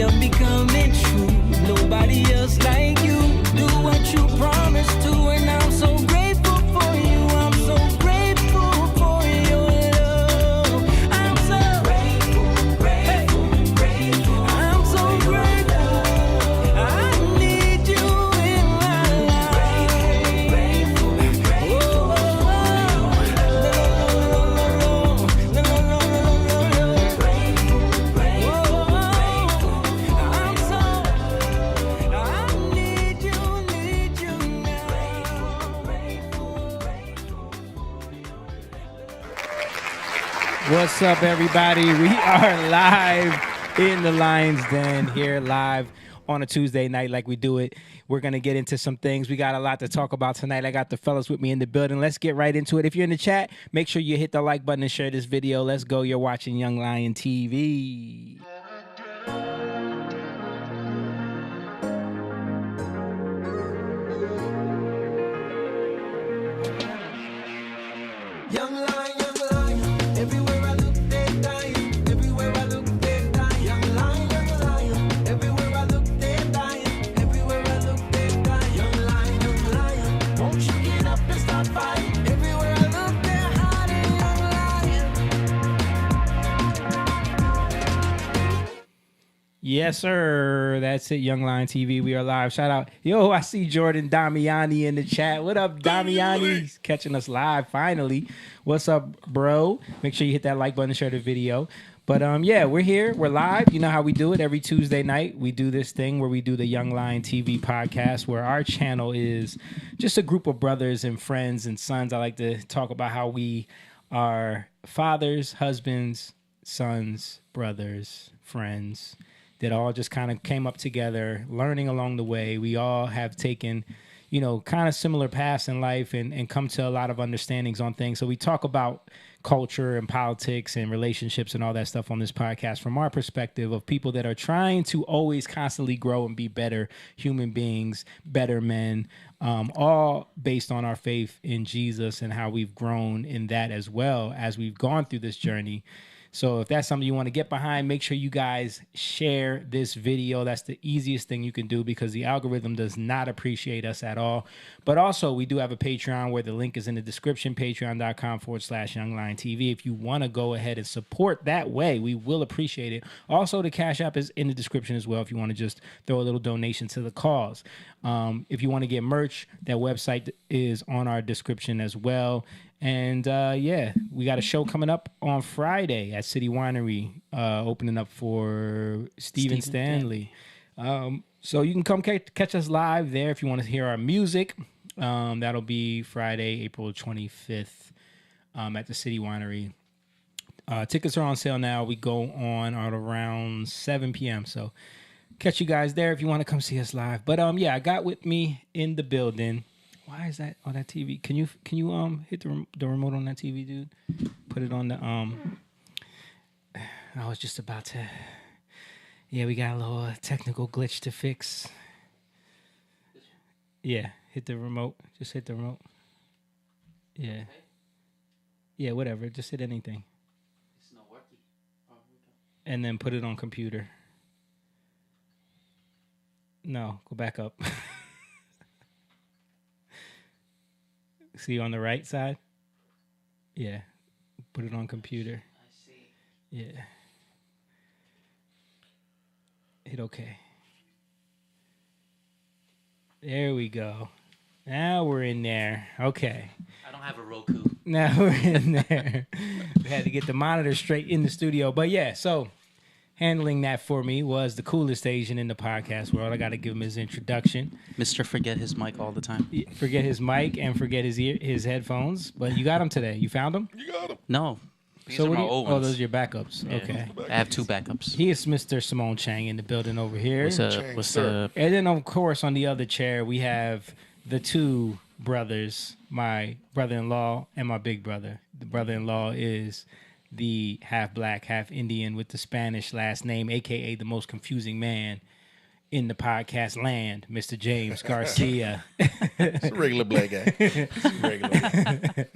them becoming true. Nobody else like you. Do what you promised to, and I'm so grateful for you. I'm so grateful for your love. I'm so grateful, grateful, grateful. I'm so grateful. I need you in my life. Grateful, grateful, What's up, everybody? We are live in the Lion's Den here, live on a Tuesday night like we do it. We're going to get into some things. We got a lot to talk about tonight. I got the fellas with me in the building. Let's get right into it. If you're in the chat, make sure you hit the like button and share this video. Let's go. You're watching Young Lion TV. young lion, everywhere I look, they're dying. Everywhere I look, they're dying. Young lion, everywhere I look, they're dying. Everywhere I look, they're dying. Young lion, won't you get up and start fighting? Everywhere I look, they're hiding. Young lion. Yes, sir. That's it, Young Lion TV. We are live. Shout out. Yo, I see Jordan Damiani in the chat. What up, Damiani? He's catching us live finally. What's up, bro? Make sure you hit that like button and share the video. But yeah, we're here. We're live. You know how we do it every Tuesday night. We do this thing where we do the Young Lion TV podcast, where our channel is just a group of brothers and friends and sons. I like to talk about how we are fathers, husbands, sons, brothers, friends that all just kind of came up together, learning along the way. We all have taken, you know, kind of similar paths in life and come to a lot of understandings on things. So we talk about culture and politics and relationships and all that stuff on this podcast from our perspective of people that are trying to always constantly grow and be better human beings, better men, all based on our faith in Jesus and how we've grown in that as well as we've gone through this journey. So if that's something you want to get behind, make sure you guys share this video. That's the easiest thing you can do because the algorithm does not appreciate us at all. But also, we do have a Patreon where the link is in the description, patreon.com/YoungLionTV. If you want to go ahead and support that way, we will appreciate it. Also, the Cash App is in the description as well if you want to just throw a little donation to the cause. If you want to get merch, that website is on our description as well. And yeah, we got a show coming up on Friday at City Winery, opening up for Stephen Stanley. So you can come catch us live there if you want to hear our music. That'll be Friday, April 25th at the City Winery. Tickets are on sale now. We go on at around 7 p.m. So catch you guys there if you want to come see us live. But yeah, I got with me in the building. Why is that on that TV? Can you hit the remote on that TV, dude? Put it on the I was just about to. Yeah, we got a little technical glitch to fix. Yeah, hit the remote. Just hit the remote. Yeah. Yeah, whatever. Just hit anything. It's not working. And then put it on computer. No, go back up. See on the right side? Yeah. Put it on computer. I see. Yeah. Hit OK. There we go. Now we're in there. Okay. I don't have a Roku. Now we're in there. We had to get the monitor straight in the studio. But yeah, so handling that for me was the coolest Asian in the podcast world. I got to give him his introduction. Mr. Forget his mic all the time. Forget his mic and forget his headphones. But you got him today. You found him? You got him. No. These So are what my do you, old oh, ones. those are your backups. Yeah. Okay. I have two backups. He is Mr. Simone Chang in the building over here. What's up? Chang, What's sir. up? And then, of course, on the other chair, we have the two brothers, my brother-in-law and my big brother. The brother-in-law is the half black, half Indian with the Spanish last name, a.k.a. the most confusing man in the podcast land, Mr. James Garcia. It's a regular black guy. It's regular.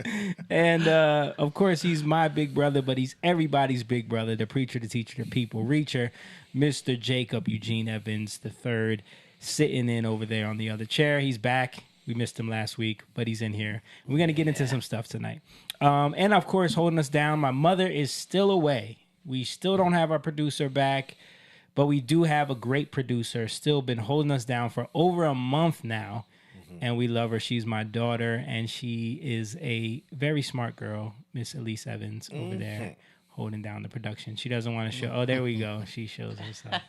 And of course, he's my big brother, but he's everybody's big brother, the preacher, the teacher, the people reacher, Mr. Jacob Eugene Evans III, sitting in over there on the other chair. He's back. We missed him last week, but he's in here. We're going to get into some stuff tonight. And of course, holding us down, my mother is still away. We still don't have our producer back, but we do have a great producer, still been holding us down for over a month now. And we love her. She's my daughter, and she is a very smart girl, Miss Elise Evans, over there, holding down the production. She doesn't want to show. Oh, there we go. She shows herself.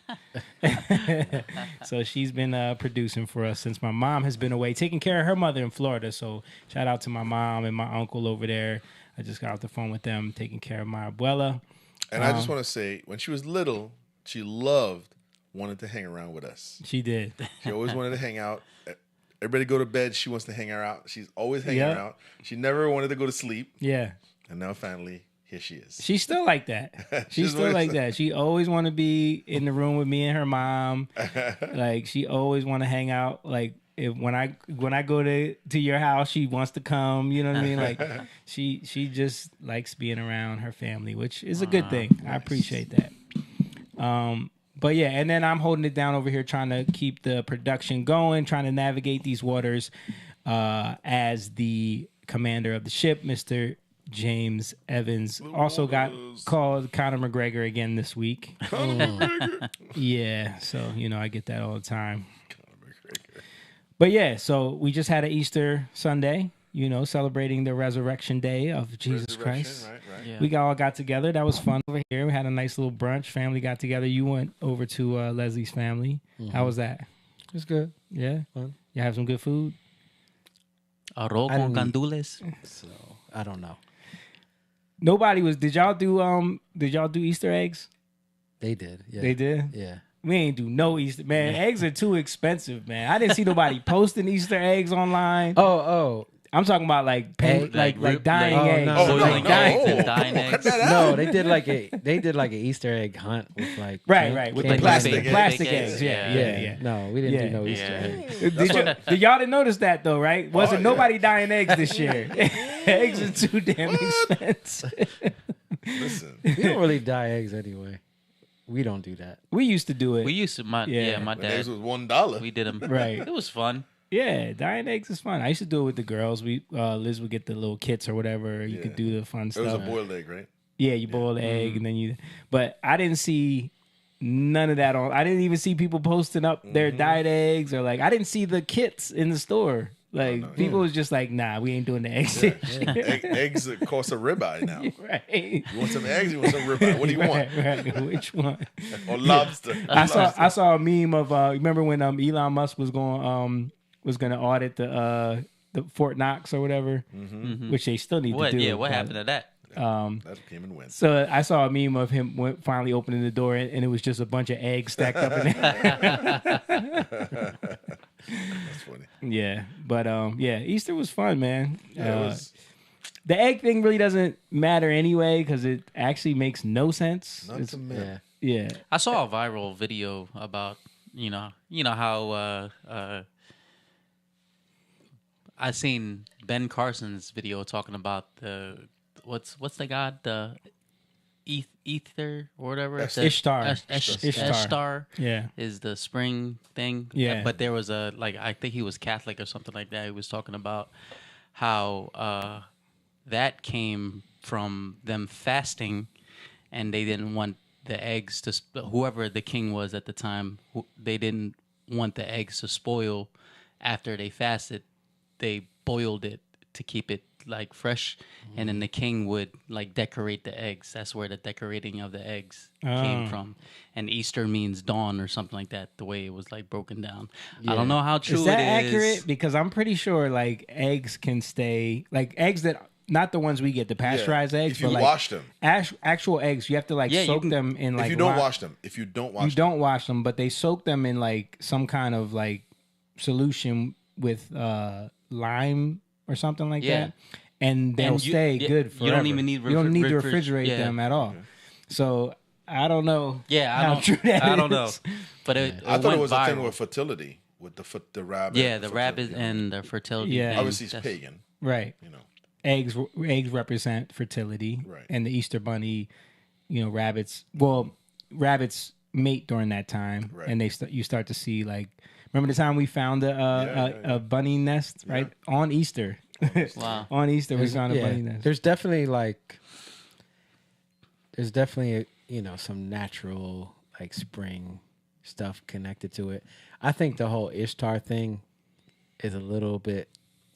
So she's been producing for us since my mom has been away, taking care of her mother in Florida. So shout out to my mom and my uncle over there. I just got off the phone with them, taking care of my abuela. And I just want to say, when she was little, she wanted to hang around with us. She did. She always wanted to hang out. Everybody go to bed. She wants to hang her out. She's always hanging out. She never wanted to go to sleep. Yeah. And now finally, here she is. She's still like that. She's still like that. She always want to be in the room with me and her mom. Like, she always want to hang out. Like, when I go to your house, she wants to come. You know what I mean? Like, she just likes being around her family, which is a good thing. Nice. I appreciate that. But yeah, and then I'm holding it down over here, trying to keep the production going, trying to navigate these waters as the commander of the ship, Mr. James Evans. Also got called Conor McGregor again this week. Yeah, so, I get that all the time. But yeah, so we just had an Easter Sunday, celebrating the resurrection day of Jesus Christ. Right. Yeah. We all got together. That was fun over here. We had a nice little brunch. Family got together. You went over to Leslie's family. How was that? It was good. Yeah? Fun. You have some good food? Arroz I con didn't eat. gandules. So I don't know. Nobody was. Did y'all do Easter eggs? They did. Yeah. They did? Yeah. We ain't do no Easter. Man, eggs are too expensive, man. I didn't see nobody posting Easter eggs online. Oh. I'm talking about like dying eggs. no. Oh, Like no. dying. Dying Cut eggs. that out. No, they did like an Easter egg hunt with like Right, with the candy. plastic Plastic eggs. eggs. Yeah. No, we didn't Yeah. do no Easter egg. Did y'all didn't notice that though, right? Wasn't nobody dying eggs this year. Eggs are too damn expensive. Listen. We don't really dye eggs anyway. We don't do that. We used to do it. We used to, my When dad. eggs was $1. We did them. Right. It was fun. Yeah, dying eggs is fun. I used to do it with the girls. Liz would get the little kits or whatever. You could do the fun It was stuff. a boiled egg, right? Yeah, you boil the egg and then but I didn't see none of that on. I didn't even see people posting up their dyed eggs or like I didn't see the kits in the store. Like people was just like, nah, we ain't doing the eggs. Eggs cost a ribeye now. Right. You want some eggs? You want some ribeye? What do you want? Right. Which one? Or lobster? I saw a meme of remember when Elon Musk was gonna audit the Fort Knox or whatever, which they still need to do. Yeah, what happened to that? That came and went. So I saw a meme of him finally opening the door, and it was just a bunch of eggs stacked up in there. That's funny. Yeah, but Easter was fun, man. Yeah, it was. The egg thing really doesn't matter anyway because it actually makes no sense. Not to me. Yeah, I saw a viral video about how I seen Ben Carson's video talking about the what's the god, the ether or whatever. Ishtar. Ishtar. Yeah. Is the spring thing. Yeah. But there was I think he was Catholic or something like that. He was talking about how that came from them fasting, and they didn't want the eggs to whoever the king was at the time. They didn't want the eggs to spoil after they fasted. They boiled it to keep it like fresh, and then the king would like decorate the eggs. That's where the decorating of the eggs came from. And Easter means dawn or something like that, the way it was like broken down. I don't know how true is that it is. accurate? Because I'm pretty sure like eggs can stay like eggs that not the ones we get, the pasteurized eggs. If you but, like, wash them. Actual eggs, you have to like soak them in like. If you don't lime. wash them. If you don't wash You them. don't wash them, but they soak them in like some kind of like solution with lime or something like Yeah. that, and they'll And stay good forever. you don't even need you don't need to refrigerate refrigerate them at all. So I don't know. Yeah, how true that I don't know. is. But it I thought went it was a thing viral. with fertility, with the rabbit. Yeah, the fertility, rabbit you know. and the fertility. Yeah. thing. Obviously, it's That's- pagan. Right. You know. Eggs represent fertility. Right. And the Easter bunny, rabbits. Well, rabbits mate during that time, Right. and you start to see like. Remember the time we found a bunny nest right on Easter. Wow. On Easter, we found a bunny nest. There's definitely some natural like spring stuff connected to it. I think the whole Ishtar thing is a little bit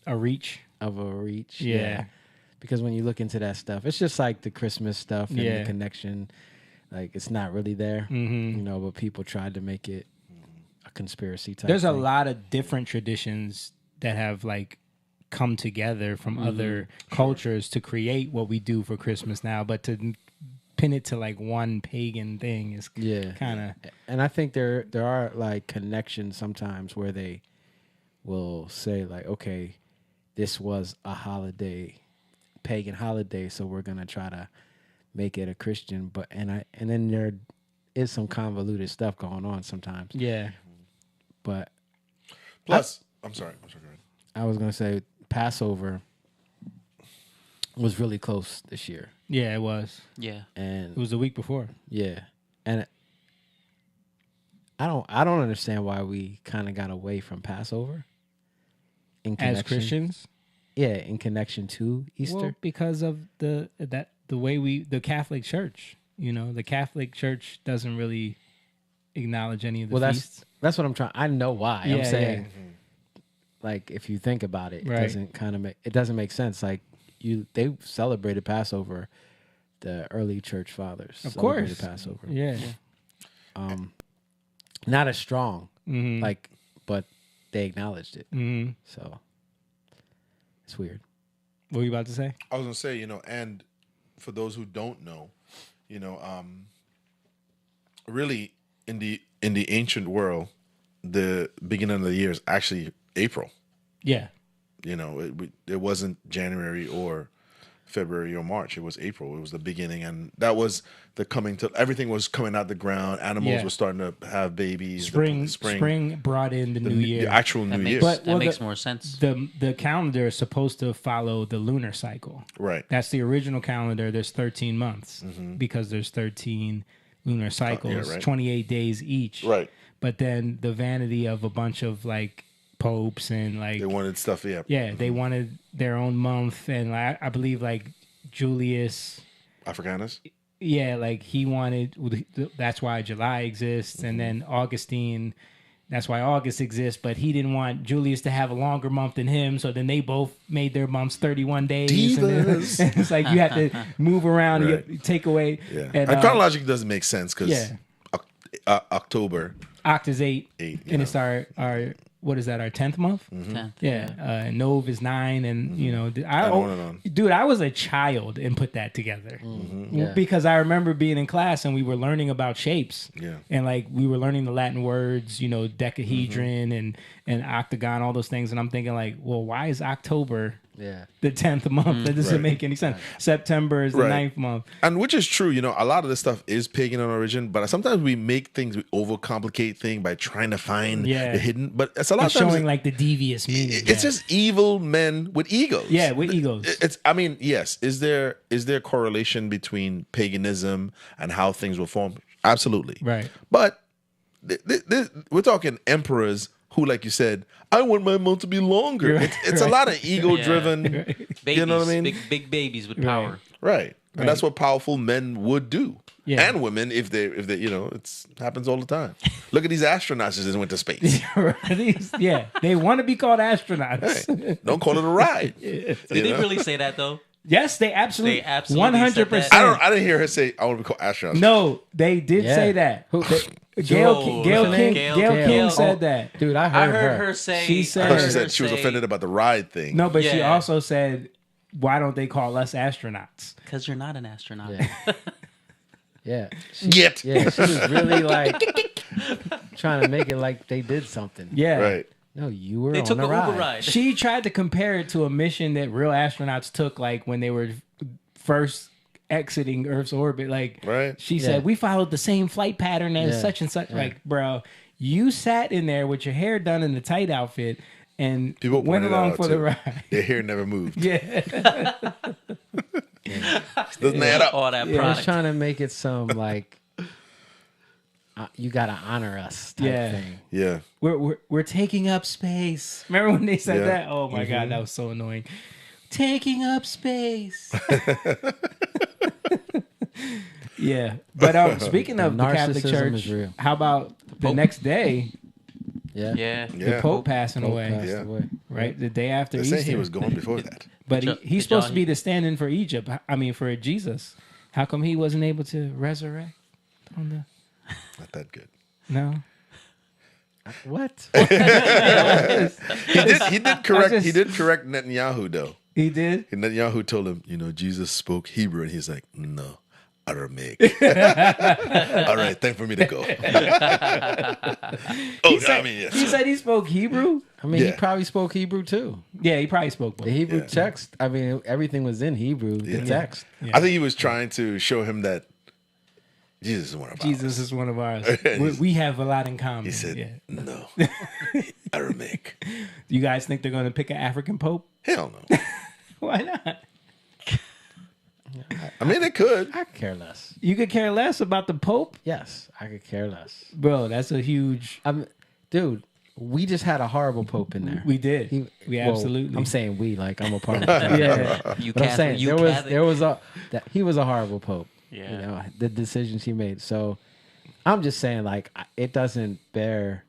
A reach. of a reach. Yeah. Because when you look into that stuff, it's just like the Christmas stuff and Yeah. the connection. Like it's not really there, but people tried to make it a conspiracy type. There's a thing. lot of different traditions that have like come together from other cultures to create what we do for Christmas now, but to pin it to like one pagan thing is kind of And I think there are like connections sometimes where they will say like, okay, this was a holiday, pagan holiday, so we're gonna try to make it a Christian. And then there is some convoluted stuff going on sometimes. yeah. But Plus, I'm sorry. Go ahead. I was gonna say Passover was really close this year, Yeah, it was. Yeah. and It was the week before. yeah, and I don't understand why we kind of got away from Passover in As Christians, Yeah, in connection to Easter. well, because of the way the Catholic Church, the Catholic Church doesn't really acknowledge any of the feasts. That's what I'm trying. I know why. I'm Yeah, saying, like, if you think about it, Right. it doesn't make sense. Like they celebrated Passover, the early church fathers. Of celebrated course. Passover. Yeah. Not as strong, Mm-hmm. but they acknowledged it. Mm-hmm. So it's weird. What were you about to say? I was gonna say, and for those who don't know, really in the ancient world, the beginning of the year is actually April. Yeah. It wasn't January or February or March. It was April. It was the beginning, and that was the coming to. Everything was coming out the ground. Animals Yeah. were starting to have babies. Spring brought in the new year. the actual That new makes, year. But- that well, makes the- more sense. The calendar is supposed to follow the lunar cycle. Right. That's the original calendar. There's 13 months because there's 13 lunar cycles, right. 28 days each. Right. But then the vanity of a bunch of like popes and like They wanted stuff. Yeah. yeah, they wanted their own month, and I believe like Julius. Africanus. Yeah, like he wanted. That's why July exists, and then Augustine. That's why August exists, but he didn't want Julius to have a longer month than him. So then they both made their months 31 days. And then, Divas. it's like you have to move around, Right. you take away. Yeah. And, And chronologically doesn't make sense because yeah. October. Oct is 8, Eight, and it's our what is that? Our 10th month. Tenth, Yeah, and Nove is 9, and I on and on. dude, I was a child and put that together Yeah. because I remember being in class and we were learning about shapes. Yeah. And like we were learning the Latin words, decahedron and octagon, all those things, and I'm thinking like, well, why is October Yeah. the 10th month? That doesn't Right. make any sense. September is the Right. 9th month. And which is true, a lot of this stuff is pagan in origin, but sometimes we make things, we overcomplicate things by trying to find Yeah. the hidden. But it's a lot It's of times showing like the devious meaning. it's just evil men with egos. Yeah, with egos. Yes. Is there correlation between paganism and how things were formed? Absolutely. Right. But we're talking emperors who, like you said, I want my month to be longer. Right. It's a lot of ego-driven. Babies, You know what I mean? big babies with power. Right. And that's what powerful men would do. Yeah. And women, if they, it happens all the time. Look at these astronauts that just went to space. Yeah, they want to be called astronauts. Hey, don't call it a ride. Did they really say that though? Yes, they absolutely, They absolutely said 100%. that. I didn't hear her say I want to be called astronauts. No, they did Yeah. say that. Who- Gail Joe, Gail what's her King, name? Gail Gail. King Oh, said that. Dude, I I heard, heard her say. She I said- I heard thought she her said she was say, offended about the ride thing. No, but she Yeah. also said, "Why don't they call us astronauts?" Because you're not an astronaut. Yeah. Yeah. Yet. Yeah, she was really like trying to make it like they did something. Yeah, Right. No, you were They on took a an ride. Uber ride. She tried to compare it to a mission that real astronauts took, like when they were first exiting Earth's orbit. Like, Right. she Yeah. said, we followed the same flight pattern as Yeah. such and such. Yeah. Like, bro, you sat in there with your hair done in a tight outfit and People went pointed along out, for the too. ride. Their hair never moved. Yeah. Doesn't add up. All that I was product. trying to make it some like you gotta honor us type Yeah. thing. Yeah. We're taking up space. Remember when they said Yeah. that? Oh my God, that was so annoying. Taking up space. Yeah. But speaking of the Catholic Narcissism Church, is real. how about the Pope. next day, Yeah. Yeah. the Yeah. Pope passing Pope away, passed Yeah. away. right? The day after They're Easter. saying he was gone before that. But Did he's y'all- supposed to be the stand-in for Egypt. I mean, for Jesus. How come he wasn't able to resurrect on the... Not that good. No? What? He did correct. just- He did correct Netanyahu though. He did? And Netanyahu told him, Jesus spoke Hebrew, and he's like, no, Aramaic. All right, time for me to go. Yes. He said he spoke Hebrew? I mean, he Yeah. probably spoke Hebrew too. Yeah, he probably spoke both. The Hebrew Yeah. text. I mean, everything was in Hebrew. The text. Yeah. I think he was trying to show him that Jesus is one of ours. Jesus is one of ours. We have a lot in common. He said, Yeah. no, Aramaic. You guys think they're going to pick an African pope? Hell no. Why not? I mean, they could. I could care less. You could care less about the pope? Yes, I could care less. Bro, that's a huge... Dude, we just had a horrible pope in there. We did. He- We well, absolutely... I'm saying we, like I'm a part of it. Yeah. You But I'm Catholic. saying You there Catholic. was he was a horrible pope. Yeah. You know, the decisions he made. So I'm just saying, like, it doesn't bear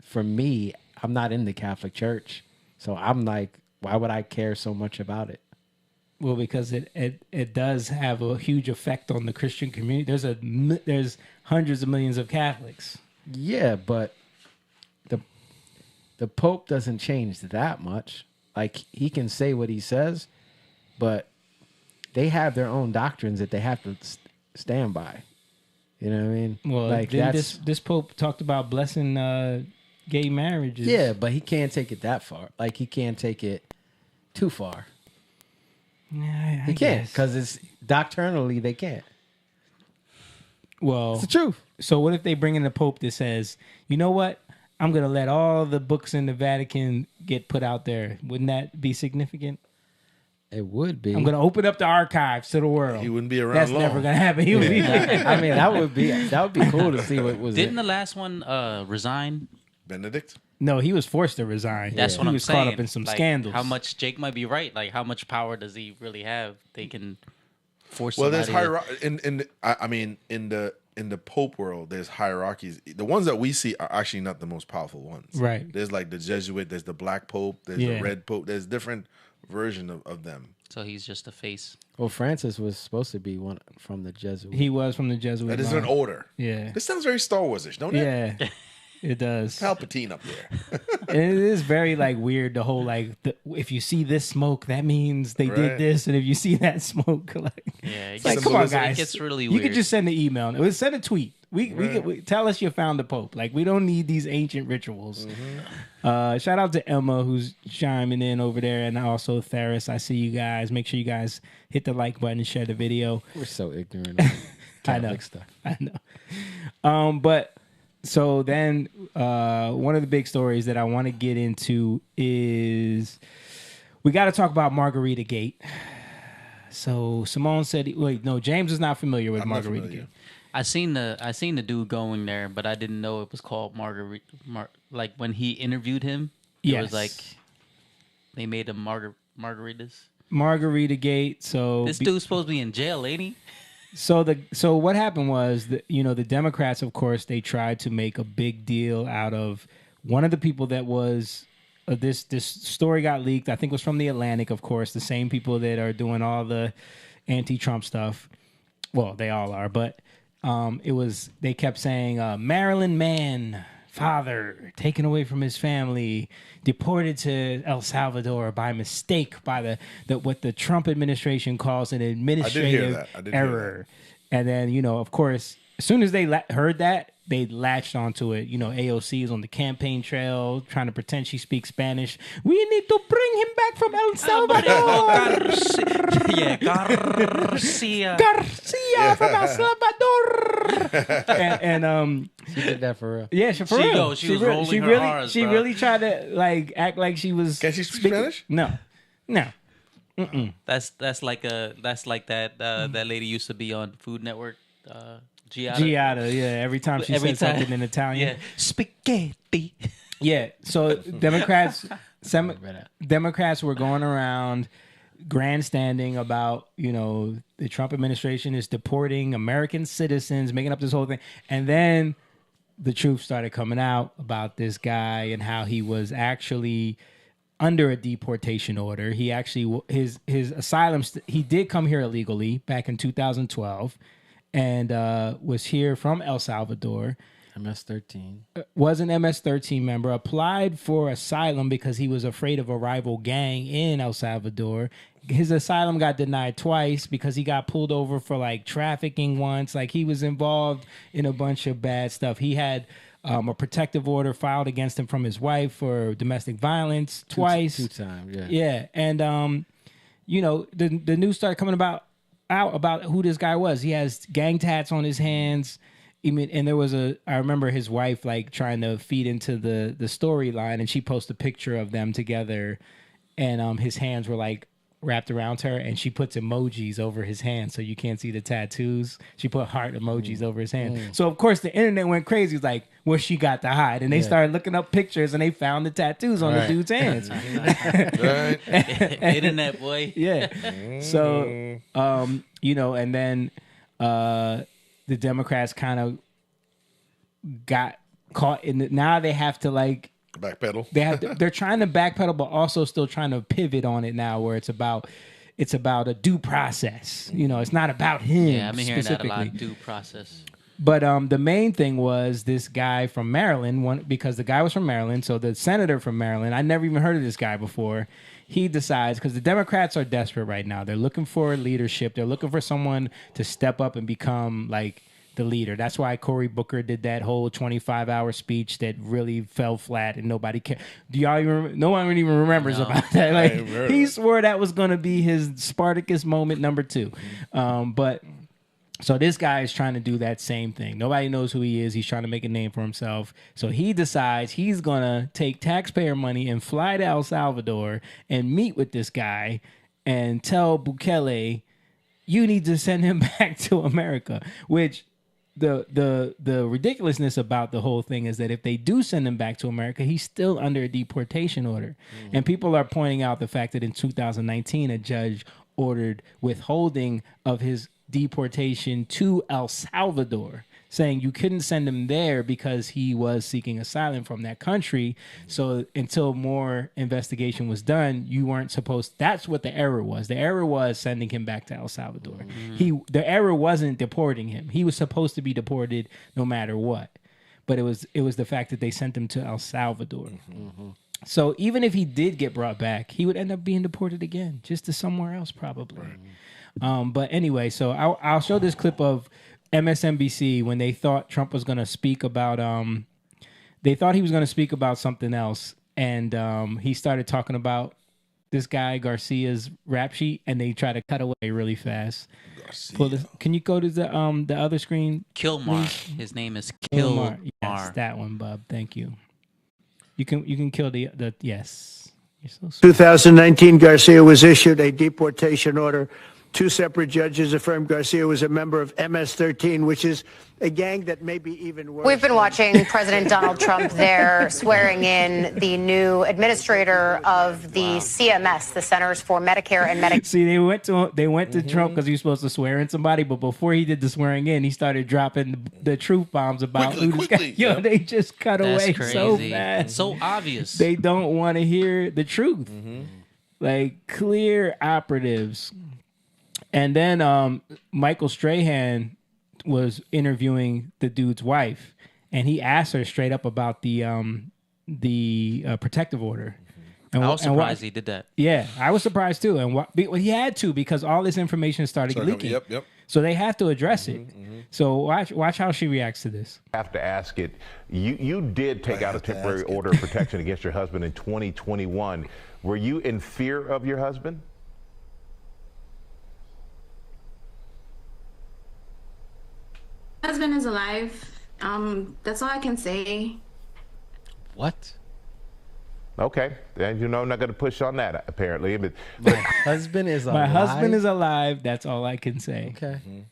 for me. I'm not in the Catholic Church, so I'm like, why would I care so much about it? Well, because it does have a huge effect on the Christian community. There's hundreds of millions of Catholics. Yeah, but the Pope doesn't change that much. Like, he can say what he says, but they have their own doctrines that they have to stand by. You know what I mean? Well, like then this pope talked about blessing gay marriages. yeah, but he can't take it that far. Like, he can't take it too far. Yeah, I He can't, guess. because it's doctrinally they can't. Well, It's the truth. so what if they bring in a pope that says, you know what? I'm going to let all the books in the Vatican get put out there. Wouldn't that be significant? It would be. I'm going to open up the archives to the world. He wouldn't be around That's long. never going to happen. He would be I mean, that would be cool to see what was. Didn't the last one resign? Benedict? No, he was forced to resign. That's He what I'm was saying. caught up in some Like, scandals. How much Jake might be right? Like, how much power does he really have? They can force. Well, there's somebody to- hierarchy in the Pope world. There's hierarchies. The ones that we see are actually not the most powerful ones. Right. There's like the Jesuit. There's the Black Pope. There's Yeah. the Red Pope. There's different version of them. So he's just a face. Well, Francis was supposed to be one from the Jesuit. He was from the Jesuit. That is line. an order. Yeah. This sounds very Star Wars-ish, don't it? Yeah. It does. Palpatine up there. And it is very like weird. The whole like, if you see this smoke, that means they did Right. this, and if you see that smoke, like, Yeah, it's like, come on, Symbolism. guys, It gets really You weird. could just send an email. Send a tweet. We tell us you found the Pope. Like, we don't need these ancient rituals. Shout out to Emma who's chiming in over there, and also Theris. I see you guys. Make sure you guys hit the like button and share the video. We're so ignorant of I know. Catholic stuff. I know. But so then one of the big stories that I want to get into is we got to talk about Margarita-Gate. So Simone said, wait, no, James is not familiar with I'm not Margarita-Gate. familiar. I seen the dude going there, but I didn't know it was called Margarita. Like when he interviewed him, it Yes. was like they made him margaritas. Margarita-Gate. So This dude's supposed to be in jail, ain't he? So what happened was that, the Democrats, of course, they tried to make a big deal out of one of the people that was this story got leaked. I think it was from the Atlantic, of course, the same people that are doing all the anti-Trump stuff. Well, they all are, but they kept saying Maryland man, father, taken away from his family, deported to El Salvador by mistake by what the Trump administration calls an administrative that. I did hear error. And then, of course, as soon as they heard that, they latched onto it. You know, AOC is on the campaign trail trying to pretend she speaks Spanish. We need to bring him back from El Salvador. Garcia. Garcia from El Salvador. and She did that for real. yeah, for real. She was rolling her R's, She bro. really tried to like act like she was. Can she speak Spanish? No. That's like that lady used to be on Food Network. Giada, yeah. Every time she said something in Italian. Yeah. Spaghetti. Yeah. So Democrats were going around grandstanding about, you know, the Trump administration is deporting American citizens, making up this whole thing. And then the truth started coming out about this guy and how he was actually under a deportation order. He actually, his asylum, he did come here illegally back in 2012 and was here from El Salvador. MS-13. Was an MS-13 member, applied for asylum because he was afraid of a rival gang in El Salvador. His asylum got denied twice because he got pulled over for like trafficking once. Like he was involved in a bunch of bad stuff. He had a protective order filed against him from his wife for domestic violence twice. Two times, yeah. Yeah, and you know, the news started coming out about who this guy was. He has gang tats on his hands. And there was I remember his wife like trying to feed into the storyline, and she posted a picture of them together, and his hands were like wrapped around her, and she puts emojis over his hands so you can't see the tattoos. She put heart emojis over his hand. So of course the internet went crazy. It's like, what she got to hide? And they started looking up pictures, and they found the tattoos on the dude's hands. Internet boy. Yeah. So you know, and then the Democrats kind of got caught in the, now they have to like Backpedal. they're trying to backpedal, but also still trying to pivot on it now, where it's about a due process. You know, it's not about him. Yeah, I've been hearing that a lot. specifically. Due process. But the main thing was this guy from Maryland, because the guy was from Maryland, so the senator from Maryland, I never even heard of this guy before. He decides, because the Democrats are desperate right now. They're looking for leadership. They're looking for someone to step up and become like the leader. That's why Cory Booker did that whole 25-hour speech that really fell flat and nobody cared. Do y'all even remember? No one even remembers about that. Like he swore that was going to be his Spartacus moment number 2. But so this guy is trying to do that same thing. Nobody knows who he is. He's trying to make a name for himself. So he decides he's going to take taxpayer money and fly to El Salvador and meet with this guy and tell Bukele, you need to send him back to America. Which the ridiculousness about the whole thing is that if they do send him back to America, he's still under a deportation order. And people are pointing out the fact that in 2019, a judge ordered withholding of his deportation to El Salvador, saying you couldn't send him there because he was seeking asylum from that country. So until more investigation was done, you weren't supposed. That's what the error was. The error was sending him back to El Salvador. The error wasn't deporting him. He was supposed to be deported no matter what. But it was the fact that they sent him to El Salvador. So even if he did get brought back, he would end up being deported again, just to somewhere else probably. But anyway, so I'll show this clip of MSNBC when they thought Trump was going to speak about they thought he was going to speak about something else, and he started talking about this guy Garcia's rap sheet, and they try to cut away really fast. Pull this, can you go to the other screen? Kilmar. His name is Kilmar. Yes, that one, Bub. Thank you. You can kill the yes. You're so sweet. 2019, Garcia was issued a deportation order. 2 separate judges affirmed Garcia was a member of MS-13, which is a gang that may be even worse. We've been watching President Donald Trump there swearing in the new administrator of the CMS, the Centers for Medicare and Medicaid. See, they went to Trump because he was supposed to swear in somebody, but before he did the swearing in, he started dropping the truth bombs about who this guy. Yo, they just cut away so fast. It's so obvious. They don't want to hear the truth. Like clear operatives. And then Michael Strahan was interviewing the dude's wife, and he asked her straight up about the protective order. And I was surprised he did that. Yeah, I was surprised too. And he had to, because all this information started leaking. Yep. So they have to address it. So watch how she reacts to this. Have to ask it. You did take out a temporary order of protection against your husband in 2021. Were you in fear of your husband? Husband is alive. That's all I can say. What? Okay, and I'm not going to push on that apparently. But My husband is alive. My husband is alive. That's all I can say. Okay.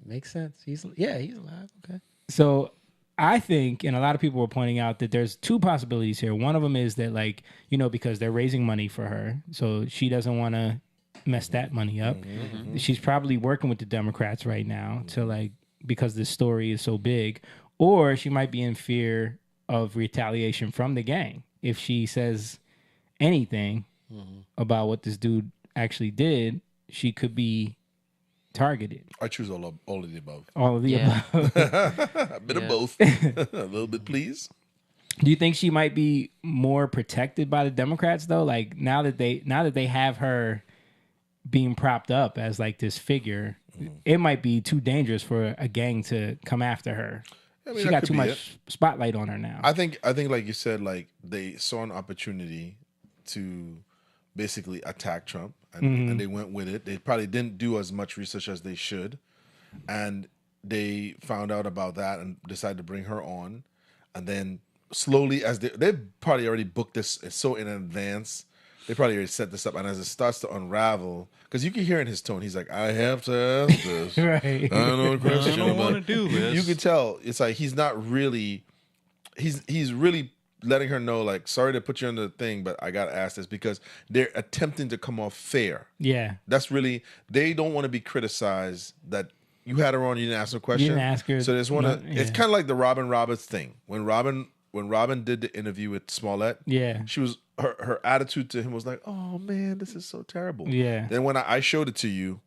Makes sense. He's alive. Okay. So I think, and a lot of people were pointing out that there's two possibilities here. One of them is that, like, because they're raising money for her, so she doesn't want to mess that money up. She's probably working with the Democrats right now to because this story is so big, or she might be in fear of retaliation from the gang. If she says anything about what this dude actually did, she could be targeted. I choose all of the above. All of the above. A bit of both. A little bit, please. Do you think she might be more protected by the Democrats though? Like now that they have her being propped up as like this figure, it might be too dangerous for a gang to come after her. I mean, she that got could too be much spotlight on her now. I think like you said, like they saw an opportunity to basically attack Trump and they went with it. They probably didn't do as much research as they should. And they found out about that and decided to bring her on. And then slowly, as they probably already booked this so in advance, they probably already set this up. And as it starts to unravel, because you can hear in his tone, he's like, I have to ask this. Right. I don't know the question. I don't want to do this. You can tell it's like he's not really, he's really letting her know, like, sorry to put you on the thing, but I got to ask this because they're attempting to come off fair. Yeah. That's really, they don't want to be criticized that you had her on, you didn't ask her a question. You didn't ask her. So they just want to, it's kind of like the Robin Roberts thing. When Robin did the interview with Smollett, she was, her attitude to him was like, oh man, this is so terrible. Yeah. Then when I showed it to you,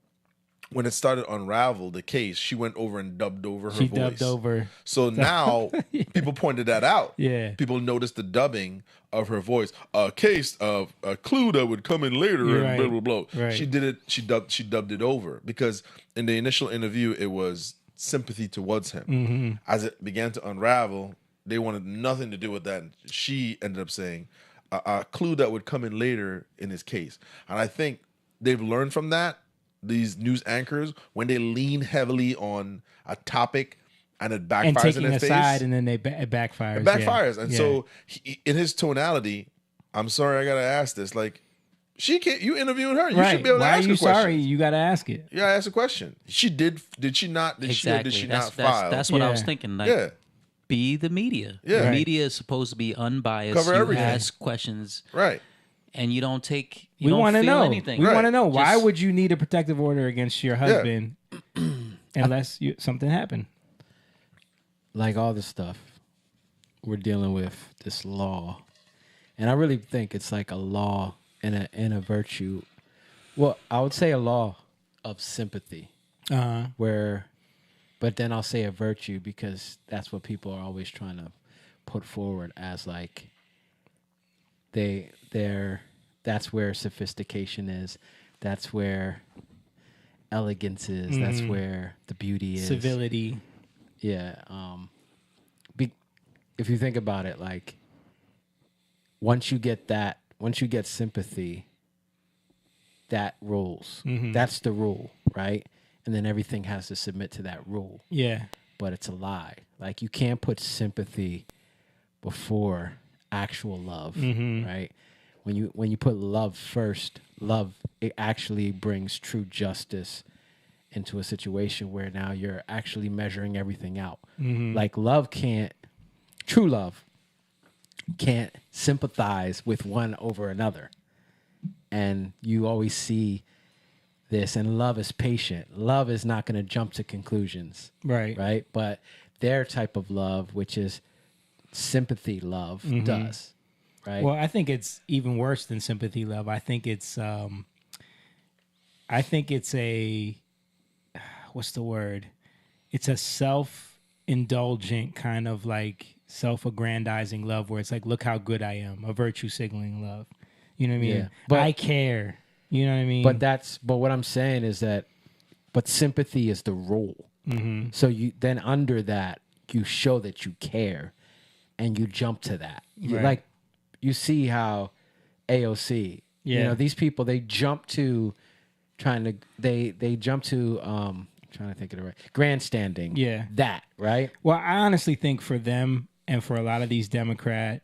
when it started to unravel the case, she went over and dubbed over her voice. She dubbed over. So now people pointed that out. Yeah. People noticed the dubbing of her voice. A case of a clue that would come in later and blah, blah, blah. Right. She did it. She dubbed it over because in the initial interview, it was sympathy towards him. As it began to unravel, they wanted nothing to do with that. She ended up saying a clue that would come in later in his case. And I think they've learned from that. These news anchors, when they lean heavily on a topic and it backfires and taking in their a side face, and then it backfires. it backfires. And so in his tonality, I'm sorry, I gotta ask this. Like, she can't. You interviewing her? You should be able to Why ask are you a question. sorry? You got to ask it. Yeah, ask a question. She did. Did she not? Did she or did she not file? That's what I was thinking. Like, be the media. Yeah. The media is supposed to be unbiased. Cover you everything. ask questions. Right. And you don't take. We want to know. Anything. We want to know why Just- would you need a protective order against your husband unless something happened? Like all this stuff, we're dealing with this law, and I really think it's like a law and a virtue. Well, I would say a law of sympathy, but then I'll say a virtue because that's what people are always trying to put forward as like that's where sophistication is, that's where elegance is, that's where the beauty is, Civility. Yeah. If you think about it, like once you get sympathy, that rules. That's the rule, right? And then everything has to submit to that rule. Yeah. But it's a lie. Like you can't put sympathy before actual love, right? When you put love first, it actually brings true justice into a situation where now you're actually measuring everything out. Like true love can't sympathize with one over another. And you always see this, and love is patient. Love is not going to jump to conclusions. Right. But their type of love, which is sympathy love, does. Right. Well, I think it's even worse than sympathy love. I think it's a what's the word? It's a self-indulgent kind of like self-aggrandizing love where it's like, look how good I am, a virtue signaling love. You know what I mean? Yeah. But I care. You know what I mean? But what I'm saying is that but sympathy is the rule. So you then under that you show that you care, and you jump to that. Right. Like you see how AOC, you know, these people they jump to they jump to trying to think of the right grandstanding. Yeah, that right. Well, I honestly think for them and for a lot of these Democrats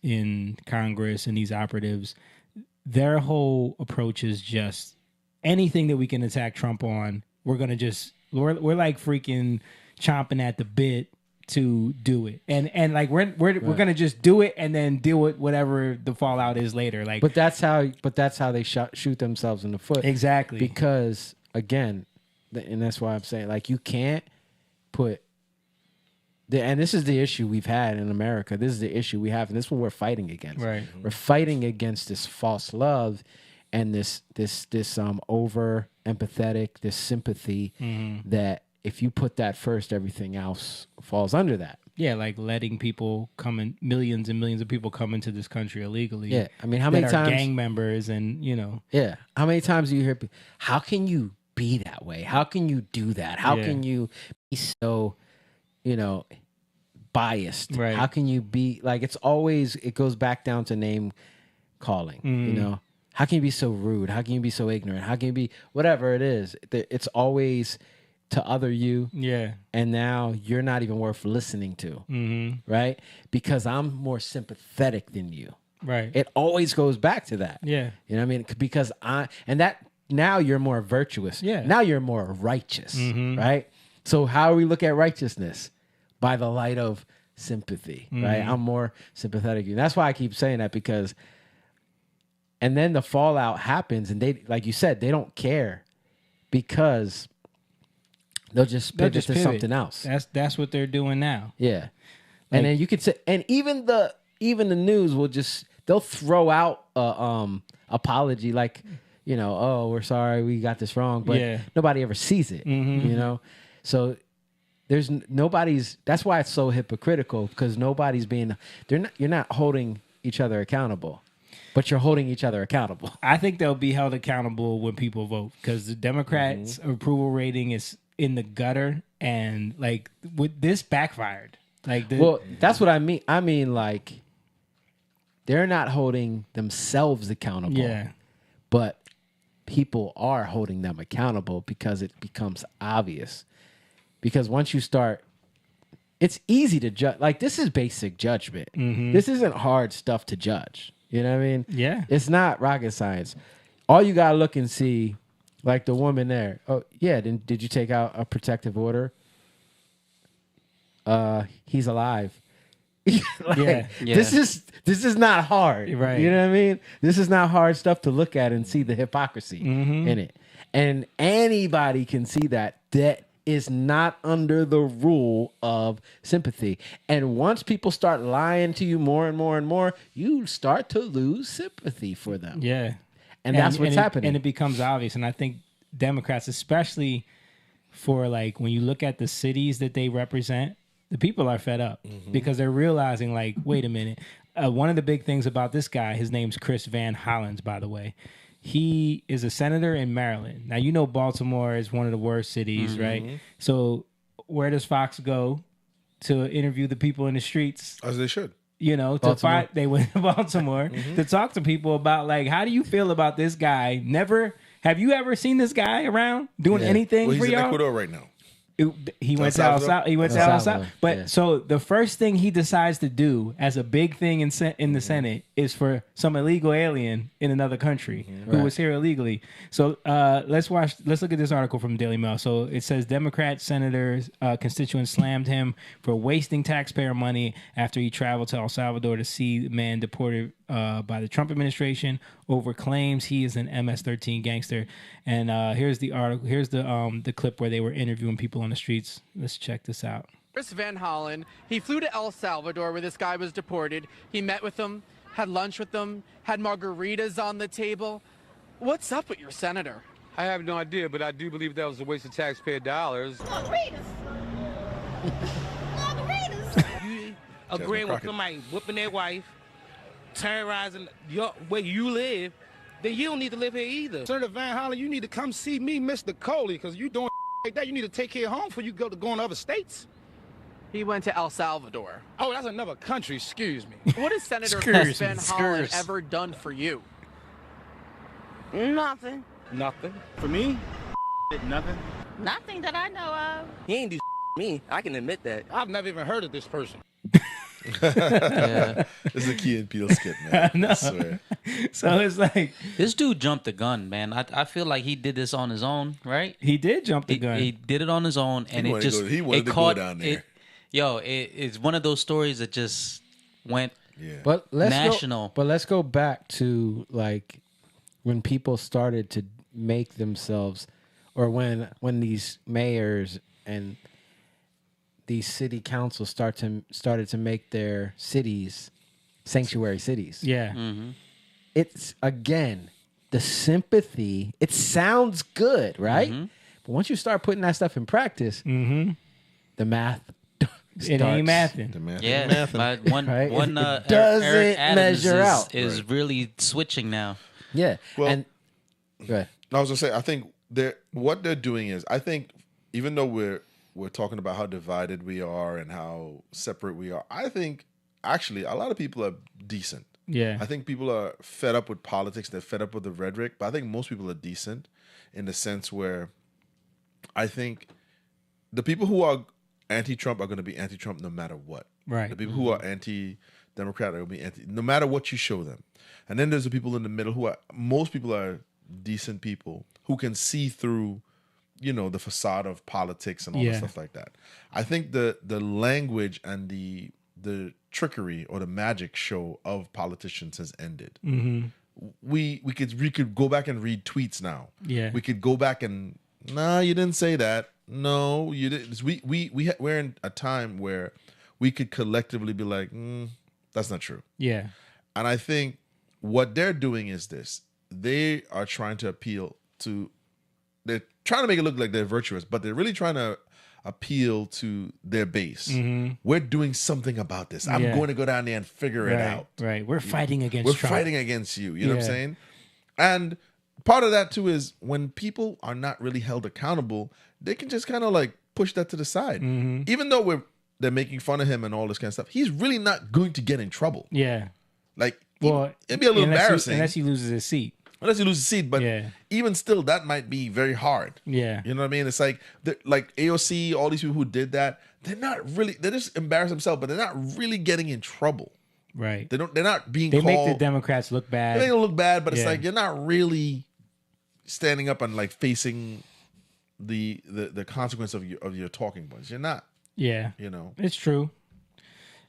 in Congress and these operatives, their whole approach is just anything that we can attack Trump on, we're like freaking chomping at the bit to do it, and like we're gonna just do it and then deal with whatever the fallout is later. Like, but that's how they shoot themselves in the foot. Exactly, because again, and that's why I'm saying like you can't put. And this is the issue we've had in America. This is the issue we have, and this is what we're fighting against. Right, we're fighting against this false love and this over empathetic, this sympathy that. If you put that first, everything else falls under that. Yeah, like letting people come in, millions and millions of people come into this country illegally. Yeah, I mean, how many times gang members and Yeah, how many times do you hear? How can you be that way? How can you do that? How can you be so, biased? Right. How can you be like? It goes back down to name calling. How can you be so rude? How can you be so ignorant? How can you be whatever it is? It's always to other you, and now you're not even worth listening to, right? Because I'm more sympathetic than you, right? It always goes back to that, you know what I mean? Because now you're more virtuous, now you're more righteous, right? So how do we look at righteousness? By the light of sympathy, right? I'm more sympathetic to you. That's why I keep saying that because, and then the fallout happens, and they, like you said, they don't care because. They'll just pivot to something else. That's what they're doing now. Yeah, and then you could say, and even the news will they'll throw out a apology like, oh, we're sorry, we got this wrong, but nobody ever sees it, So there's nobody's. That's why it's so hypocritical because nobody's you're not holding each other accountable. But you're holding each other accountable. I think they'll be held accountable when people vote because the Democrats' approval rating is in the gutter, and like with this backfired. Well, that's what I mean. I mean, like they're not holding themselves accountable. Yeah, but people are holding them accountable because it becomes obvious. Because once you start, it's easy to judge. Like this is basic judgment. This isn't hard stuff to judge. You know what I mean? Yeah. It's not rocket science. All you gotta look and see, like the woman there. Oh yeah, did you take out a protective order? He's alive. This is not hard. Right. You know what I mean? This is not hard stuff to look at and see the hypocrisy in it. And anybody can see that is not under the rule of sympathy. And once people start lying to you more and more and more, you start to lose sympathy for them. Yeah. And that's what's happening. And it becomes obvious. And I think Democrats, especially for like when you look at the cities that they represent, the people are fed up because they're realizing like, wait a minute. One of the big things about this guy, his name's Chris Van Hollen, by the way. He is a senator in Maryland. Now, Baltimore is one of the worst cities, right? So where does Fox go to interview the people in the streets? As they should. To find, they went to Baltimore to talk to people about like, how do you feel about this guy? Have you ever seen this guy around doing anything for he's y'all? in Ecuador right now. He went to El Salvador. But so the first thing he decides to do as a big thing in the Senate is for some illegal alien in another country who was here illegally. So let's look at this article from Daily Mail. So it says Democrat senators constituents slammed him for wasting taxpayer money after he traveled to El Salvador to see the man deported by the Trump administration over claims he is an MS-13 gangster. And here's the article. Here's the clip where they were interviewing people on the streets. Let's check this out. Chris Van Hollen, he flew to El Salvador where this guy was deported. He met with them, had lunch with them, had margaritas on the table. What's up with your senator? I have no idea, but I do believe that was a waste of taxpayer dollars. Margaritas. You agreeing with somebody whooping their wife, terrorizing where you live, then you don't need to live here either. Senator Van Hollen, you need to come see me, Mr. Coley, because you doing like that. You need to take care of home before you go in other states. He went to El Salvador. Oh, that's another country, excuse me. What has Senator Skurs, Van Hollen skurs. ever done for you? Nothing. Nothing. For me, nothing. Nothing that I know of. He ain't do me. I can admit that. I've never even heard of this person. Yeah. This is a Key and Peele skit, man. No. I swear. So it's like This dude jumped the gun, man. I feel like he did this on his own, right? he did jump the gun. He did it on his own, and wanted to go- he wanted it to go caught down there. It's one of those stories that just went. Yeah. But National. Let's go back to like when people started to make themselves, or when these mayors and these city councils started to make their cities sanctuary cities. Yeah. It's again the sympathy. It sounds good, right? But once you start putting that stuff in practice, the math It ain't mathing. The math Yeah, ain't mathing. but one It doesn't Eric Adams measure out. is really switching now. Yeah. Well- and go ahead. I was gonna say, I think what they're doing is, I think even though we're talking about how divided we are and how separate we are, I think actually a lot of people are decent. Yeah. I think people are fed up with politics. They're fed up with the rhetoric, but I think most people are decent in the sense where I think the people who are anti-Trump are going to be anti-Trump no matter what. Right. The people who are anti-Democrat are going to be anti, no matter what you show them. And then there's the people in the middle who are, most people are decent people who can see through, the facade of politics and all the stuff like that. I think the language and the trickery or the magic show of politicians has ended. We could go back and read tweets now. Yeah. We could go back and you didn't say that. No, you didn't. We're in a time where we could collectively be like, that's not true. Yeah. And I think what they're doing is this. They are trying to appeal to, they're trying to make it look like they're virtuous, but they're really trying to appeal to their base. We're doing something about this. I'm going to go down there and figure it out. Right. We're fighting against We're Trump. fighting against you. You know what I'm saying? And part of that too is when people are not really held accountable, they can just kind of like push that to the side. Even though they're making fun of him and all this kind of stuff, he's really not going to get in trouble. Yeah. Like, Well, it'd be a little embarrassing. unless he loses his seat. Unless you lose the seat, but even still, that might be very hard. Yeah. You know what I mean? It's like AOC, all these people who did that, they're just embarrass themselves, but they're not really getting in trouble. Right. They're not being They called. make the Democrats look bad. They make them look bad, but it's Yeah. like you're not really standing up and like facing the consequence of your talking points. You're not. Yeah. You know. It's true.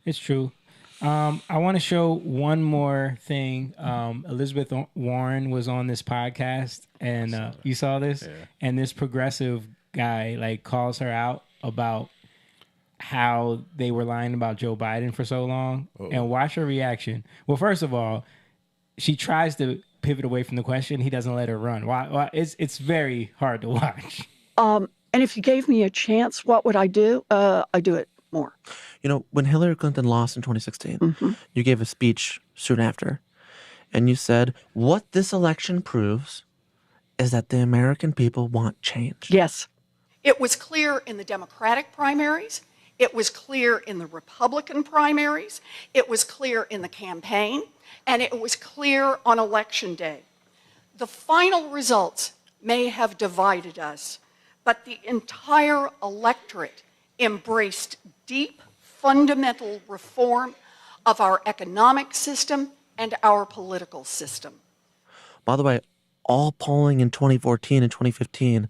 It's true. I want to show one more thing. Elizabeth Warren was on this podcast, and you saw this, and this progressive guy like calls her out about how they were lying about Joe Biden for so long. And watch her reaction. Well, first of all, she tries to pivot away from the question. He doesn't let her run. Why? It's very hard to watch. And if you gave me a chance, what would I do? I do it more. You know, when Hillary Clinton lost in 2016, you gave a speech soon after, and you said, what this election proves is that the American people want change. Yes. It was clear in the Democratic primaries. It was clear in the Republican primaries. It was clear in the campaign. And it was clear on Election Day. The final results may have divided us, but the entire electorate embraced deep, fundamental reform of our economic system and our political system. By the way, all polling in 2014 and 2015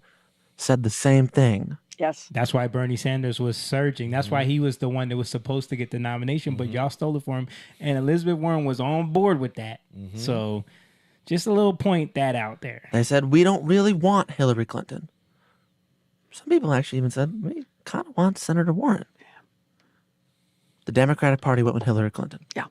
said the same thing. Yes. That's why Bernie Sanders was surging. That's why he was the one that was supposed to get the nomination, but y'all stole it for him. And Elizabeth Warren was on board with that. So just a little point that out there. They said, we don't really want Hillary Clinton. Some people actually even said, we kind of want Senator Warren. The Democratic Party went with Hillary Clinton. Yeah.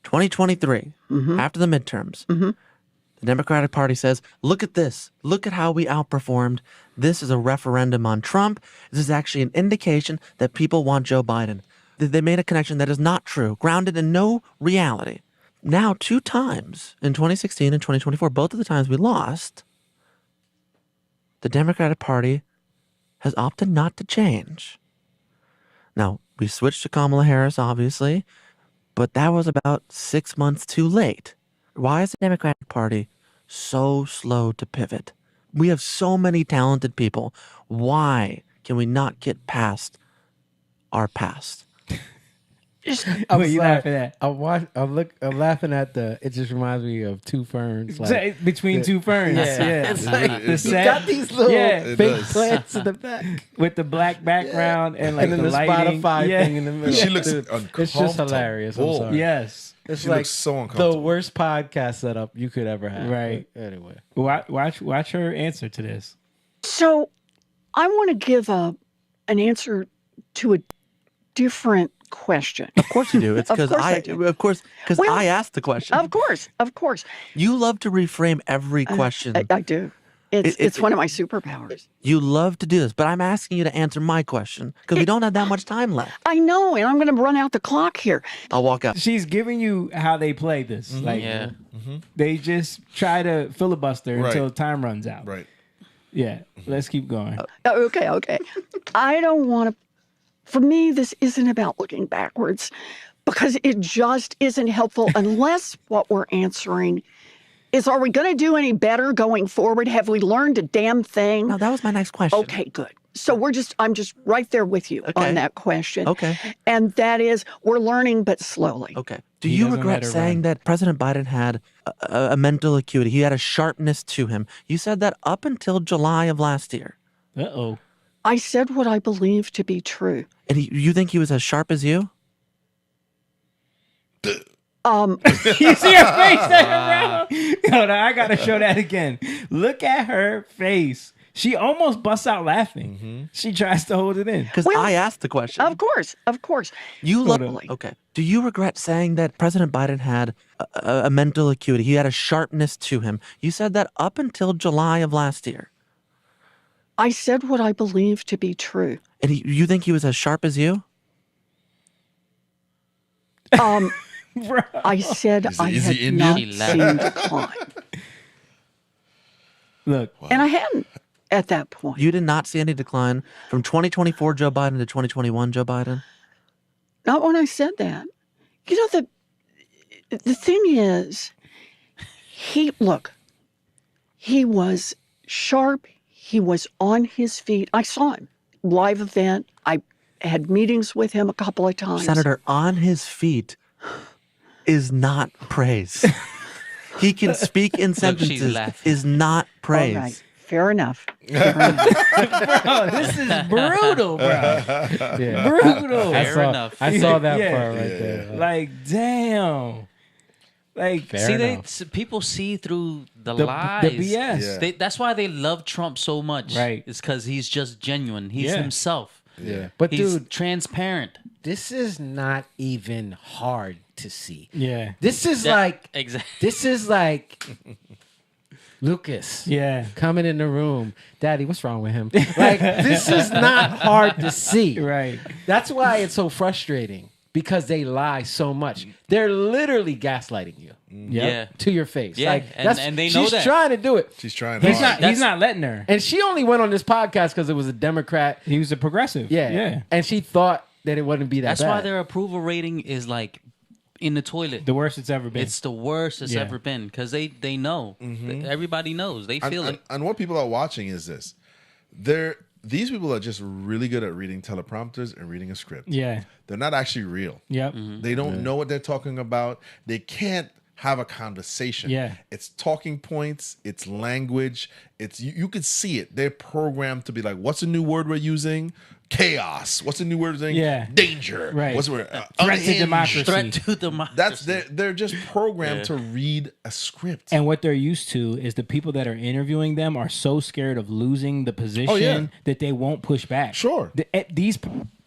2023, after the midterms, the Democratic Party says, look at this. Look at how we outperformed. This is a referendum on Trump. This is actually an indication that people want Joe Biden. They made a connection that is not true, grounded in no reality. Now, 2 times in 2016 and 2024, both of the times we lost, the Democratic Party has opted not to change. Now, we switched to Kamala Harris, obviously, but that was about 6 months too late. Why is the Democratic Party so slow to pivot? We have so many talented people. Why can we not get past our past? What you laughing at? I'm laughing at it just reminds me of Two Ferns. Like, Between two ferns. Yeah. It's like, The you set. got these little Yeah. fake plants in the back. With the black background and like And then the lighting. Spotify Yeah. thing in the middle. She looks Dude, It's just hilarious. I'm sorry. Yes. It's She like looks so the uncomfortable. worst podcast setup you could ever have. Right. But anyway. Watch her answer to this. So I want to give an answer to a different question. Of course you do. It's Of because course I I do. of course because Well, I asked the question. Of course. You love to reframe every question. I do. It's one of my superpowers. You love to do this, but I'm asking you to answer my question because we don't have that much time left. I know, and I'm going to run out the clock here. I'll walk out. She's giving you how they play this. Like they just try to filibuster Right. until time runs out. Right. Yeah. Let's keep going. Okay. I don't want to. For me, this isn't about looking backwards because it just isn't helpful unless what we're answering is, are we going to do any better going forward? Have we learned a damn thing? No, that was my next question. Okay, good. So I'm just right there with you on that question. Okay. And that is, we're learning, but slowly. Okay. Do you regret saying that President Biden had a mental acuity? He had a sharpness to him. You said that up until July of last year. Uh-oh. I said what I believe to be true. And you think he was as sharp as you? You see her face there, bro? Hold on, I gotta show that again. Look at her face. She almost busts out laughing. She tries to hold it in. Because I asked the question. Of course. You Totally. Okay. Do you regret saying that President Biden had a mental acuity? He had a sharpness to him. You said that up until July of last year. I said what I believe to be true. And you think he was as sharp as you? I said I is had he not Indian? seen decline. Look. And I hadn't at that point. You did not see any decline from 2024 Joe Biden to 2021 Joe Biden? Not when I said that. You know, the thing is, he was sharp. He was on his feet. I saw him. Live event. I had meetings with him a couple of times. Senator, on his feet is not praise. He can speak in sentences is not praise. All right. Fair enough. Bro, this is brutal, bro. Yeah. Brutal. I saw that part right there. Like, damn. Like, People see through the The lies. BS. Yeah. That's why they love Trump so much. Right. It's because he's just genuine. He's himself. Yeah. But he's dude, transparent. this is not even hard to see. Yeah. This is This is like Lucas. Yeah. Coming in the room. Daddy, what's wrong with him? Like, this is not hard to see. Right. That's why it's so frustrating. Because they lie so much. They're literally gaslighting you. Yeah. To your face. Yeah, Like, and they know she's that. trying to do it. She's trying. He's hard. not letting her. And she only went on this podcast because it was a Democrat. He was a progressive. Yeah. Yeah. And she thought that it wouldn't be that That's bad. why their approval rating is like in the toilet. The worst it's ever been. It's the worst it's ever been because they know. Everybody knows. They feel it. And what people are watching is this. These people are just really good at reading teleprompters and reading a script. Yeah. They're not actually real. Yep. They don't know what they're talking about. They can't have a conversation. Yeah. It's talking points, it's language, it's you could see it. They're programmed to be like, what's a new word we're using? Chaos. What's a new word we're using? Yeah. Danger. Right. What's the word? Threat to Unhinged. democracy. Threat to democracy. They're just programmed to read a script. And what they're used to is the people that are interviewing them are so scared of losing the position that they won't push back. Sure.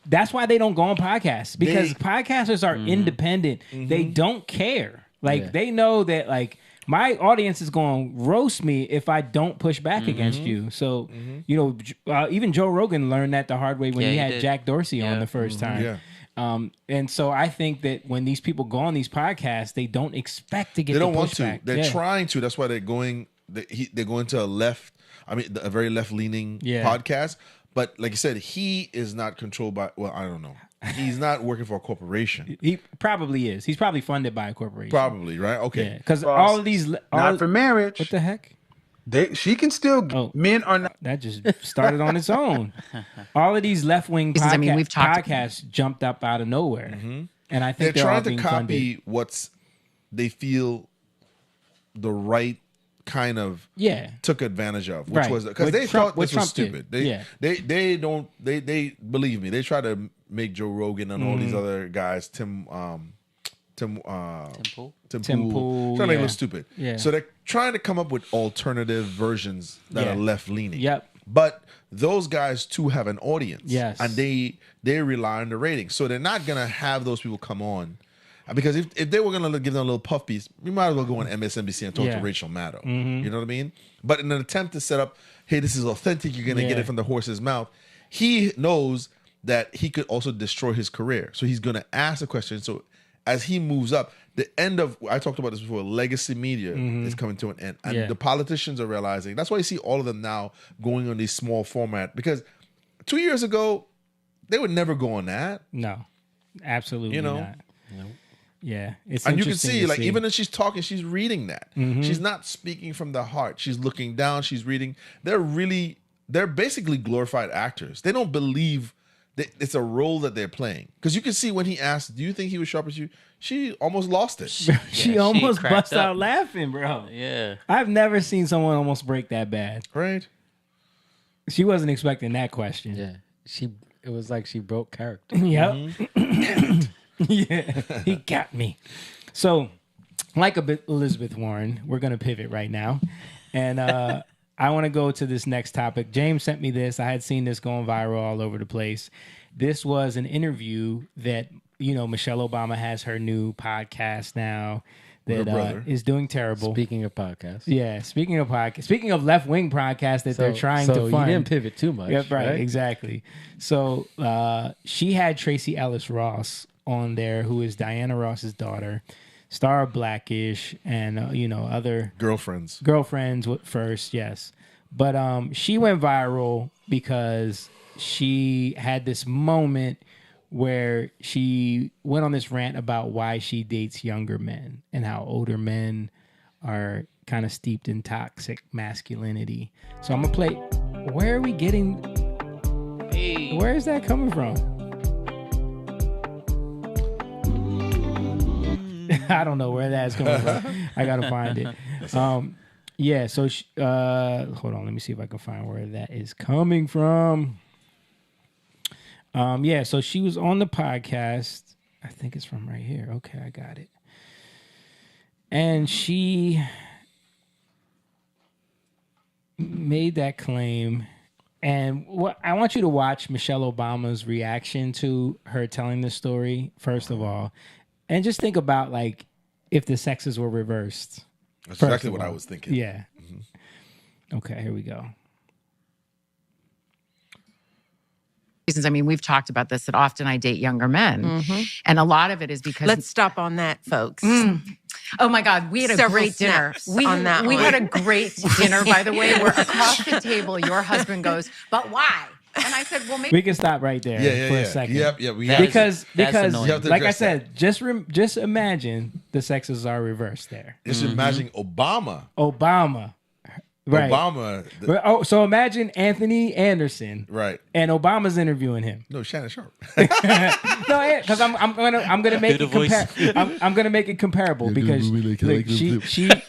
That's why they don't go on podcasts because podcasters are independent. They don't care. Like they know that like my audience is going to roast me if I don't push back against you. So, you know, even Joe Rogan learned that the hard way when he had did. Jack Dorsey on the first time. Yeah. And so I think that when these people go on these podcasts, they don't expect to get. They don't the want to. pushback. They're trying to. That's why they're going. They're going to a very left leaning podcast. But like you said, he is not controlled by. Well, I don't know. He's not working for a corporation. He probably is. He's probably funded by a corporation. Probably, right? Okay. Because all of these not for marriage. What the heck? She can still. Men are not. That just started on its own. All of these left wing podcasts jumped up out of nowhere, and I think they're all trying to being copy funded. what's they feel the right kind of took advantage of, which was because they thought this was stupid. They believe me. They try to make Joe Rogan and all these other guys, Tim Pool, trying to make it look stupid. So they're trying to come up with alternative versions that are left leaning. But those guys too have an audience. And they rely on the ratings. So they're not gonna have those people come on. Because if they were gonna give them a little puff piece, we might as well go on MSNBC and talk to Rachel Maddow. You know what I mean? But in an attempt to set up, hey, this is authentic, you're gonna get it from the horse's mouth, he knows that he could also destroy his career. So he's gonna ask a question. So as he moves up, the end of, I talked about this before, legacy media is coming to an end. And the politicians are realizing, that's why you see all of them now going on these small format. Because 2 years ago, they would never go on that. No, absolutely not. Nope. Yeah, it's and you can see, like, even as she's talking, she's reading that. She's not speaking from the heart. She's looking down. She's reading. They're basically glorified actors. They don't believe that it's a role that they're playing. Because you can see when he asked, "Do you think he was sharp as you?" She almost lost it. She almost bust out laughing, bro. Yeah, I've never seen someone almost break that bad. Right. She wasn't expecting that question. Yeah, it was like she broke character. Yep. Yeah, he got me. So, like Elizabeth Warren, we're going to pivot right now. And I want to go to this next topic. James sent me this. I had seen this going viral all over the place. This was an interview that, Michelle Obama has her new podcast now that is doing terrible. Speaking of podcasts. Yeah, speaking of left-wing podcasts that they're trying to fund. You didn't pivot too much. Yeah, right, exactly. So she had Tracy Ellis Ross on there, who is Diana Ross's daughter, star of Blackish, and other girlfriends first, yes. But she went viral because she had this moment where she went on this rant about why she dates younger men and how older men are kind of steeped in toxic masculinity. So I'm gonna play. Where are we getting? Where is that coming from? I don't know where that's coming from. I gotta find it. Yeah. So hold on. Let me see if I can find where that is coming from. Yeah. So she was on the podcast. I think it's from right here. Okay, I got it. And she made that claim. And I want you to watch Michelle Obama's reaction to her telling this story, first of all. And just think about, like, if the sexes were reversed. That's exactly what I was thinking. Yeah. Okay, here we go. Reasons. I mean, we've talked about this, that often I date younger men. And a lot of it is because... Let's stop on that, folks. Oh, my God. We had a great dinner. We had a great dinner, by the way, where across the table, your husband goes, "But why?" And I said, well, maybe... We can stop right there for a second. Because like I said, just imagine the sexes are reversed there. Just imagine Obama. Right. Obama. So imagine Anthony Anderson. Right. And Obama's interviewing him. No, Shannon Sharp. No, because I'm gonna make it I'm gonna make it comparable because look,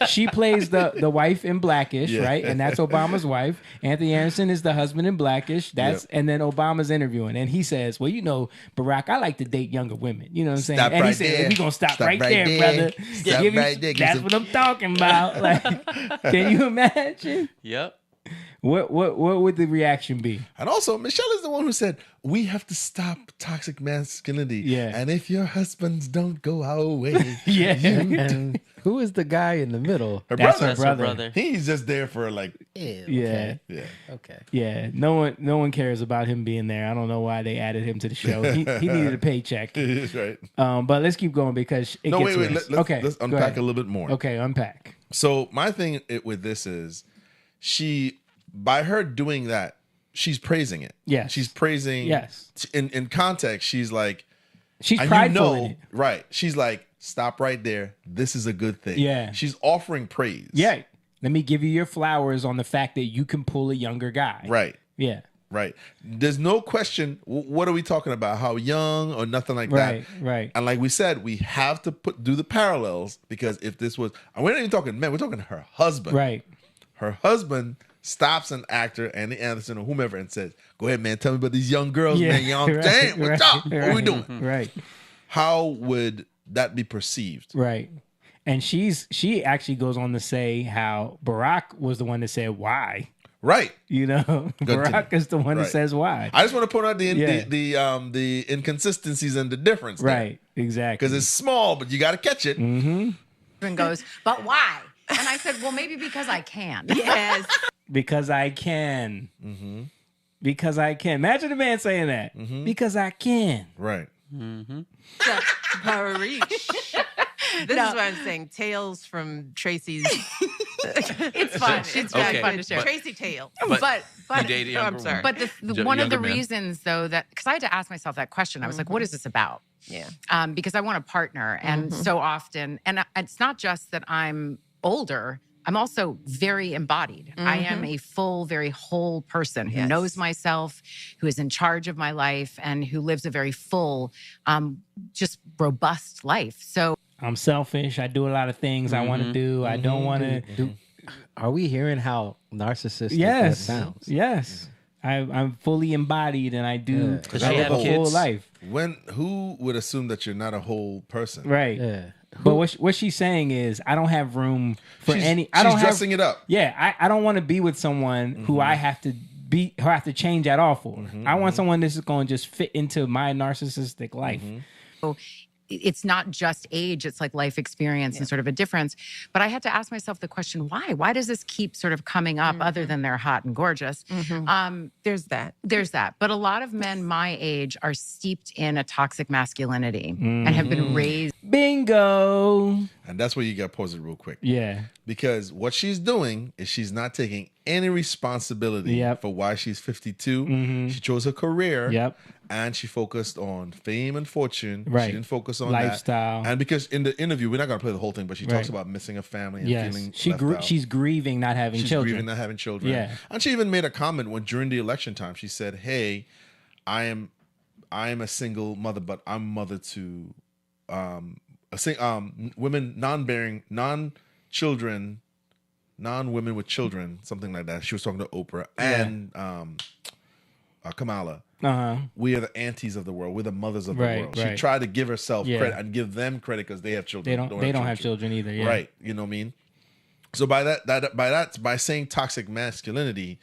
she plays the wife in Blackish, right? And that's Obama's wife. Anthony Anderson is the husband in Blackish. And then Obama's interviewing, and he says, "Well, Barack, I like to date younger women." You know what I'm saying? And he said, "We're gonna stop right there, brother. That's what I'm talking about." Like, can you imagine? Yep. What would the reaction be? And also, Michelle is the one who said, we have to stop toxic masculinity. Yeah. And if your husbands don't go our way, Yeah. And who is the guy in the middle? her That's brother. her brother. He's just there for like, Yeah. yeah. Okay. Yeah. No one cares about him being there. I don't know why they added him to the show. He needed a paycheck. That's right. But let's keep going because it No, gets wait. worse. Let's go unpack ahead. a little bit more. Okay, unpack. So my thing with this is, by her doing that, she's praising it. Yes. She's praising. Yes. In context, she's like, She's and prideful in it. right? She's like, stop right there. This is a good thing. Yeah. She's offering praise. Yeah. Let me give you your flowers on the fact that you can pull a younger guy. Right. Yeah. Right. There's no question. What are we talking about? How young or nothing like Right. that. Right. And like we said, we have to do the parallels because if this was, and we're not even talking men, we're talking her husband. Right. Her husband stops an actor, Andy Anderson or whomever, and says, "Go ahead, man. Tell me about these young girls, man. You know what I'm saying? What's up? What we doing?" Right. How would that be perceived? Right. And she actually goes on to say how Barack was the one that said why. Right. You know, Barack is the one that Right. saes why. I just want to point out Yeah. the inconsistencies and the difference. Right. Exactly. Because it's small, but you got to catch it. Mm-hmm. And goes, but why? And I said, well, maybe because I can. Yes. Because I can. Mm-hmm. Because I can. Imagine a man saying that. Mm-hmm. Because I can. Right. Mm-hmm. This is what I'm saying. Tales from Tracy's. It's fun. It's very Okay, fun to share. Tracy Tales. But You date a younger I'm sorry. woman. but one of the Younger man. reasons though that because I had to ask myself that question, I was like, what is this about? Yeah. Because I want a partner, and so often, and it's not just that I'm older. I'm also very embodied. I am a full, very whole person who knows myself, who is in charge of my life, and who lives a very full, just robust life. So I'm selfish. I do a lot of things I want to do. I don't want to do. Are we hearing how narcissistic that Yes. sounds? Yes. I'm fully embodied and I do Does I she live have a full kids? life. Who would assume that you're not a whole person? Right. Yeah. But what she's saying is, I don't have room for any. I She's don't dressing have, it up. Yeah, I don't want to be with someone who I have to be, who I have to change at all for. I want someone that's going to just fit into my narcissistic life. it's not just age, it's like life experience and sort of a difference. But I had to ask myself the question, why? Why does this keep sort of coming up other than they're hot and gorgeous? There's that. There's that. But a lot of men my age are steeped in a toxic masculinity and have been raised. Bingo. And that's where you got posed real quick. Yeah. Because what she's doing is she's not taking any responsibility for why she's 52. She chose her career. And she focused on fame and fortune. Right. She didn't focus on lifestyle. That. And because in the interview, we're not going to play the whole thing, but she talks about missing a family and feeling left out. She's grieving not having She's children. grieving not having children. Yeah. And she even made a comment when during the election time, she said, "Hey, I am a single mother, but I'm mother to women non-women with children, something like that." She was talking to Oprah and Kamala. We are the aunties of the world. We're the mothers of the world. She tried to give herself credit and give them credit because they have children. They don't have children either. Yeah. Right. You know what I mean? So by saying toxic masculinity,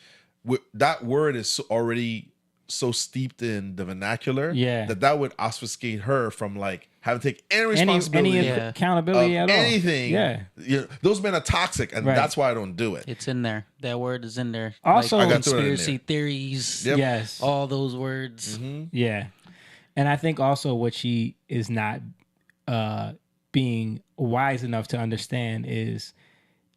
that word is already so steeped in the vernacular that would obfuscate her from like having to take any responsibility, any accountability at all. Anything. Yeah. Those men are toxic, and that's why I don't do it. It's in there. That word is in there. Also, like I got conspiracy theories. Yep. Yes. All those words. Yeah. And I think also what she is not being wise enough to understand is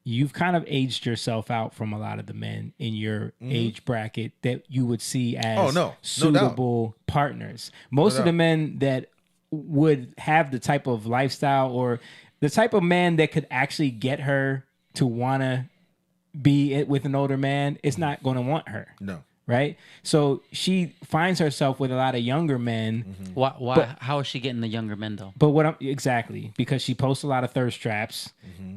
you've kind of aged yourself out from a lot of the men in your age bracket that you would see as suitable partners. Most of the men that would have the type of lifestyle or the type of man that could actually get her to want to be with an older man, it's not going to want her. No. Right? So she finds herself with a lot of younger men. Why? How is she getting the younger men though? But exactly because she posts a lot of thirst traps.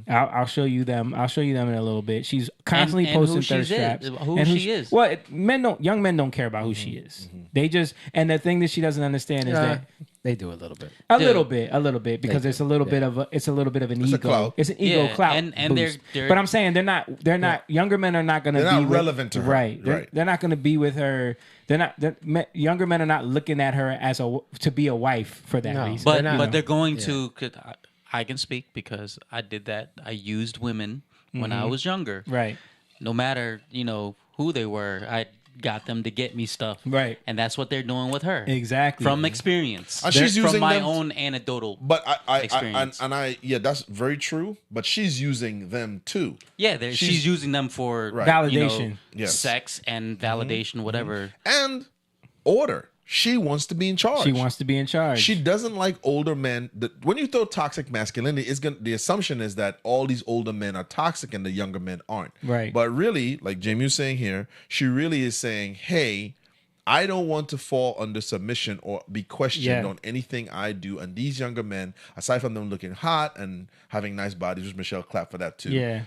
I'll show you them. I'll show you them in a little bit. She's constantly posting thirst traps. Who she is? Well, young men don't care about who she is. They just, and the thing that she doesn't understand is that They do a little bit. A little bit, because it's a little bit of an It's a ego. clout. It's an ego clout. and boost. they're But I'm saying they're not. Younger men are not going to be They're not relevant to her. Right. They're not going to be with her. Younger men are not looking at her as to be a wife for that reason. But they're going to. 'Cause I can speak because I did that. I used women when I was younger. Right. No matter who they were, I got them to get me stuff. Right. And that's what they're doing with her. Exactly. From experience. And she's using from my them own anecdotal But experience. that's very true. But she's using them too. Yeah, she's using them for validation, sex and validation, whatever. And order. She wants to be in charge. She wants to be in charge. She doesn't like older men. When you throw toxic masculinity, the assumption is that all these older men are toxic and the younger men aren't. Right. But really, like Jamie was saying here, she really is saying, hey, I don't want to fall under submission or be questioned on anything I do. And these younger men, aside from them looking hot and having nice bodies, which Michelle clapped for that too. Yeah.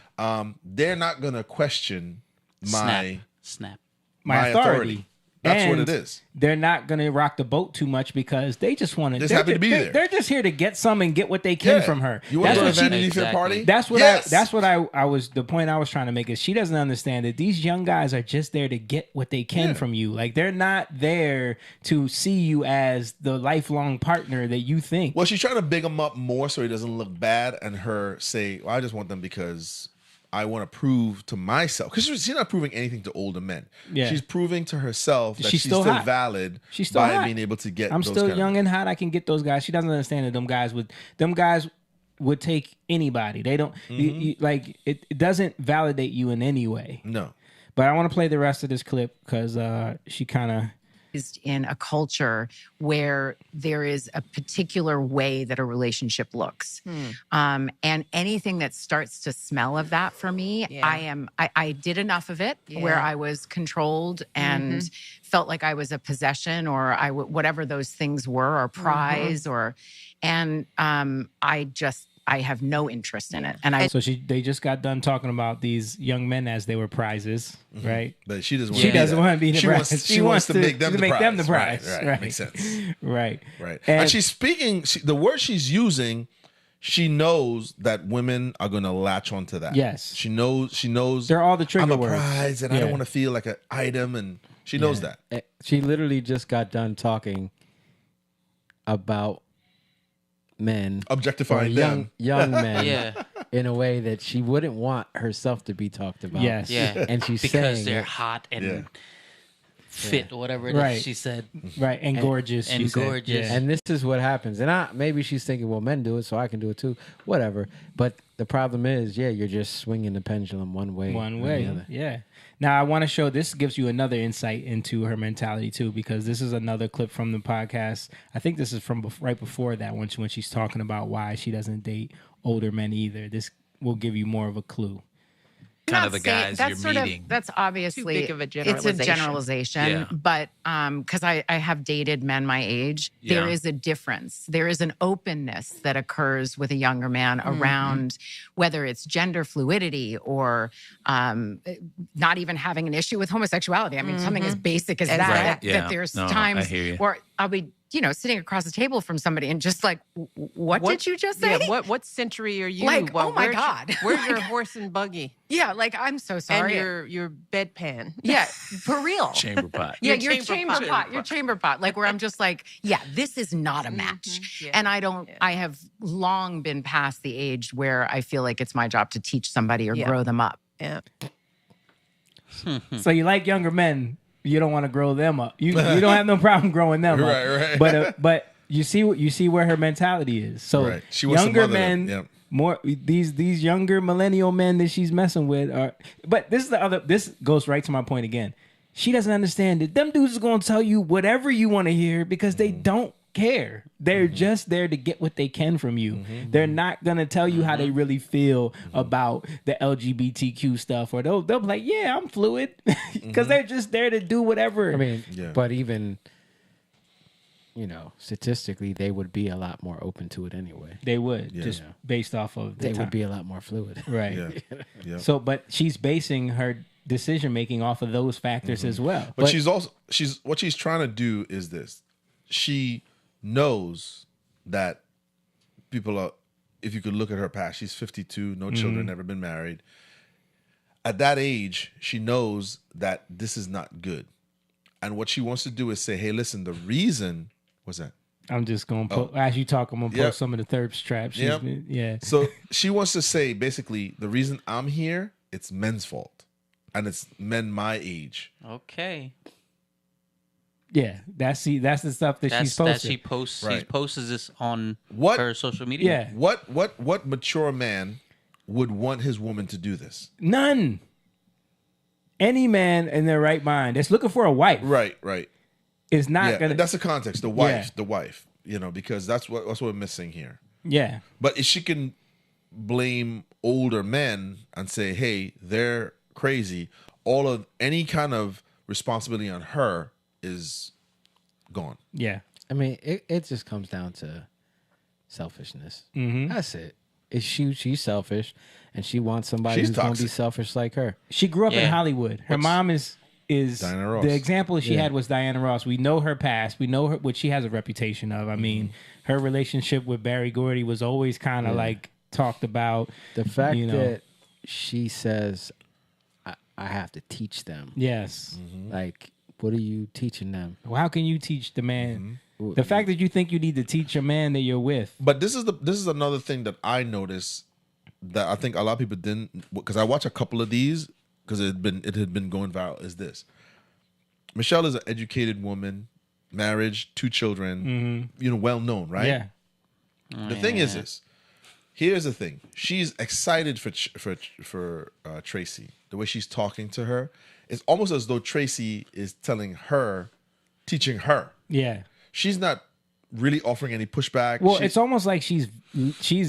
They're not going to question my authority. That's And what it is. They're not going to rock the boat too much because they just want to. Just happy to be there. They're just here to get some and get what they can from her. You want to go to a Vanity Fair party? That's what Yes. that's what I was. The point I was trying to make is she doesn't understand that these young guys are just there to get what they can from you. Like they're not there to see you as the lifelong partner that you think. Well, she's trying to big him up more so he doesn't look bad, and her say, well, I just want them because I want to prove to myself. Because she's not proving anything to older men. Yeah. She's proving to herself that she's still hot. valid She's still by hot. being able to get I'm those still kind young and hot. I can get those guys. She doesn't understand that them guys would take anybody. They don't like it. It doesn't validate you in any way. No. But I want to play the rest of this clip because she kind of is in a culture where there is a particular way that a relationship looks. And anything that starts to smell of that for me, I did enough of it where I was controlled and felt like I was a possession or whatever those things were, or prize I have no interest in it. And they just got done talking about these young men as they were prizes, right? But she doesn't. She doesn't want to be the prize. She wants to make them the prize. Right. Makes sense. Right. And she's speaking. The word she's using, she knows that women are going to latch onto that. Yes. She knows. They're all the trigger I'm a words. prize, and I don't want to feel like an item, and she knows that. She literally just got done talking about men objectifying young men Yeah. in a way that she wouldn't want herself to be talked about. Yes. Yeah. And she's because saying they're it. hot and fit, or whatever it is Right. she said. Right. And gorgeous. And she said. gorgeous. Yeah. And this is what happens. And maybe she's thinking, well, men do it, so I can do it too. Whatever. But the problem is, you're just swinging the pendulum one way. One or way. the other. Yeah. Now I want to show this gives you another insight into her mentality too, because this is another clip from the podcast. I think this is from right before that when she's talking about why she doesn't date older men either. This will give you more of a clue. Kind of the guys you're meeting. That's obviously Too big of a it's generalization. a generalization, Yeah. but because I have dated men my age, there is a difference. There is an openness that occurs with a younger man around whether it's gender fluidity or not even having an issue with homosexuality. I mean, something as basic as that. Right. That Yeah. there's No, I times hear you. where I'll be sitting across the table from somebody and just like, what did you just say? Yeah, what century are you? Like, oh my God. Where's your horse and buggy? Yeah, like, I'm so sorry. And your bedpan. Yeah, for real. Chamber pot. Yeah, your chamber pot. Your chamber pot. Like where I'm just like, yeah, this is not a match. And I have long been past the age where I feel like it's my job to teach somebody or grow them up. Yeah. So you like younger men. You don't want to grow them up. You don't have no problem growing them up. Right. But you see where her mentality is. So She wants to younger mother them. men, Yep. more these younger millennial men that she's messing with are. But this is the other. This goes right to my point again. She doesn't understand that them dudes is gonna tell you whatever you want to hear because they don't care. They're just there to get what they can from you. They're not gonna tell you how they really feel about the LGBTQ stuff, or they'll be like, "Yeah, I'm fluid," because they're just there to do whatever. I mean, but even statistically, they would be a lot more open to it anyway. They would just based off of the they time. would be a lot more fluid, right? Yeah. So, but she's basing her decision making off of those factors as well. But she's what she's trying to do is this. She knows that people are, if you could look at her past, she's 52, no children, never been married. At that age, she knows that this is not good. And what she wants to do is say, hey, listen, the reason, what's that? I'm just going to put, as you talk, I'm going to post some of the thirst traps. Yeah. So she wants to say, basically, the reason I'm here, it's men's fault. And it's men my age. Okay. Yeah, that's the stuff that she's posting. That she posts. Right. She posts this on What- her social media. Yeah. What mature man would want his woman to do this? None. Any man in their right mind that's looking for a wife, Right. is not gonna. That's the context. The wife. You know, because that's what we're missing here. Yeah. But if she can blame older men and say, hey, they're crazy, all of any kind of responsibility on her is gone. Yeah. I mean, it just comes down to selfishness. Mhm. That's it. She's selfish, and she wants somebody She's who's going to be toxic. selfish like her. She grew up in Yeah. Hollywood. Her mom is Diana Ross. the example she Yeah. had was Diana Ross. We know her past. We know her, what she has a reputation of. I mean, her relationship with Barry Gordy was always kind of like talked about. The fact you know. that she says, I have to teach them. Yes. Like, what are you teaching them? Well, how can you teach the man? The fact that you think you need to teach a man that you're with. But this is another thing that I noticed that I think a lot of people didn't, because I watched a couple of these because it had been going viral. Is this Michelle is an educated woman, marriage, 2 children, well known, right? Yeah. The thing is this. Here's the thing. She's excited for Tracy. The way she's talking to her, it's almost as though Tracy is teaching her. Yeah. She's not really offering any pushback. Well, it's almost like she's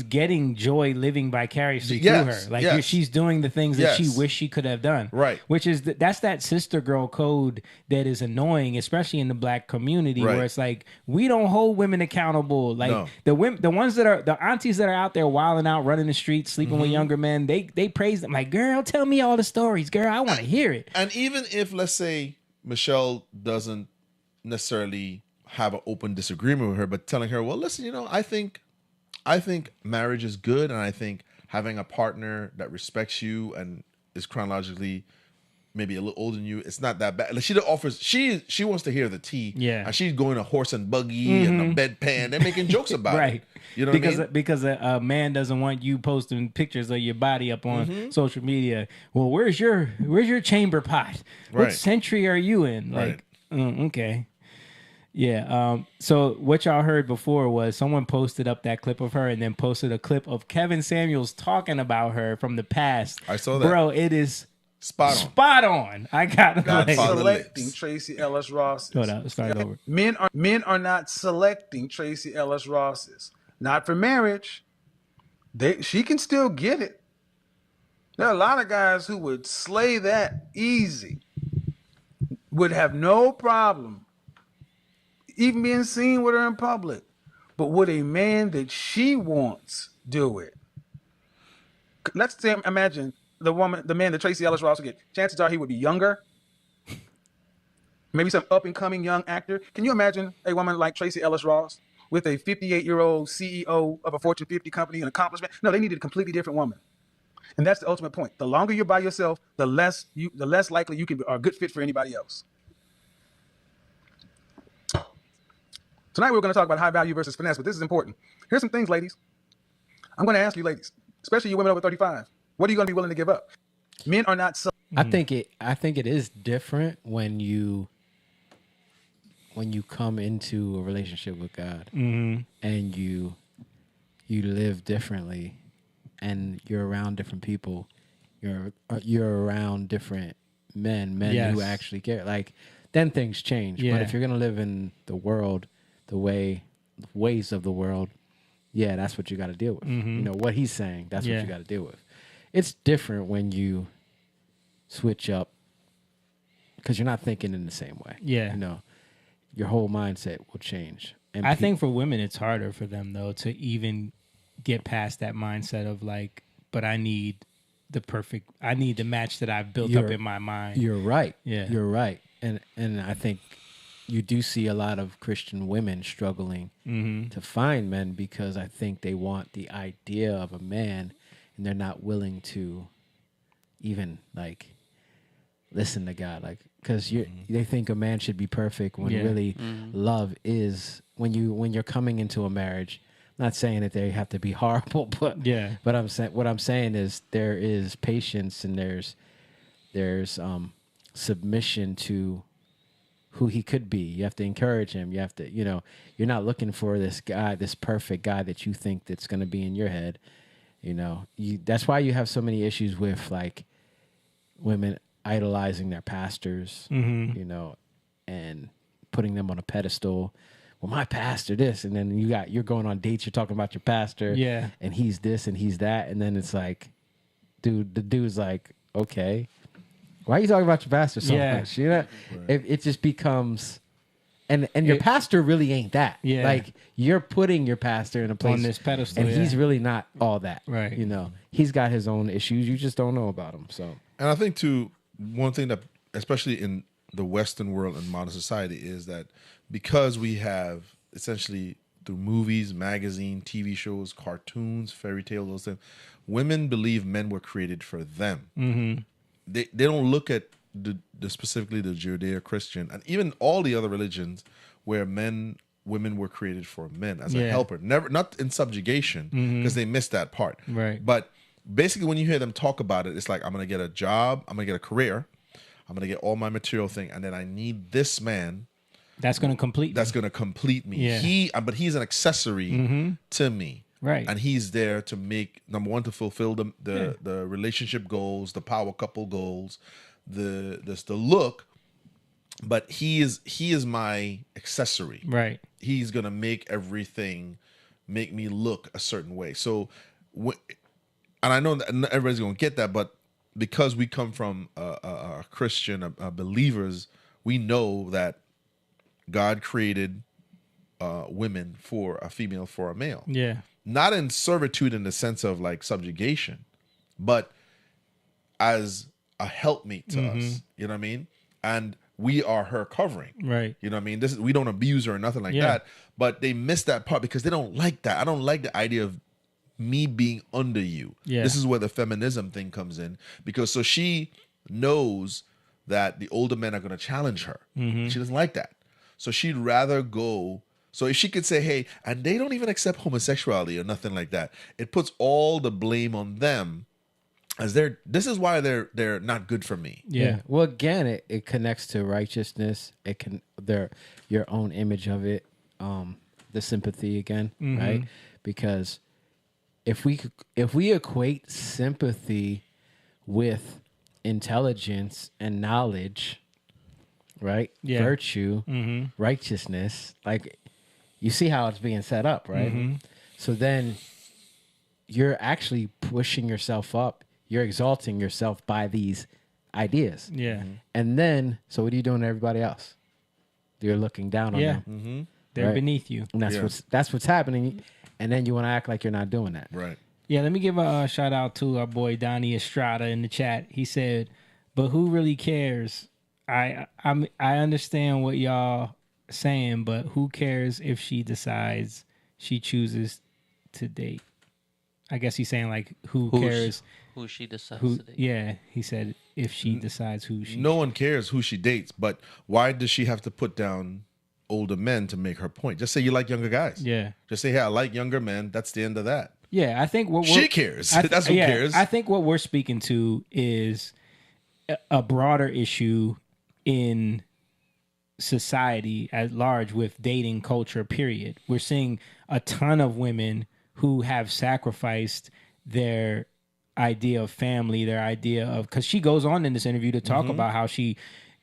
getting joy living vicariously through Yes, her. Like yes. she's doing the things that she Yes. wished she could have done. Right. Which is that's that sister girl code that is annoying, especially in the black community, Right. where it's like we don't hold women accountable. Like No. the ones that are the aunties that are out there wilding out, running the streets, sleeping with younger men. They praise them like, girl, tell me all the stories, girl. I want to hear it. And even if, let's say, Michelle doesn't necessarily have an open disagreement with her, but telling her, well, listen, I think marriage is good, and I think having a partner that respects you and is chronologically maybe a little older than you, it's not that bad. Like she offers, she wants to hear the tea. Yeah. And she's going a horse and buggy and a bedpan. They're making jokes about Right. it. You know what I mean? Because a man doesn't want you posting pictures of your body up on social media. Well, where's your chamber pot? What Right. century are you in? Like, okay. Yeah. So what y'all heard before was someone posted up that clip of her and then posted a clip of Kevin Samuels talking about her from the past. I saw that. Bro, it is spot on. I got Not like, selecting Tracy Ellis Ross. hold on, start over. Men are not selecting Tracy Ellis Rosses. Not for marriage. She can still get it. There are a lot of guys who would slay that easy. Would have no problem even being seen with her in public. But would a man that she wants do it? Let's say, imagine the man that Tracy Ellis Ross would get. Chances are he would be younger. Maybe some up-and-coming young actor. Can you imagine a woman like Tracy Ellis Ross with a 58-year-old CEO of a Fortune 50 company, an accomplishment? No, they needed a completely different woman. And that's the ultimate point. The longer you're by yourself, the less likely you are a good fit for anybody else. Tonight we're going to talk about high value versus finesse, but this is important. Here's some things, ladies. I'm going to ask you, ladies, especially you women over 35. What are you going to be willing to give up? Men are not. I think it is different when you come into a relationship with God and you live differently and you're around different people. You're around different men Yes. who actually care. Like then things change. Yeah. But if you're gonna live in the world, the ways of the world, yeah, that's what you got to deal with. You know what he's saying. That's what you got to deal with. It's different when you switch up because you're not thinking in the same way. Yeah. Your whole mindset will change. And I think for women, it's harder for them though to even get past that mindset of like, but I need the match that I've built up in my mind. You're right. Yeah. You're right. And I think you do see a lot of Christian women struggling to find men because I think they want the idea of a man and they're not willing to even like listen to God, like because they think a man should be perfect when really love is when you're coming into a marriage. I'm not saying that they have to be horrible, but what I'm saying is there is patience and there's submission to who he could be. You have to encourage him. You have to, you're not looking for this guy, this perfect guy that you think that's going to be in your head. That's why you have so many issues with like women idolizing their pastors, and putting them on a pedestal. Well, my pastor this, and then you're going on dates, you're talking about your pastor, and he's this and he's that, and then it's like, the dude's like, okay, why are you talking about your pastor so much? It just becomes, and your pastor really ain't that. Like you're putting your pastor in a place on this pedestal, and he's really not all that. Right. He's got his own issues. You just don't know about him. So, and I think too, one thing that, especially in the Western world and modern society, is that because we have essentially through movies, magazine, TV shows, cartoons, fairy tales, those things, women believe men were created for them. They don't look at the specifically the Judeo-Christian and even all the other religions where women were created for men as a helper, not in subjugation, because they missed that part. Right. But basically, when you hear them talk about it, it's like, I'm gonna get a job, I'm gonna get a career, I'm gonna get all my material thing, and then I need this man that's gonna complete me. Yeah. But he's an accessory to me. Right. And he's there to make, number one, to fulfill the relationship goals, the power couple goals, the look. But he is my accessory. Right. He's gonna make everything make me look a certain way. So, and I know that not everybody's gonna get that, but because we come from a Christian, believers, we know that God created women for a female, for a male. Yeah. Not in servitude in the sense of like subjugation, but as a helpmate to us. You know what I mean? And we are her covering. Right. You know what I mean? We don't abuse her or nothing like that. But they miss that part because they don't like that. I don't like the idea of me being under you. Yeah. This is where the feminism thing comes in. Because so she knows that the older men are going to challenge her. She doesn't like that. So she'd rather go. So if she could say, hey, and they don't even accept homosexuality or nothing like that, it puts all the blame on them as this is why they're not good for me. Yeah. Well, again, it connects to righteousness. It can your own image of it, the sympathy again, right? Because if we equate sympathy with intelligence and knowledge, right? Virtue, righteousness, like you see how it's being set up, right? So then you're actually pushing yourself up. You're exalting yourself by these ideas. Yeah. And then, so what are you doing to everybody else? You're looking down on them. They're beneath you. And that's what's happening. And then you want to act like you're not doing that. Right. Yeah, let me give a shout out to our boy Donnie Estrada in the chat. He said, but who really cares? I understand what y'all saying, but who cares if she decides she chooses to date? I guess he's saying like who cares who she decides to date. Yeah, he said if she decides who she No one cares who she dates, but why does she have to put down older men to make her point? Just say you like younger guys. Yeah. Just say, hey, I like younger men. That's the end of that. Yeah, I think what she cares. That's who cares. I think what we're speaking to is a broader issue in society at large with dating culture, period. We're seeing a ton of women who have sacrificed their idea of family, their idea of, because she goes on in this interview to talk about how she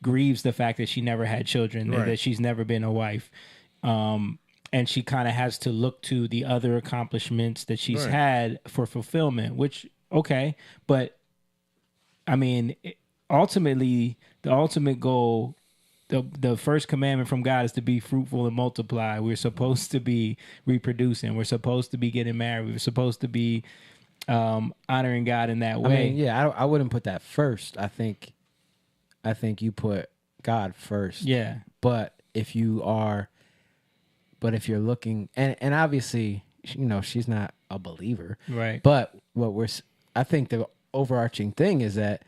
grieves the fact that she never had children and that she's never been a wife. And she kind of has to look to the other accomplishments that she's had for fulfillment, which, okay. But I mean, ultimately, the ultimate goal, the first commandment from God is to be fruitful and multiply. We're supposed to be reproducing. We're supposed to be getting married. We're supposed to be honoring God in that way. I mean, I wouldn't put that first. I think you put God first. Yeah. But if you are, but if you're looking, and obviously, you know, she's not a believer, Right. But I think the overarching thing is that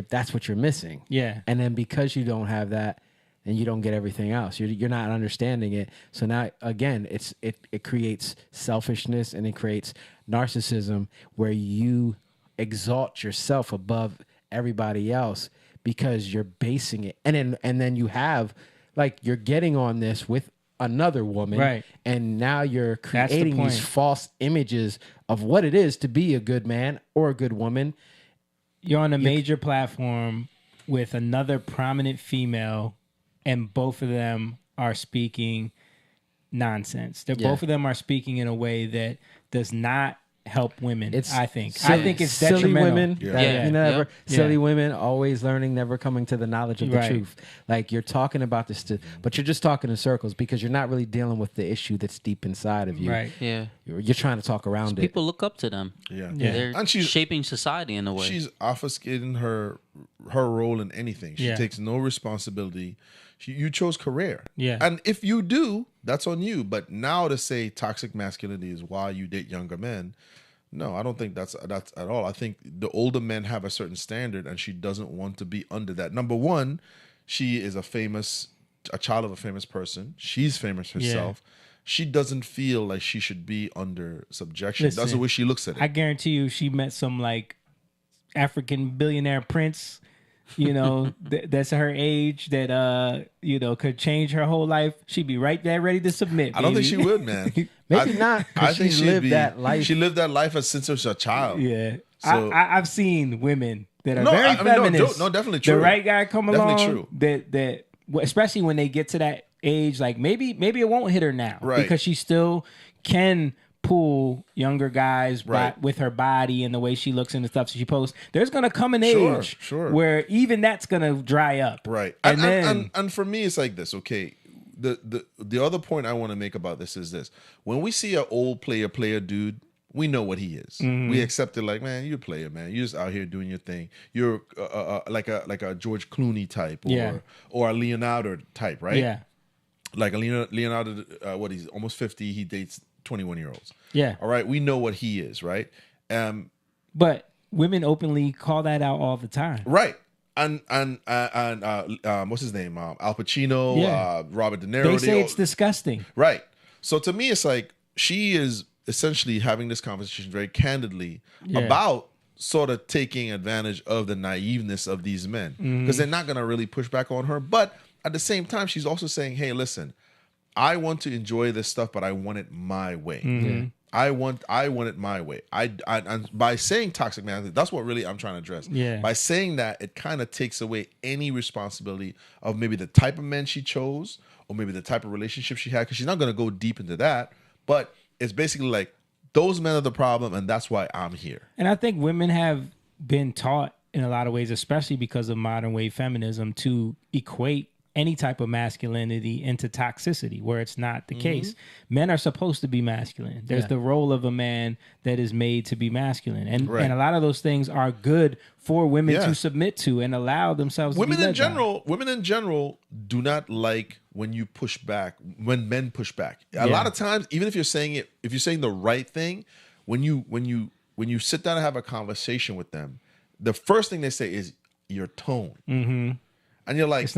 that's what you're missing. Yeah. And then because you don't have that, and you don't get everything else, you're not understanding it. So now again, it creates selfishness and it creates narcissism where you exalt yourself above everybody else because you're basing it, and then you have like you're getting on this with another woman, right? And now you're creating these false images of what it is to be a good man or a good woman. You're on a major platform with another prominent female, and both of them are speaking nonsense. Both of them are speaking in a way that does not help women. I think it's silly detrimental. Women, silly women always learning, never coming to the knowledge of the truth. Like you're talking about this, but you're just talking in circles because you're not really dealing with the issue that's deep inside of you. Right. Yeah. You're trying to talk around it. People look up to them. Yeah. They're And she's shaping society in a way. She's obfuscating her role in anything. She takes no responsibility. You chose career. Yeah. And if you do, that's on you. But now to say toxic masculinity is why you date younger men, no, I don't think that's at all. I think the older men have a certain standard and she doesn't want to be under that. Number one, she is a child of a famous person. She's famous herself. Yeah. She doesn't feel like she should be under subjection. That's the way she looks at it. I guarantee you she met some like African billionaire prince, you know, that's her age that, you know, could change her whole life. She'd be right there ready to submit. I don't think she would, man. Maybe not. I think she lived that life. She lived that life since she was a child. Yeah. So, I've seen women that are very feminist. No, definitely true. The right guy come definitely along. True. That especially when they get to that age, like maybe it won't hit her now, right? Because she still can pull younger guys with her body and the way she looks and the stuff she posts. There's gonna come an age where even that's gonna dry up, right? And for me, it's like this. Okay, the other point I want to make about this is this: when we see an old player dude, we know what he is. Mm-hmm. We accept it like, man, you're a player, man. You're just out here doing your thing. You're like a George Clooney type, or a Leonardo type, right? Yeah, like a Leonardo. What he's almost 50. He dates 21-year-olds. Yeah. All right. We know what he is, right? But women openly call that out all the time, right? And what's his name? Al Pacino, Robert De Niro. They say it's disgusting, right? So to me, it's like she is essentially having this conversation very candidly about sort of taking advantage of the naiveness of these men because they're not going to really push back on her. But at the same time, she's also saying, hey, listen, I want to enjoy this stuff, but I want it my way. Mm-hmm. I want it my way. And by saying toxic masculinity, that's what really I'm trying to address. Yeah. By saying that, it kind of takes away any responsibility of maybe the type of men she chose or maybe the type of relationship she had, because she's not going to go deep into that. But it's basically like, those men are the problem, and that's why I'm here. And I think women have been taught in a lot of ways, especially because of modern wave feminism, to equate any type of masculinity into toxicity, where it's not the case. Men are supposed to be masculine. There's the role of a man that is made to be masculine. And and a lot of those things are good for women to submit to and allow themselves to be led by. Women in general do not like when you push back, when men push back. A lot of times, even if you're saying the right thing, when you sit down and have a conversation with them, the first thing they say is your tone. Mm-hmm. And you're like, it's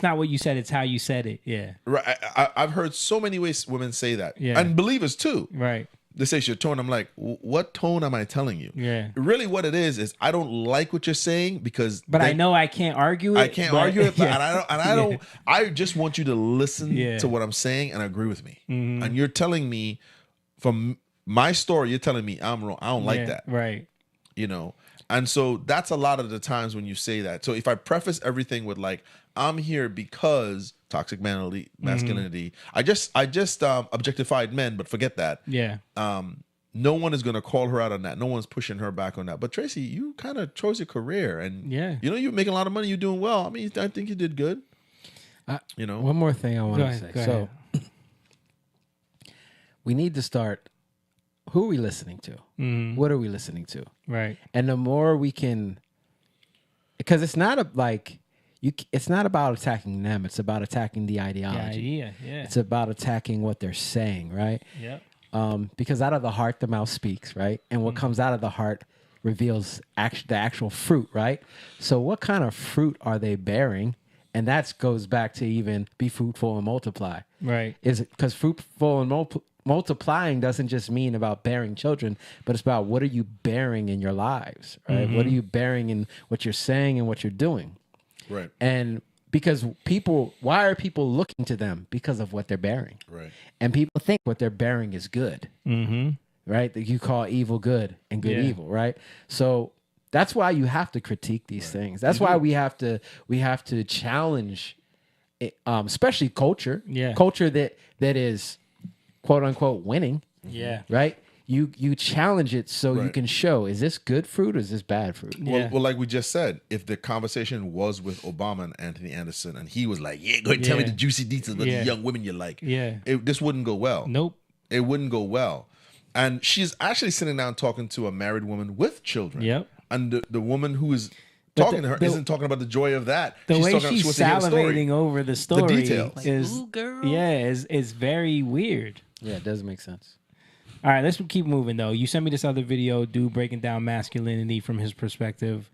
not what you said, it's how you said it. Yeah. Right. I've heard so many ways women say that. Yeah. And believers too. Right. They say it's your tone. I'm like, what tone am I telling you? Yeah. Really what it is I don't like what you're saying because I know I can't argue it. I can't argue it, but I don't I just want you to listen to what I'm saying and agree with me. Mm-hmm. And you're telling me from my story, you're telling me I'm wrong. I don't like that. Right. You know. And so that's a lot of the times when you say that. So if I preface everything with like, I'm here because toxic masculinity. I just objectified men, but forget that. Yeah. No one is going to call her out on that. No one's pushing her back on that. But Tracy, you kind of chose your career, and you know you're making a lot of money. You're doing well. I mean, I think you did good. You know. One more thing I want to say. So we need to start. Who are we listening to? Mm-hmm. What are we listening to? Right. And the more we can, because it's not it's not about attacking them. It's about attacking the The ideology. idea, yeah. It's about attacking what they're saying, right? Yep. Because out of the heart, the mouth speaks, right? And what comes out of the heart reveals the actual fruit, right? So what kind of fruit are they bearing? And that goes back to even be fruitful and multiply. Right. Is it because fruitful and multiplying doesn't just mean about bearing children, but it's about what are you bearing in your lives, right? What are you bearing in what you're saying and what you're doing? Right. And because why are people looking to them? Because of what they're bearing. Right. And people think what they're bearing is good. Mm-hmm. Right? That you call evil good and good evil, right? So that's why you have to critique these things. That's why we have to challenge it, especially culture. Yeah. Culture that is quote unquote winning. Yeah. Right? You challenge it so you can show, is this good fruit or is this bad fruit? Well, like we just said, if the conversation was with Obama and Anthony Anderson, and he was like, "Yeah, go ahead and tell me the juicy details about the young women you like," this wouldn't go well. Nope, it wouldn't go well. And she's actually sitting down talking to a married woman with children. Yep. And the woman who is talking to her isn't talking about the joy of that. The way talking, she's she wants to hear the story. salivating over the story details. is very weird. Yeah, it does make sense. All right, let's keep moving though. You sent me this other video, dude, breaking down masculinity from his perspective.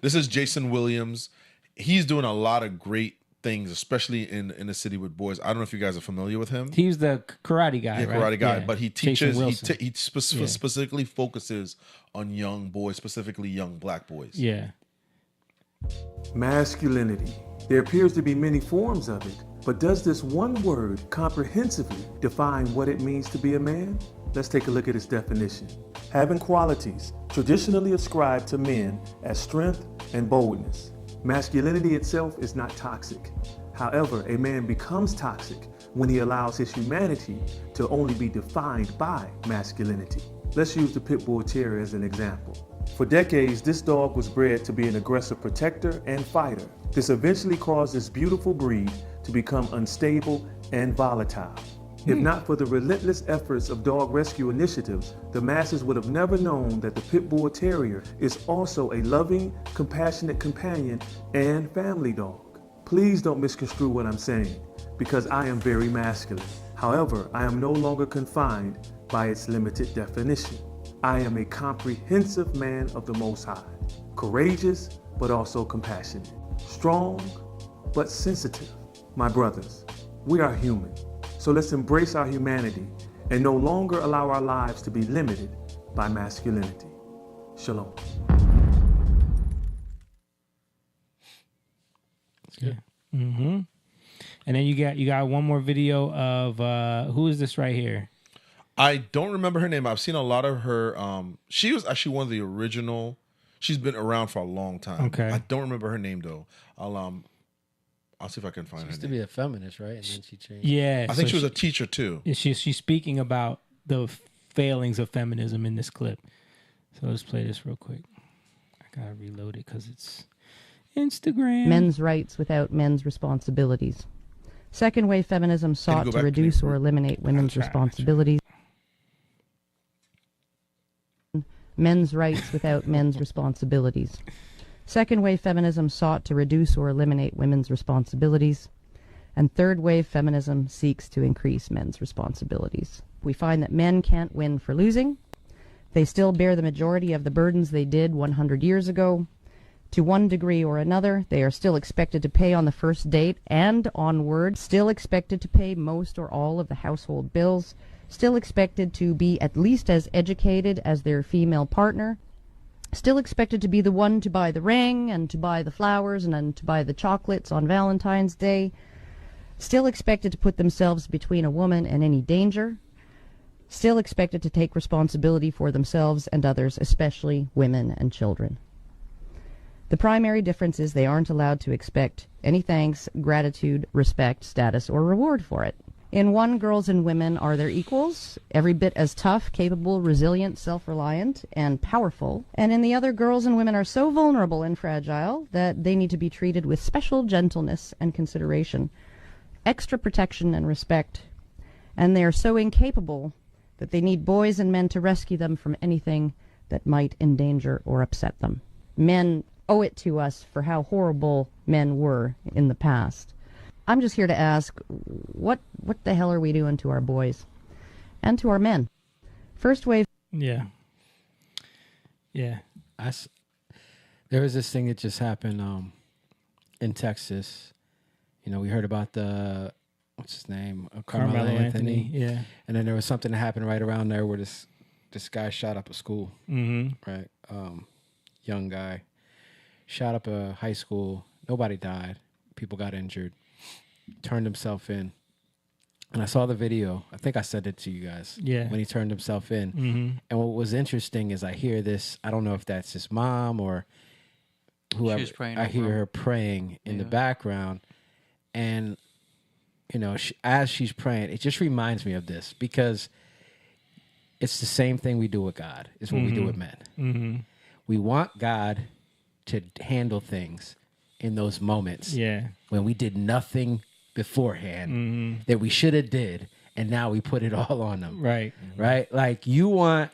This is Jason Williams. He's doing a lot of great things, especially in the city with boys. I don't know if you guys are familiar with him. He's the karate guy, Yeah, right? karate guy. Yeah. But he Jason teaches. Wilson. He specifically focuses on young boys, specifically young black boys. Yeah. Masculinity. There appears to be many forms of it, but does this one word comprehensively define what it means to be a man? Let's take a look at its definition. Having qualities traditionally ascribed to men as strength and boldness. Masculinity itself is not toxic. However, a man becomes toxic when he allows his humanity to only be defined by masculinity. Let's use the pit bull terrier as an example. For decades, this dog was bred to be an aggressive protector and fighter. This eventually caused this beautiful breed to become unstable and volatile. If not for the relentless efforts of dog rescue initiatives, the masses would have never known that the pit bull terrier is also a loving, compassionate companion and family dog. Please don't misconstrue what I'm saying, because I am very masculine. However, I am no longer confined by its limited definition. I am a comprehensive man of the Most High, courageous, but also compassionate, strong, but sensitive. My brothers, we are human. So let's embrace our humanity and no longer allow our lives to be limited by masculinity. Shalom. Yeah. Mm-hmm. And then you got one more video of who is this right here? I don't remember her name. I've seen a lot of her. She was actually one of the original. She's been around for a long time. Okay. I don't remember her name though. I'll see if I can find She her used to name. be a feminist, right? And then she changed. Yeah, I think she was a teacher too. She's speaking about the failings of feminism in this clip. So let's play this real quick. I gotta reload it because it's Instagram. Men's rights without men's responsibilities. Second wave feminism sought to reduce or eliminate women's responsibilities. Men's rights without men's responsibilities. Second wave feminism sought to reduce or eliminate women's responsibilities. And third wave feminism seeks to increase men's responsibilities. We find that men can't win for losing. They still bear the majority of the burdens they did 100 years ago. To one degree or another, they are still expected to pay on the first date and onward, still expected to pay most or all of the household bills, still expected to be at least as educated as their female partner, still expected to be the one to buy the ring and to buy the flowers and then to buy the chocolates on Valentine's Day, still expected to put themselves between a woman and any danger, still expected to take responsibility for themselves and others, especially women and children. The primary difference is they aren't allowed to expect any thanks, gratitude, respect, status, or reward for it. In one, girls and women are their equals, every bit as tough, capable, resilient, self-reliant, and powerful. And in the other, girls and women are so vulnerable and fragile that they need to be treated with special gentleness and consideration, extra protection and respect. And they are so incapable that they need boys and men to rescue them from anything that might endanger or upset them. Men owe it to us for how horrible men were in the past. I'm just here to ask, what the hell are we doing to our boys and to our men? First wave. Yeah. Yeah. There was this thing that just happened in Texas. You know, we heard about what's his name? Carmelo Anthony. Yeah. And then there was something that happened right around there where this guy shot up a school. Mm-hmm. Right. Young guy. Shot up a high school. Nobody died. People got injured. Turned himself in. And I saw the video. I think I said it to you guys. Yeah. When he turned himself in. Mm-hmm. And what was interesting is I hear this. I don't know if that's his mom or whoever. She was praying I over hear him. her praying in the background. And, you know, as she's praying, it just reminds me of this because it's the same thing we do with God. It's what we do with men. Mm-hmm. We want God to handle things in those moments. Yeah. When we did nothing beforehand that we should have did, and now we put it all on them. Right. Right? Like you want,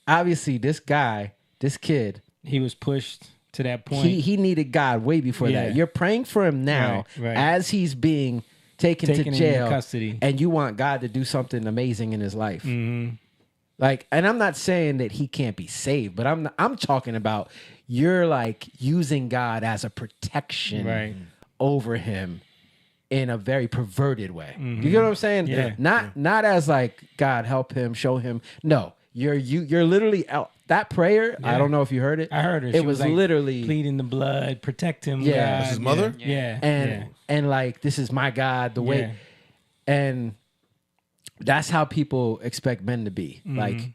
obviously this kid, he was pushed to that point. He needed God way before that. You're praying for him now Right. as he's being taken to into jail, custody, and you want God to do something amazing in his life. Mm-hmm. Like, and I'm not saying that he can't be saved, but I'm talking about you're like using God as a protection over him in a very perverted way. Mm-hmm. You get what I'm saying? Yeah. Not as like God help him, show him. No, you're literally out. That prayer, I don't know if you heard it. I heard her. It She was like pleading pleading the blood, protect him. Yeah. God. That's his mother? Yeah. And like, this is my God, the way. And that's how people expect men to be. Like,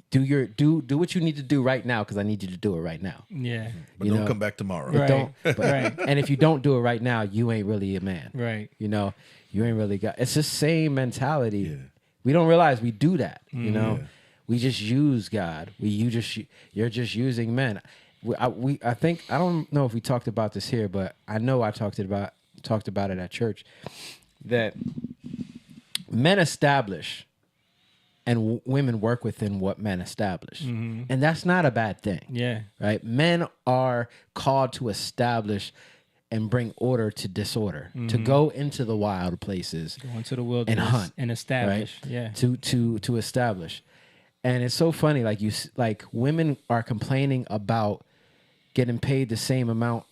do what you need to do right now because I need you to do it right now. Yeah. But don't come back tomorrow. Right. And if you don't do it right now, you ain't really a man. Right. You know, you ain't really got. It's the same mentality. Yeah. We don't realize we do that. You know, we just use God. You're just using men. I think I don't know if we talked about this here, but I know I talked about it at church that men establish and women work within what men establish. Mm-hmm. And that's not a bad thing. Yeah. Right? Men are called to establish and bring order to disorder, to go into the wild places, go into the wilderness and hunt and establish. right? Yeah. To establish. And it's so funny, like women are complaining about getting paid the same amount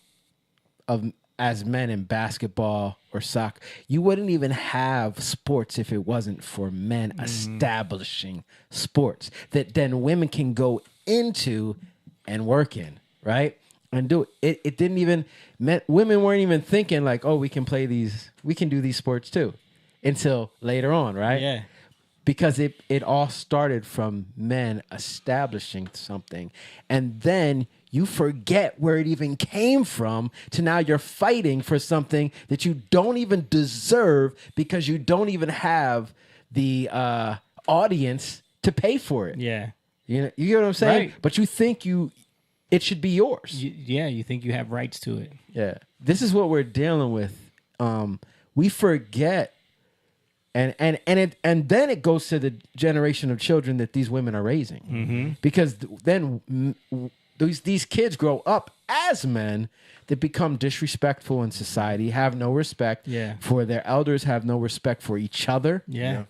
as men in basketball or soccer. You wouldn't even have sports if it wasn't for men establishing sports that then women can go into and work in, right? And do it. It didn't even, women weren't even thinking like, oh, we can do these sports too, until later on, right? Yeah. Because it all started from men establishing something. And then you forget where it even came from to now you're fighting for something that you don't even deserve because you don't even have the audience to pay for it. Yeah. You get what I'm saying? Right. But you think it should be yours. You think you have rights to it. Yeah. This is what we're dealing with. We forget. And then it goes to the generation of children that these women are raising, because then these kids grow up as men that become disrespectful in society, have no respect for their elders, have no respect for each other. Yeah.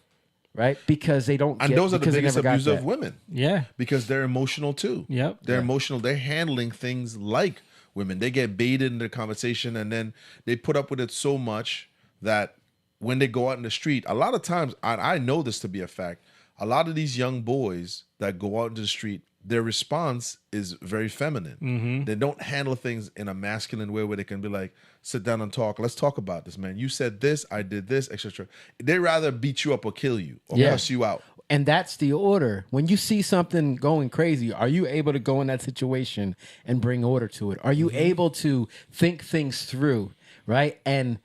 Right? Because they don't. And those are the biggest abusers of women. Yeah. Because they're emotional too. Yep. They're emotional. They're handling things like women. They get baited in their conversation and then they put up with it so much that when they go out in the street, a lot of times, I know this to be a fact, a lot of these young boys that go out into the street, their response is very feminine. They don't handle things in a masculine way where they can be like, sit down and talk. Let's talk about this, man. You said this, I did this, etc. They rather beat you up or kill you or cuss you out. And that's the order. When you see something going crazy, are you able to go in that situation and bring order to it? Are you able to think things through, right? And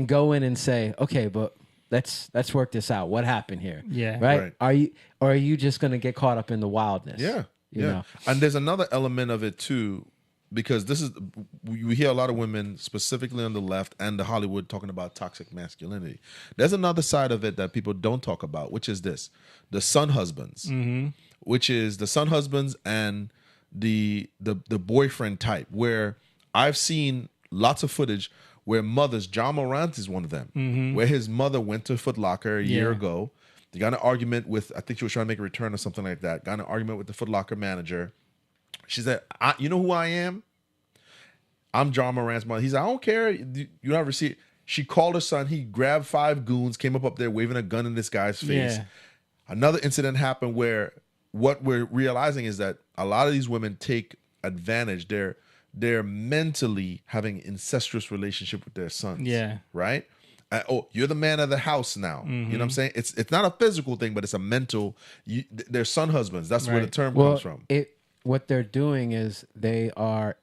go in and say, okay, but let's work this out. What happened here? Yeah. Right? Are you just going to get caught up in the wildness? Yeah. You know? And there's another element of it too, because we hear a lot of women, specifically on the left and the Hollywood, talking about toxic masculinity. There's another side of it that people don't talk about, which is this: the son husbands, which is the son husbands and the boyfriend type, where I've seen lots of footage where mothers, John Morant is one of them, where his mother went to Foot Locker a year ago. They got in an argument with, I think she was trying to make a return or something like that. Got in an argument with the Foot Locker manager. She said, you know who I am? I'm John Morant's mother. He's like, I don't care. You don't receipt. She called her son. He grabbed 5 goons, came up there waving a gun in this guy's face. Yeah. Another incident happened where what we're realizing is that a lot of these women take advantage. They're mentally having an incestuous relationship with their sons. Yeah. Right? Oh, you're the man of the house now. You know what I'm saying? It's not a physical thing, but it's a mental. They're son husbands. That's where the term comes from. What they're doing is they are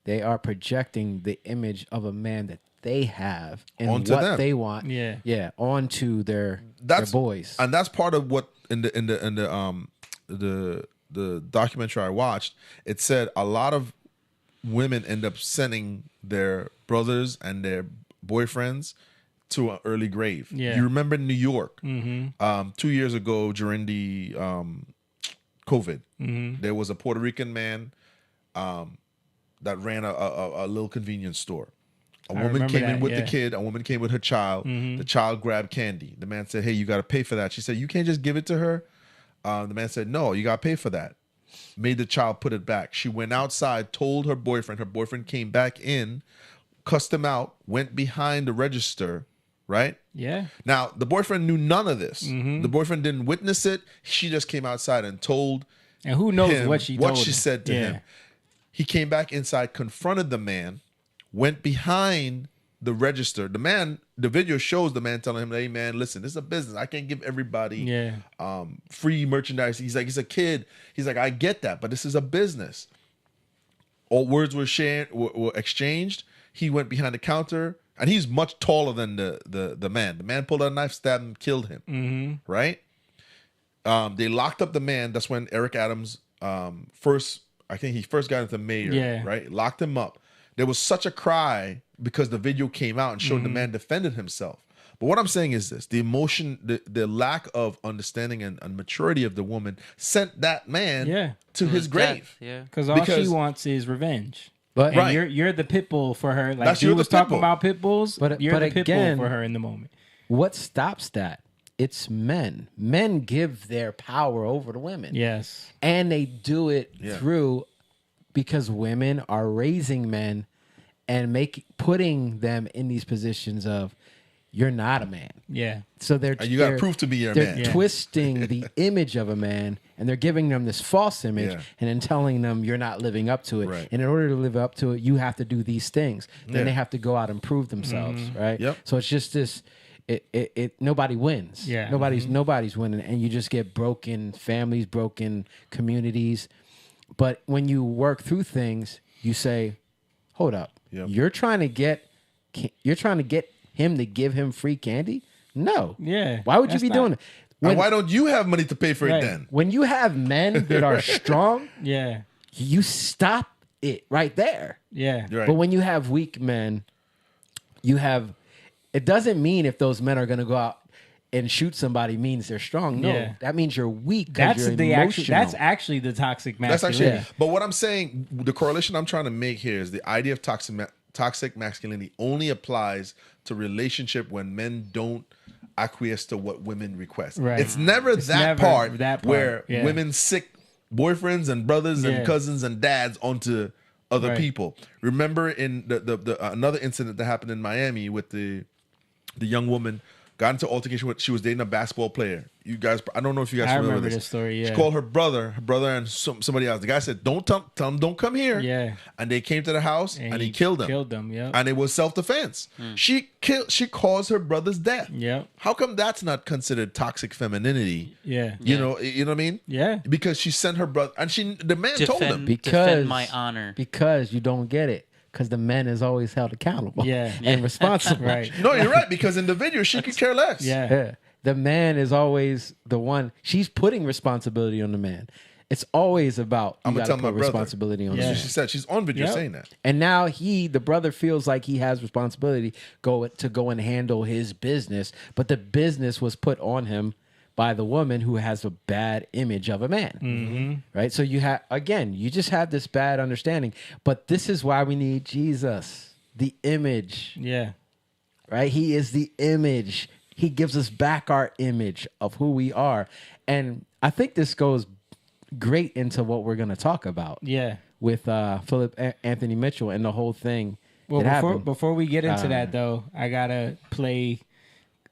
projecting the image of a man that they have and onto what them. they want. Yeah, onto their boys. And that's part of what in the documentary I watched. It said a lot of women end up sending their brothers and their boyfriends to an early grave. Yeah. You remember New York 2 years ago during the COVID, there was a Puerto Rican man that ran a little convenience store. A woman came in with the kid. A woman came with her child. The child grabbed candy. The man said, hey, you got to pay for that. She said, you can't just give it to her. The man said, no, you got to pay for that. Made the child put it back. She went outside, told her boyfriend. Her boyfriend came back in, cussed him out, went behind the register, right? Yeah. Now, the boyfriend knew none of this. The boyfriend didn't witness it. She just came outside and told And who knows him what she told him. said to him. He came back inside, confronted the man, went behind the register. The video shows the man telling him, hey, man, listen, this is a business. I can't give everybody free merchandise. He's like, he's a kid. He's like, I get that, but this is a business. All words were were exchanged. He went behind the counter, and he's much taller than the man. The man pulled out a knife, stabbed him, killed him. Right? They locked up the man. That's when Eric Adams I think he first got into mayor, right? Locked him up. There was such a cry because the video came out and showed the man defended himself. But what I'm saying is this: the emotion, the lack of understanding and maturity of the woman sent that man to his grave. Because all she wants is revenge. But and you're the pit bull for her. Like That's you you're was the pit talking bull. about pit bulls. You're the pit bull again, for her in the moment. What stops that? It's men. Men give their power over to women. Yes. And they do it through because women are raising men and putting them in these positions of you're not a man. Yeah. So they're You got to prove to me you're a they're man. twisting the image of a man, and they're giving them this false image and then telling them you're not living up to it. Right. And in order to live up to it, you have to do these things. Then Yeah. they have to go out and prove themselves, right? Yep. So it's just this. It nobody wins. Yeah. Nobody's winning, and you just get broken families, broken communities. But when you work through things, you say, "Hold up, you're trying to get him to give him free candy? No. Yeah. Why would you be doing it? And why don't you have money to pay for it then? When you have men that are strong, Yeah. you stop it right there. Yeah. Right. But when you have weak men, you have. It doesn't mean if those men are going to go out and shoot somebody means they're strong. No, Yeah. that means you're weak. 'Cause That's you're the emotional. that's actually the toxic That's masculinity. actually. But what I'm saying, the correlation I'm trying to make here is the idea of toxic masculinity only applies to relationship when men don't acquiesce to what women request. Right. It's never It's that never part that part, where yeah. women sick boyfriends and brothers Yeah. and cousins and dads onto other Right. people. Remember in the another incident that happened in Miami with the young woman got into altercation with, she was dating a basketball player. You guys, I don't know if you guys I remember remember this. this story, yeah. She called her brother and somebody else. The guy said, "Don't tell him, don't come here." Yeah. And they came to the house and he killed them. Killed them, yeah. And it was self-defense. She caused her brother's death. Yeah. How come that's not considered toxic femininity? Yeah. You know what I mean? Yeah. Because she sent her brother, and the man told him defend my honor. Because you don't get it. Because the man is always held accountable. Yeah. And responsible. Right. No, you're right. Because in the video, she could care less. Yeah. The man is always the one. She's putting responsibility on the man. It's always about you I'm gonna got tell to my put brother. responsibility on That's the what man. she said. She's on video Yep. saying that. And now the brother feels like he has responsibility to go and handle his business, but the business was put on him by the woman who has a bad image of a man. Right? So you just have this bad understanding. But this is why we need Jesus, the image. Yeah. Right? He is the image. He gives us back our image of who we are. And I think this goes great into what we're going to talk about. Yeah. With Philip Anthony Mitchell and the whole thing. Well, before we get into that, though, I got to play,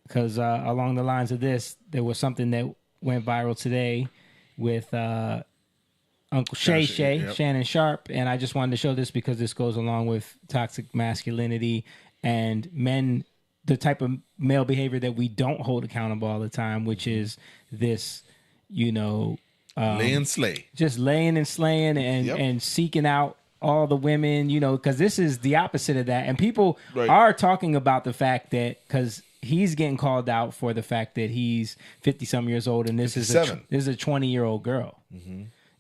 because along the lines of this, there was something that went viral today with Uncle Shannon Sharp. And I just wanted to show this because this goes along with toxic masculinity and men, the type of male behavior that we don't hold accountable all the time, which is this, lay and slay. Just laying and slaying and seeking out all the women, because this is the opposite of that. And people are talking about the fact that, because he's getting called out for the fact that he's 50-some years old and this is a 20-year-old girl.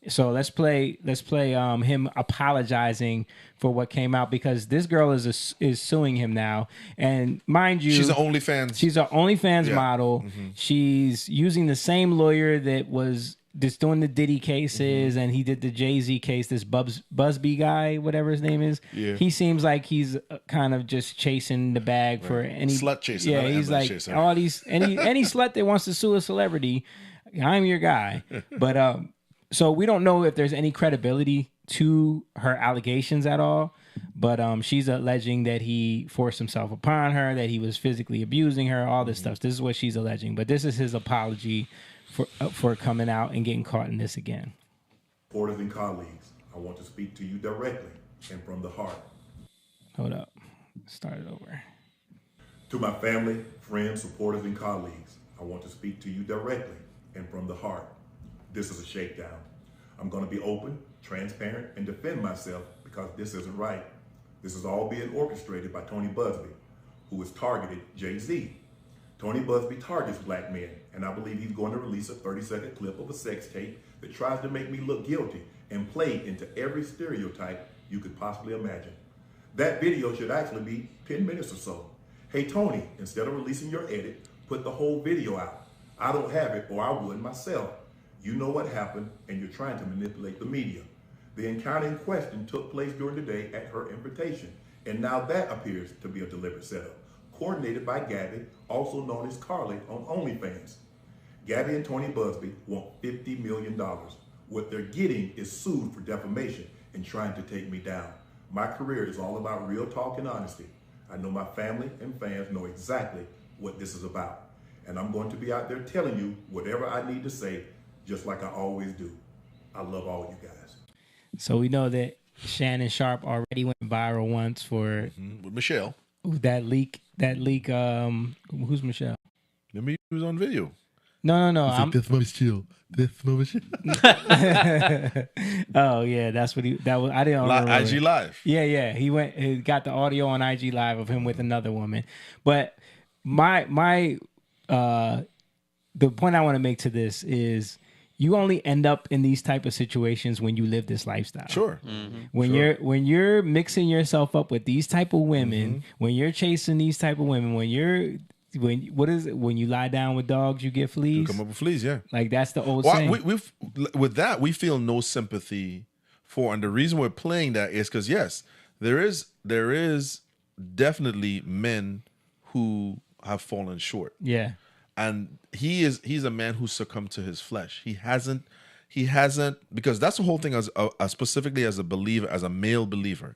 So let's play him apologizing for what came out, because this girl is suing him now. And mind you, she's an OnlyFans model. She's using the same lawyer that was just doing the Diddy cases, and he did the Jay-Z case, this Busby guy, whatever his name is. Yeah. He seems like he's kind of just chasing the bag for any slut chasing. Yeah, he's like all these any slut that wants to sue a celebrity, I'm your guy. But so we don't know if there's any credibility to her allegations at all. But she's alleging that he forced himself upon her, that he was physically abusing her, all this stuff. This is what she's alleging. But this is his apology for coming out and getting caught in this again. Supporters and colleagues, I want to speak to you directly and from the heart. Hold up. Start it over. To my family, friends, supporters, and colleagues, I want to speak to you directly and from the heart. This is a shakedown. I'm going to be open, transparent, and defend myself because this isn't right. This is all being orchestrated by Tony Busby, who has targeted Jay-Z. Tony Busby targets black men, and I believe he's going to release a 30-second clip of a sex tape that tries to make me look guilty and play into every stereotype you could possibly imagine. That video should actually be 10 minutes or so. Hey Tony, instead of releasing your edit, put the whole video out. I don't have it, or I would myself. You know what happened, and you're trying to manipulate the media. The encounter in question took place during the day at her invitation, and now that appears to be a deliberate setup, coordinated by Gabby, also known as Carly on OnlyFans. Gabby and Tony Busby want $50 million. What they're getting is sued for defamation and trying to take me down. My career is all about real talk and honesty. I know my family and fans know exactly what this is about. And I'm going to be out there telling you whatever I need to say, just like I always do. I love all you guys. So we know that Shannon Sharp already went viral once for with Michelle. That leak. Who's Michelle? Remember, he was on video. No. This moment's chill. This moment's chill. Oh yeah, that's what that was. I didn't remember. IG Live. Yeah. He got the audio on IG Live of him with another woman. But my the point I want to make to this is, you only end up in these type of situations when you live this lifestyle. Sure. When you're mixing yourself up with these type of women, when you're chasing these type of women, when you lie down with dogs, you get fleas. You come up with fleas, yeah. Like that's the old saying. With that, we feel no sympathy for, and the reason we're playing that is because yes, there is definitely men who have fallen short. Yeah. And he's a man who succumbed to his flesh. He hasn't, because that's the whole thing as specifically as a believer, as a male believer,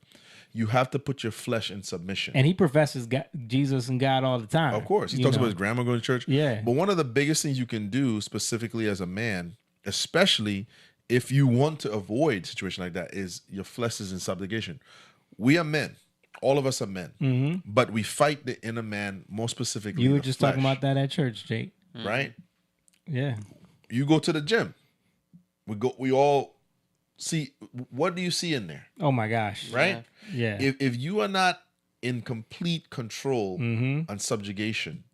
you have to put your flesh in submission. And he professes Jesus and God all the time. Of course. He talks about his grandma going to church. Yeah. But one of the biggest things you can do specifically as a man, especially if you want to avoid a situation like that, is your flesh is in subjugation. We are men. All of us are men, but we fight the inner man more specifically. You were just talking about that at church, Jake. Right? Yeah. You go to the gym. We all see. What do you see in there? Oh my gosh! Right? Yeah. If you are not in complete control and subjugation,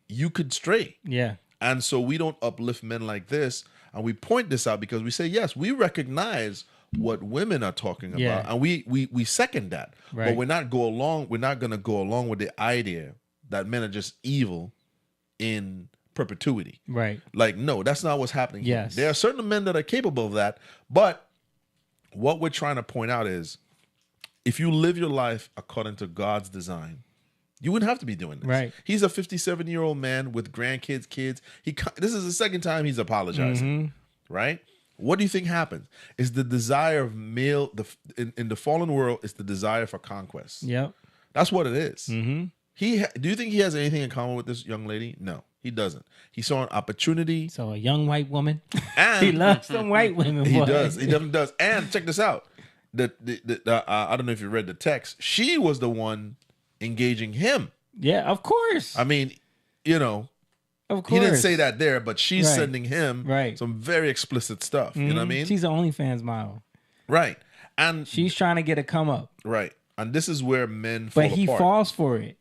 you could stray. Yeah. And so we don't uplift men like this, and we point this out because we say, yes, we recognize what women are talking about, and we second that. Right. But we're not going to go along with the idea that men are just evil in perpetuity. Right. Like, no, that's not what's happening here. Yes. There are certain men that are capable of that, but what we're trying to point out is if you live your life according to God's design, you wouldn't have to be doing this. Right. He's a 57-year-old man with grandkids, kids. This is the second time he's apologizing, right? What do you think happens? Is the desire of male in the fallen world is the desire for conquest. Yep. That's what it is. Do you think he has anything in common with this young lady? No, he doesn't. He saw an opportunity. So a young white woman. And he loves some white women. He boy. does. He definitely does. And check this out. I don't know if you read the text. She was the one engaging him. Yeah, of course. I mean, you know, of course. He didn't say that there, but she's Right. sending him some very explicit stuff. You know what I mean? She's an OnlyFans model. Right. And she's trying to get a come up. Right. And this is where men fall But he apart. falls for it.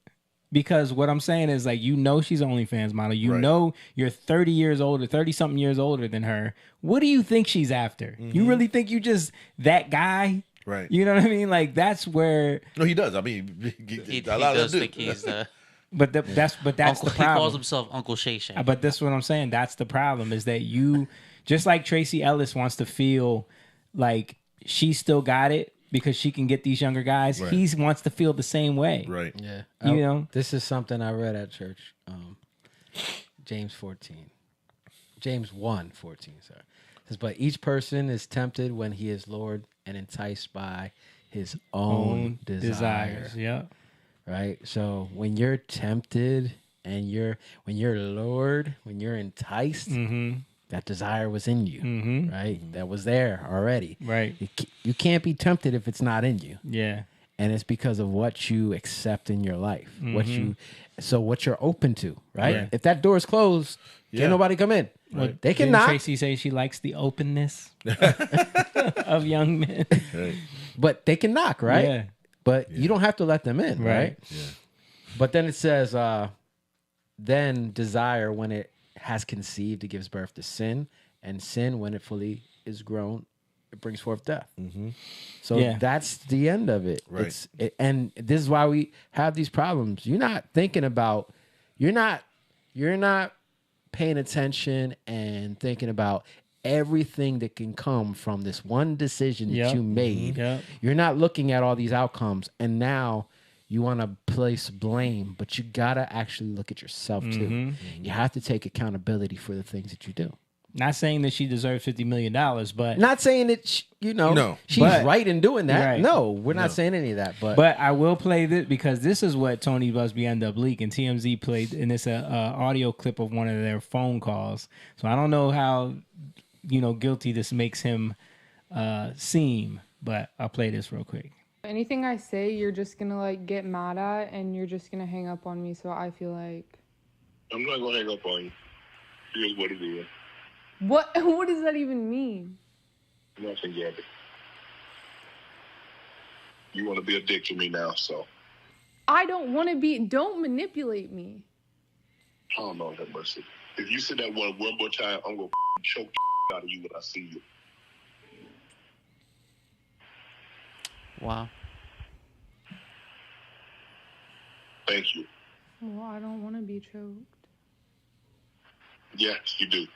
Because what I'm saying is, like, you know she's an OnlyFans model. You know you're 30 years older, 30-something years older than her. What do you think she's after? You really think you just that guy? Right. You know what I mean? Like, that's where... No, he does. I mean, He does think he's the... But that's Uncle, the he problem. calls himself Uncle Shay Shay. But that's what I'm saying. That's the problem, is that you, just like Tracy Ellis wants to feel like she still got it because she can get these younger guys, Right. he wants to feel the same way. Right. Yeah. You know? This is something I read at church. James 14. James 1:14, sorry. It says, but each person is tempted when he is lured and enticed by his own desires. Yeah. Right? So when you're tempted and when you're lured, when you're enticed, that desire was in you, right? That was there already. Right. You can't be tempted if it's not in you. Yeah. And it's because of what you accept in your life, what you're open to, right? Yeah. If that door is closed, Yeah. can't nobody come in. What, They can didn't knock. Tracy say she likes the openness of young men. But they can knock, right? Yeah. But you don't have to let them in, right? Yeah. But then it says, then desire, when it has conceived, it gives birth to sin, and sin, when it fully is grown, it brings forth death. So Yeah. that's the end of it. Right. And this is why we have these problems. You're not thinking about, you're not paying attention and thinking about everything that can come from this one decision that Yep. you made. Yep. You're not looking at all these outcomes, and now you want to place blame, but you gotta actually look at yourself too. You have to take accountability for the things that you do. Not saying that she deserves $50 million, but Not saying that she's But- right in doing that. Right. No, we're not saying any of that. But I will play this because this is what Tony Busby ended up leaking. TMZ played, and it's a audio clip of one of their phone calls. So I don't know how guilty this makes him seem, but I'll play this real quick. Anything I say, you're just gonna like get mad at, and you're just gonna hang up on me. So I feel like, I'm not gonna hang up on you. Here's what it is. what does that even mean? Nothing, Gabby. You want to be a dick to me now, so I don't want to be. Don't manipulate me. I don't know that mercy. If you say that one more time, I'm gonna choke the out of you when I see you. Wow. Thank you. Well, I don't want to be choked. Yes, you do.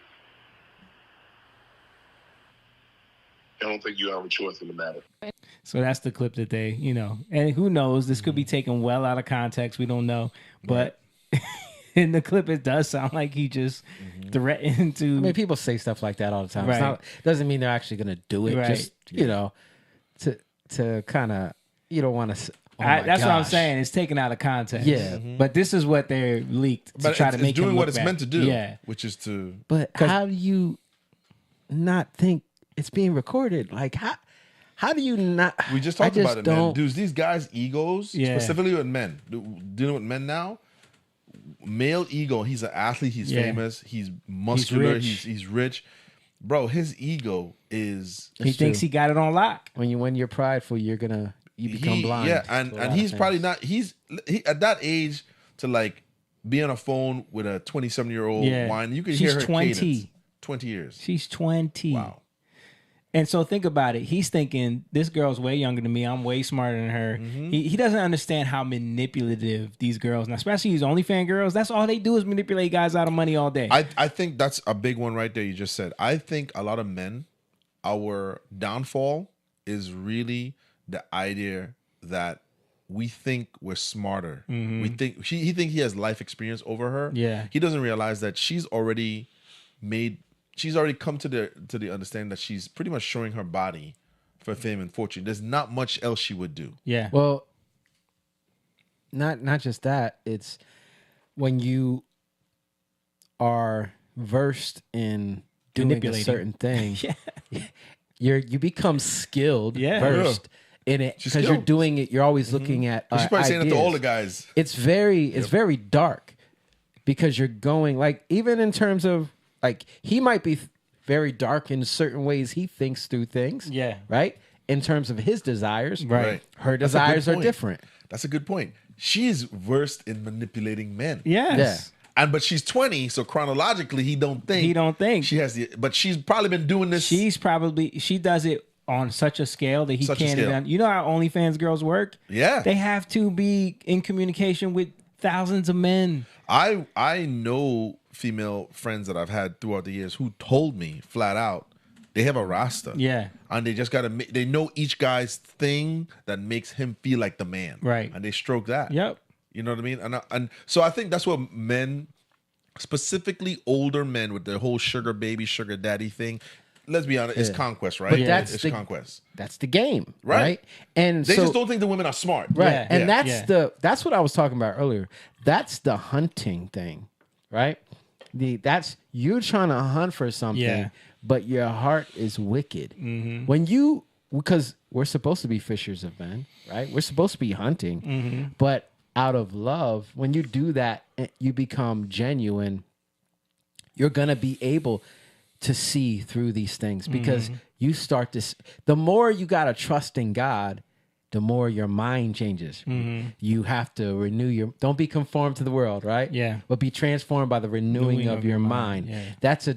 I don't think you have a choice in the matter. So that's the clip that they, and who knows? This could be taken well out of context. We don't know, but in the clip, it does sound like he just threatened to. I mean, people say stuff like that all the time. Right. It's not, doesn't mean they're actually going to do it. Right. Just to kind of, you don't want to. That's what I'm saying. It's taken out of context. Yeah. But this is what they're leaked to But try to it's make him doing look what it's bad. meant to do. Yeah. Which is to. But how do you not think it's being recorded? Like how do you not? We just talked about it, man. don't- Dudes, these guys' egos, Yeah. specifically with men, dealing with men now, male ego, he's an athlete, he's Yeah. famous, he's muscular, rich. he's rich. Bro, his ego is... He thinks he got it on lock. When you're prideful, you become blind. Yeah, to and a lot of he's things. probably not... He at that age to like be on a phone with a 27-year-old Yeah. whine, you can She's hear her 20. cadence. 20 years. She's 20. Wow. And so think about it. He's thinking, this girl's way younger than me. I'm way smarter than her. He doesn't understand how manipulative these girls, and especially these OnlyFans girls, that's all they do is manipulate guys out of money all day. I think that's a big one right there you just said. I think a lot of men, our downfall is really the idea that we think we're smarter. We think he think he has life experience over her. Yeah. He doesn't realize that she's already come to the understanding that she's pretty much showing her body for fame and fortune. There's not much else she would do. Yeah. Well, not just that. It's when you are versed in doing a Manipulating. certain thing, Yeah. you become skilled, versed in it She's because you're skilled. doing it. You're always looking at. She's probably saying it to all the ideas. guys. It's very dark because you're going like even in terms of like he might be very dark in certain ways he thinks through things. Yeah. Right. In terms of his desires, Right. Her That's a good desires are point. different. That's a good point. She's versed in manipulating men. Yes. But she's 20, so chronologically he don't think she has but she's probably been doing this. She does it on such a scale that he Such a can't scale. even. You know how OnlyFans girls work? Yeah. They have to be in communication with thousands of men. I know female friends that I've had throughout the years who told me flat out they have a roster. Yeah. And they just they know each guy's thing that makes him feel like the man. Right. And they stroke that. Yep. You know what I mean? And so I think that's what men, specifically older men with their whole sugar baby, sugar daddy thing, let's be honest, it's conquest, right? But It's conquest. That's the game, Right. right? And They so, just don't think the women are smart. right? Yeah, And yeah, that's what I was talking about earlier. That's the hunting thing, right? That's you trying to hunt for something, Yeah. but your heart is wicked. Mm-hmm. Because we're supposed to be fishers of men, right? We're supposed to be hunting, Mm-hmm. but out of love, when you do that, you become genuine. You're gonna be able to see through these things because Mm-hmm. you start to. The more you gotta trust in God, the more your mind changes. Mm-hmm. You have to renew your. Don't be conformed to the world, right? Yeah. But be transformed by the renewing of your mind. Yeah. That's a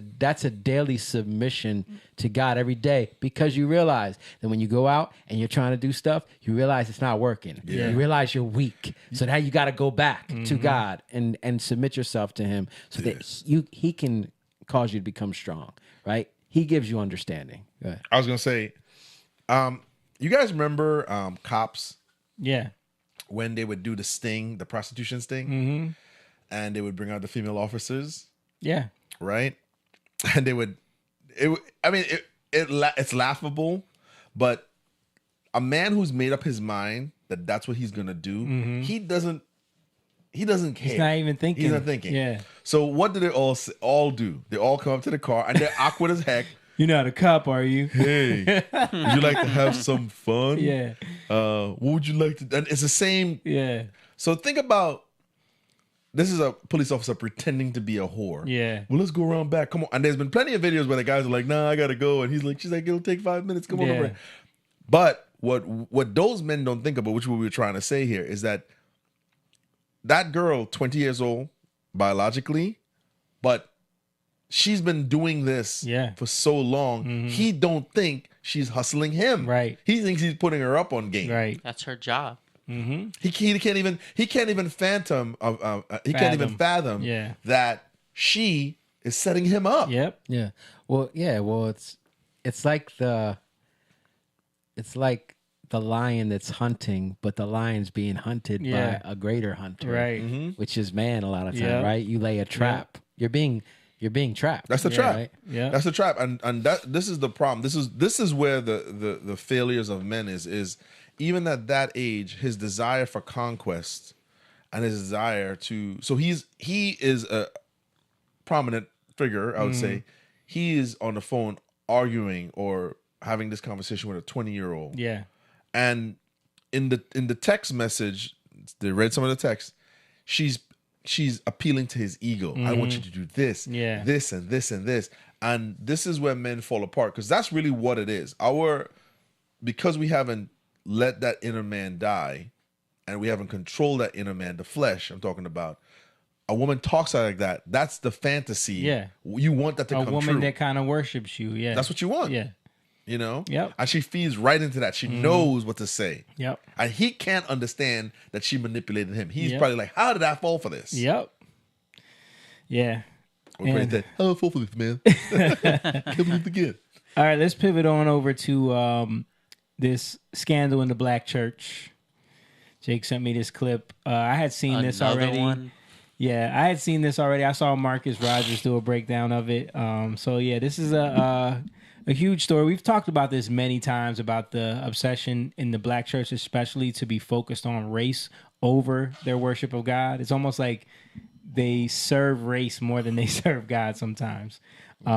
daily submission to God every day because you realize that when you go out and you're trying to do stuff, you realize it's not working. Yeah. You realize you're weak. So now you got to go back to Mm-hmm. God and submit yourself to Him so that He can cause you to become strong. Right? He gives you understanding. Go ahead. I was gonna say, you guys remember cops Yeah. when they would do the sting, the prostitution sting, Mm-hmm. and they would bring out the female officers, Yeah. right? And they would, it's laughable, but a man who's made up his mind that that's what he's gonna do, he doesn't care. He's not even thinking. He's not thinking. Yeah. So what do they all do? They all come up to the car and they're awkward as heck. You're not a cop, are you? Hey, would you like to have some fun? Yeah. What would you like to? And it's the same. Yeah. So think about this is a police officer pretending to be a whore. Yeah. Well, let's go around back. Come on. And there's been plenty of videos where the guys are like, "Nah, I gotta go," and she's like, "It'll take 5 minutes. Come on Yeah. over." But what those men don't think about, which is what we were trying to say here, is that girl, 20 years old, biologically, but she's been doing this for so long. He don't think she's hustling him. Right. He thinks he's putting her up on game. Right. That's her job. Mm-hmm. He can't even fathom Yeah. that she is setting him up. Yep. Yeah. Well, it's like the lion that's hunting, but the lion's being hunted Yeah. by a greater hunter, Right. Which is man a lot of time, Yeah. right? You lay a trap. You're being trapped. That's the trap. Right? Yeah. That's the trap. And this is the problem. This is where the failures of men is even at that age, his desire for conquest and his desire to he is a prominent figure, I would say. He is on the phone arguing or having this conversation with a 20-year-old. Yeah. And in the text message, they read some of the text, she's appealing to his ego. I want you to do this, this, and this, and this. And this is where men fall apart because that's really what it is. Because we haven't let that inner man die and we haven't controlled that inner man, the flesh I'm talking about. A woman talks like that. That's the fantasy. Yeah. You want that to come true. A woman that kind of worships you. Yeah. That's what you want. Yeah. You know? Yep. And she feeds right into that. She knows what to say. Yep. And he can't understand that she manipulated him. He's Yep. probably like, how did I fall for this? Yep. Yeah. We're pretty dead. How did I fall for this, man? Can't believe again. All right, let's pivot on over to this scandal in the black church. Jake sent me this clip. I had seen this already. One? Yeah, I had seen this already. I saw Marcus Rogers do a breakdown of it. So yeah, this is a huge story. We've talked about this many times about the obsession in the black church, especially to be focused on race over their worship of God. It's almost like they serve race more than they serve God sometimes.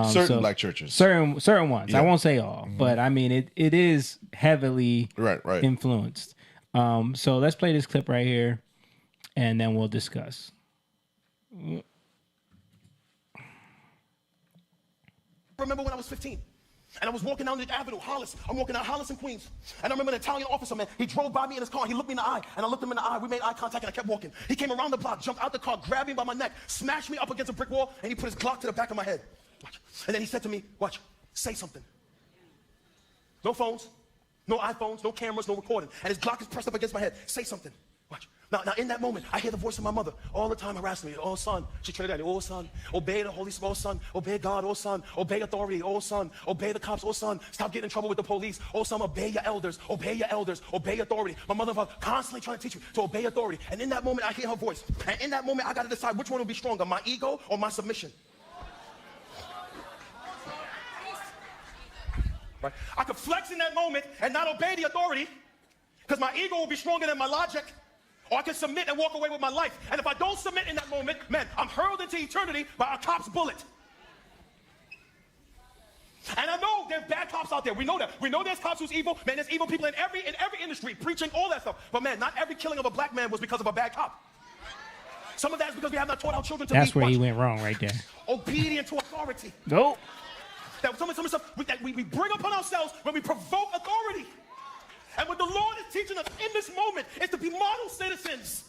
Certain black churches. Certain ones. Yeah. I won't say all, but I mean it is heavily right. influenced. So let's play this clip right here, and then we'll discuss. Remember when I was 15 and I was walking down the avenue, Hollis. I'm walking down Hollis in Queens. And I remember an Italian officer, man. He drove by me in his car. He looked me in the eye. And I looked him in the eye. We made eye contact and I kept walking. He came around the block, jumped out the car, grabbed me by my neck, smashed me up against a brick wall, and he put his Glock to the back of my head. Watch. And then he said to me, watch, say something. No phones, no iPhones, no cameras, no recording. And his Glock is pressed up against my head. Say something. Watch. Now, in that moment, I hear the voice of my mother all the time harassing me. Oh, son. She Trinidad. Oh, son. Obey the Holy Spirit. Oh, son. Obey God. Oh, son. Obey authority. Oh, son. Obey the cops. Oh, son. Stop getting in trouble with the police. Oh, son. Obey your elders. Obey your elders. Obey authority. My mother was constantly trying to teach me to obey authority. And in that moment, I hear her voice. And in that moment, I got to decide which one will be stronger, my ego or my submission. Right? I could flex in that moment and not obey the authority because my ego will be stronger than my logic. Or I can submit and walk away with my life. And if I don't submit in that moment, man, I'm hurled into eternity by a cop's bullet. And I know there's bad cops out there. We know that. We know there's cops who's evil. Man, there's evil people in every industry preaching all that stuff. But man, not every killing of a black man was because of a bad cop. Some of that is because we have not taught our children to That's be where he went wrong right there. obedient to authority. Nope. That some of the stuff that we bring upon ourselves when we provoke authority. And what the Lord is teaching us in this moment is to be model citizens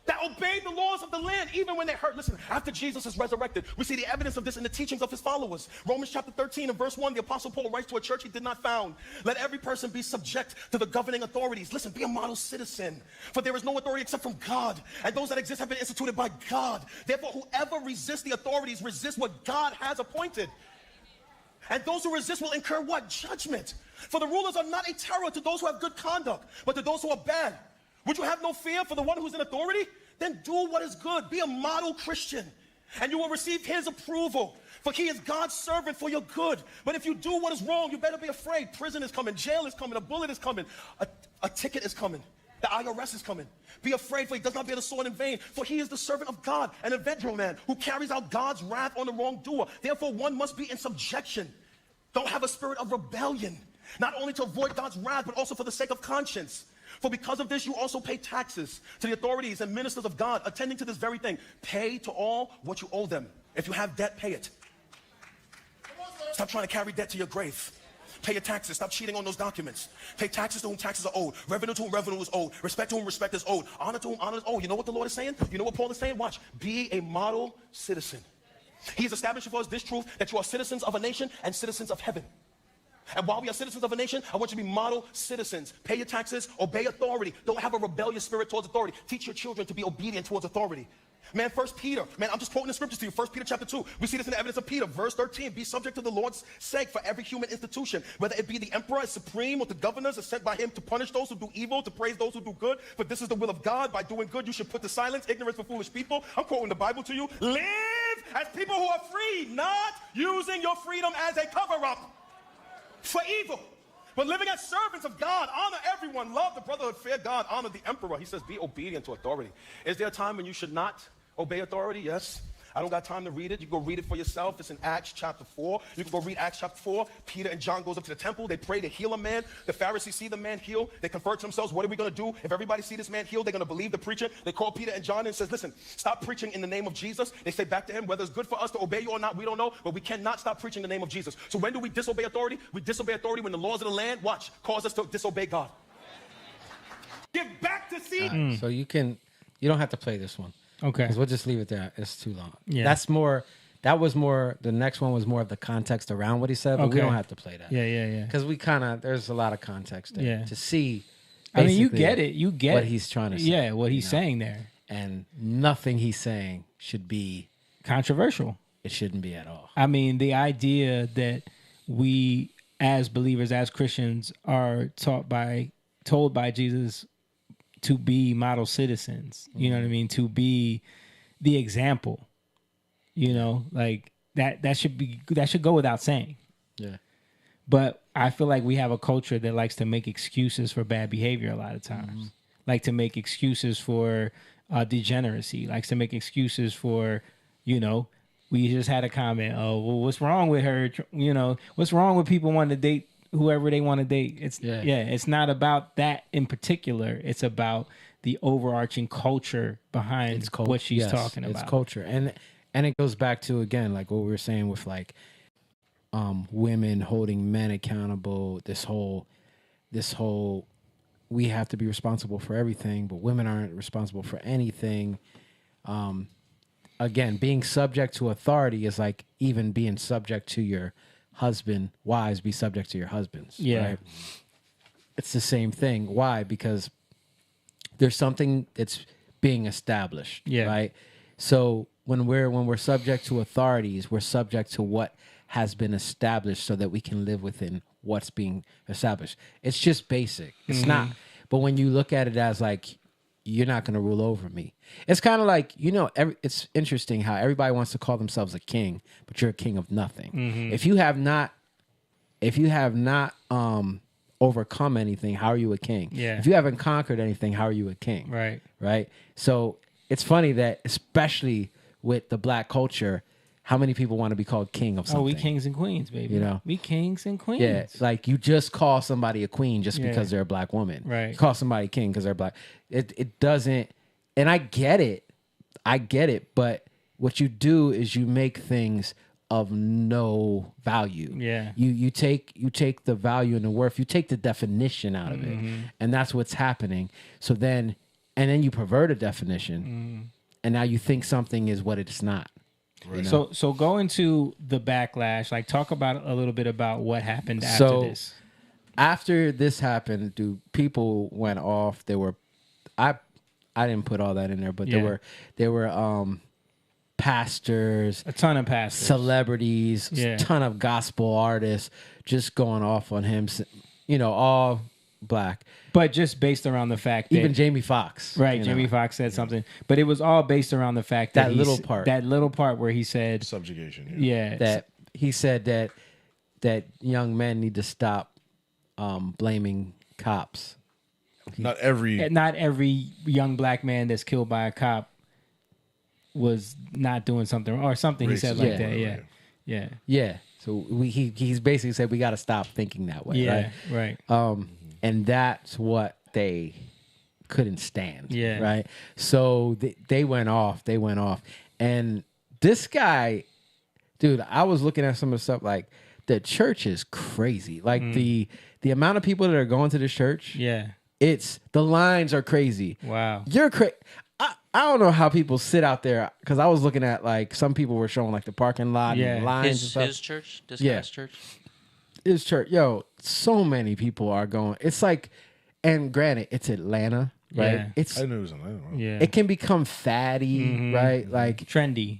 that obey the laws of the land even when they hurt. Listen, after Jesus is resurrected, we see the evidence of this in the teachings of his followers. Romans chapter 13 and verse 1, the Apostle Paul writes to a church he did not found. Let every person be subject to the governing authorities. Listen, be a model citizen. For there is no authority except from God. And those that exist have been instituted by God. Therefore, whoever resists the authorities resists what God has appointed. And those who resist will incur what? Judgment. For the rulers are not a terror to those who have good conduct, but to those who are bad. Would you have no fear for the one who's in authority? Then do what is good. Be a model Christian, and you will receive his approval. For he is God's servant for your good. But if you do what is wrong, you better be afraid. Prison is coming. Jail is coming. A bullet is coming. A ticket is coming. The IRS is coming. Be afraid, for he does not bear the sword in vain. For he is the servant of God, an avenger man who carries out God's wrath on the wrongdoer. Therefore, one must be in subjection. Don't have a spirit of rebellion, not only to avoid God's wrath, but also for the sake of conscience. For because of this, you also pay taxes to the authorities and ministers of God, attending to this very thing. Pay to all what you owe them. If you have debt, pay it. Stop trying to carry debt to your grave. Pay your taxes. Stop cheating on those documents. Pay taxes to whom taxes are owed. Revenue to whom revenue is owed. Respect to whom respect is owed. Honor to whom honor is owed. You know what the Lord is saying? You know what Paul is saying? Watch. Be a model citizen. He is establishing for us this truth, that you are citizens of a nation and citizens of heaven. And while we are citizens of a nation, I want you to be model citizens. Pay your taxes, obey authority. Don't have a rebellious spirit towards authority. Teach your children to be obedient towards authority. Man, 1 Peter, man, I'm just quoting the scriptures to you. 1 Peter chapter 2. We see this in the evidence of Peter. Verse 13, be subject to the Lord's sake for every human institution, whether it be the emperor as supreme or the governors as sent by him to punish those who do evil, to praise those who do good. For this is the will of God. By doing good, you should put to silence ignorance for foolish people. I'm quoting the Bible to you. Live as people who are free, not using your freedom as a cover-up for evil, but living as servants of God. Honor everyone. Love the brotherhood. Fear God. Honor the emperor. He says, be obedient to authority. Is there a time when you should not obey authority? Yes. I don't got time to read it. You can go read it for yourself. It's in Acts chapter 4. You can go read Acts chapter 4. Peter and John goes up to the temple. They pray to heal a man. The Pharisees see the man healed. They confer to themselves, what are we going to do? If everybody see this man healed, they're going to believe the preacher. They call Peter and John and says, listen, stop preaching in the name of Jesus. They say back to him, whether it's good for us to obey you or not, we don't know, but we cannot stop preaching in the name of Jesus. So when do we disobey authority? We disobey authority when the laws of the land, watch, cause us to disobey God. Give back to seed. So you don't have to play this one. Okay. 'Cause we'll just leave it there. It's too long. Yeah. That's That was more. The next one was more of the context around what he said, but we Okay. don't have to play that. Yeah. Because we kind of there's a lot of context there Yeah. to see. I mean, you basically get it. You get what he's trying to say. Yeah, what he's saying there. And nothing he's saying should be controversial. It shouldn't be at all. I mean, the idea that we as believers, as Christians, are told by Jesus to be model citizens. You know what I mean? To be the example. You know, like that should go without saying. Yeah. But I feel like we have a culture that likes to make excuses for bad behavior a lot of times. Like to make excuses for degeneracy. Likes to make excuses for, you know, we just had a comment. Oh, well, what's wrong with her? You know, what's wrong with people wanting to date whoever they want to date? It's it's not about that in particular. It's about the overarching culture behind what she's talking about. It's culture, and it goes back to again like what we were saying with like women holding men accountable. This whole we have to be responsible for everything, but women aren't responsible for anything. Again, being subject to authority is like even being subject to your husband. Wives, be subject to your husbands. Yeah. Right? It's the same thing. Why? Because there's something that's being established. Yeah. Right. So when we're subject to authorities, we're subject to what has been established so that we can live within what's being established. It's just basic. It's not. But when you look at it as like, you're not going to rule over me. It's kind of like, you know, it's interesting how everybody wants to call themselves a king, but you're a king of nothing. If you have not overcome anything, how are you a king? Yeah. If you haven't conquered anything, how are you a king? Right. Right. So it's funny that especially with the black culture, how many people want to be called king of something? Oh, we kings and queens, baby. You know? We kings and queens. Yeah, like you just call somebody a queen just Yeah. because they're a black woman. Right. You call somebody king because they're black. It doesn't, and I get it, but what you do is you make things of no value. Yeah. You take the value and the worth, you take the definition out of it. And that's what's happening. So then you pervert a definition and now you think something is what it's not. Right. You know? So go into the backlash. Like talk about a little bit about what happened after this. After this happened, dude, people went off. I didn't put all that in there, but Yeah. there were pastors, A ton of pastors. celebrities, Yeah. ton of gospel artists just going off on him. You know, all black. But just based around the fact that Even Jamie Foxx. Right, you Jamie know. Foxx said something, but it was all based around the fact that That little part where he said subjugation. Yeah, That he said that young men need to stop blaming cops. Not every young black man that's killed by a cop was not doing something or something. He said Racist. like Yeah. that. Yeah, Right. yeah, Yeah. So he's basically said we got to stop thinking that way. Yeah, right. right. And that's what they couldn't stand. Yeah. Right. So they went off. And this guy, dude, I was looking at some of the stuff like the church is crazy. Like the amount of people that are going to this church. Yeah. It's the lines are crazy. Wow. You're crazy. I don't know how people sit out there because I was looking at like some people were showing like the parking lot and the lines and stuff. His church, this guy's church. His church, yo, so many people are going. It's like, and granted, it's Atlanta, right? Yeah. It's I didn't know it was Atlanta. Wow. Yeah. it can become fatty, right? Like trendy.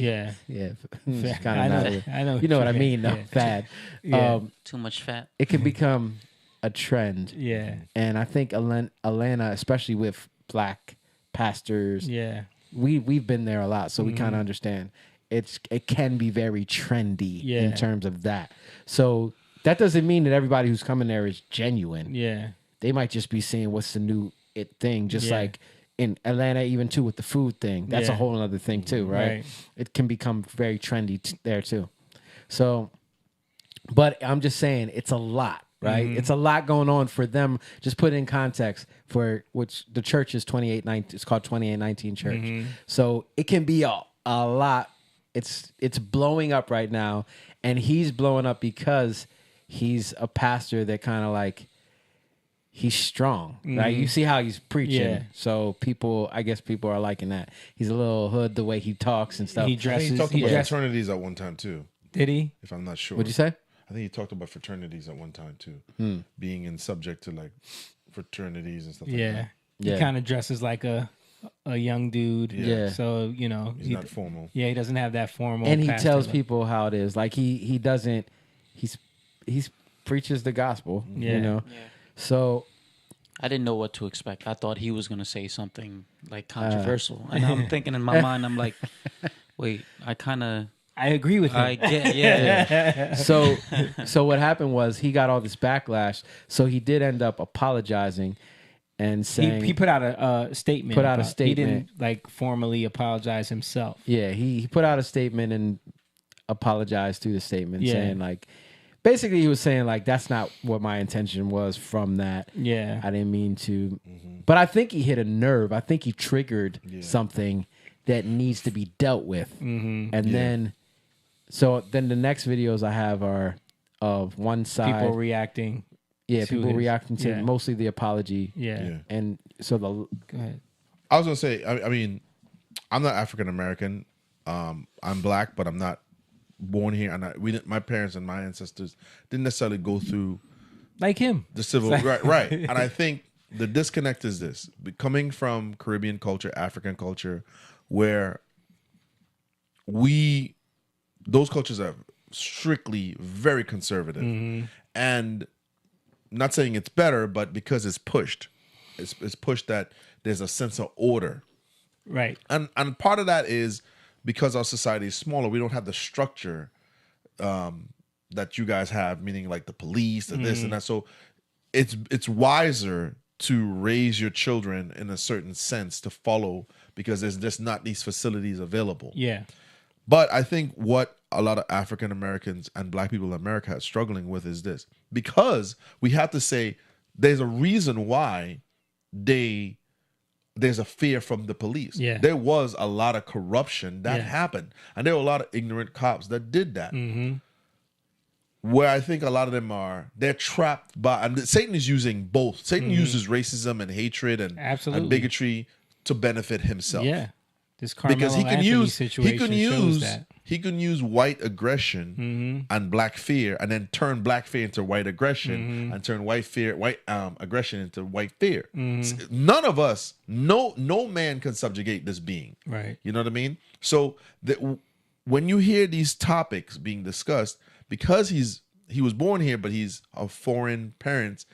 Yeah. It's kinda I know. not it. I know. You know what I Yeah. mean? No, Yeah. fad. Yeah. Too much fat. It can become a trend. Yeah. And I think Atlanta, especially with black pastors, Yeah. we've been there a lot, so we kind of understand. It can be very trendy Yeah. in terms of that. So that doesn't mean that everybody who's coming there is genuine. Yeah. They might just be seeing what's the new thing, just Yeah. like in Atlanta, even too with the food thing. That's a Yeah. whole other thing too, right? Right. It can become very trendy there too. So, but I'm just saying it's a lot. Right, it's a lot going on for them. Just put it in context for which the church is 2819. It's called 2819 Church. So it can be a lot. It's blowing up right now, and he's blowing up because he's a pastor that kind of like he's strong, right? You see how he's preaching. Yeah. So I guess people are liking that. He's a little hood the way he talks and stuff. He I think dresses. he talked He about dressed. fraternities at one time too. Did he? If I'm not sure. What'd you say? I think he talked about fraternities at one time too. Hmm. Being in subject to like fraternities and stuff like Yeah. that. He kind of dresses like a young dude. Yeah. So, you know, He's not formal. Yeah, he doesn't have that formal. And he pastor tells look. people how it is. Like he doesn't. He's preaches the gospel. Yeah. You know. So I didn't know what to expect. I thought he was going to say something like controversial. And I'm thinking in my mind, I'm like, wait, I agree with him. I get, yeah. So what happened was he got all this backlash. So he did end up apologizing and saying He put out a statement. Put out a He statement. didn't like formally apologize himself. Yeah, he put out a statement and apologized to the statement, Yeah. saying like, basically he was saying like, that's not what my intention was from that. Yeah. I didn't mean to. But I think he hit a nerve. I think he triggered something that needs to be dealt with. And then the next videos I have are of one side. People reacting. Yeah, to people his- reacting to yeah. mostly the apology. Yeah. And so Go ahead. I was gonna say, I mean, I'm not African American. I'm black, but I'm not born here. And my parents and my ancestors didn't necessarily go through like him. The civil right. And I think the disconnect is this: coming from Caribbean culture, African culture, where those cultures are strictly very conservative, and not saying it's better, but because it's pushed that there's a sense of order, right? And part of that is because our society is smaller, we don't have the structure that you guys have, meaning like the police, the this and that. So it's wiser to raise your children in a certain sense to follow, because there's just not these facilities available. Yeah. But I think what a lot of African Americans and black people in America are struggling with is this, because we have to say there's a reason why there's a fear from the police. Yeah. There was a lot of corruption that happened, and there were a lot of ignorant cops that did that. Where I think a lot of them they're trapped by, and Satan is using both. Satan uses racism and hatred and bigotry to benefit himself. Yeah. This Carmelo because he can Anthony use situation shows that. he can use white aggression and black fear, and then turn black fear into white aggression, and turn white aggression into white fear. None of us, no man can subjugate this being. Right. You know what I mean? So when you hear these topics being discussed, because he was born here, but he's of foreign parents,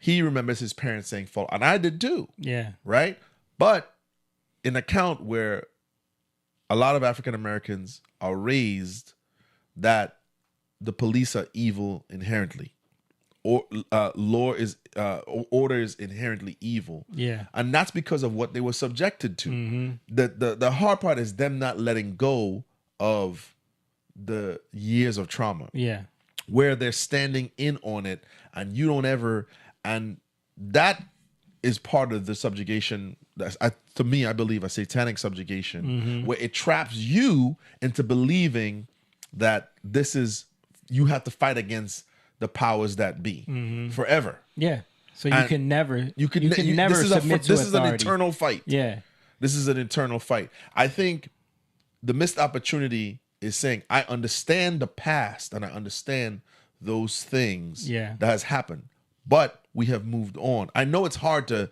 he remembers his parents saying "fall," and I did too. Yeah. Right. But in a count where a lot of African Americans are raised that the police are evil inherently, or order is inherently evil. Yeah. And that's because of what they were subjected to. The hard part is them not letting go of the years of trauma. Yeah. Where they're standing in on it, and you don't ever, and that is part of the subjugation. To me, I believe a satanic subjugation, where it traps you into believing that you have to fight against the powers that be forever. Yeah. So you can never never submit to this is an authority. eternal fight. Yeah. This is an eternal fight. I think the missed opportunity is saying, I understand the past and I understand those things that has happened, but we have moved on. I know it's hard to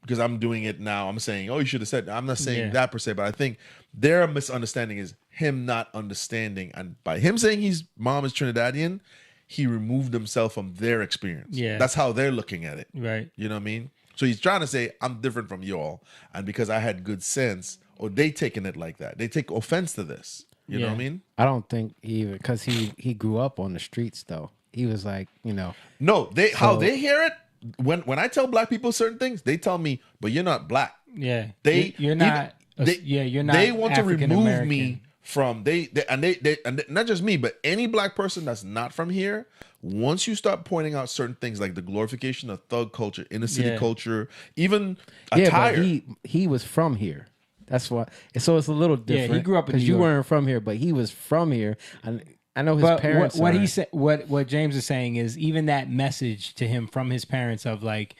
because I'm doing it now. I'm saying, oh, you should have said that. I'm not saying that per se, but I think their misunderstanding is him not understanding. And by him saying his mom is Trinidadian, he removed himself from their experience. Yeah. That's how they're looking at it. Right. You know what I mean? So he's trying to say, I'm different from y'all. And because I had good sense, or they taking it like that. They take offense to this. You know what I mean? I don't think because he grew up on the streets though. He was like, No, how they hear it, when I tell black people certain things, they tell me, but you're not black. Yeah. You're not. You're not. They want to remove African-American. me from and not just me, but any black person that's not from here. Once you start pointing out certain things like the glorification of thug culture, inner city culture, even attire. But he was from here. That's why. So it's a little different. he grew up in because New you York. weren't from here, but he was from here, and I know his But parents. what he aren't. said, what James is saying is even that message to him from his parents of like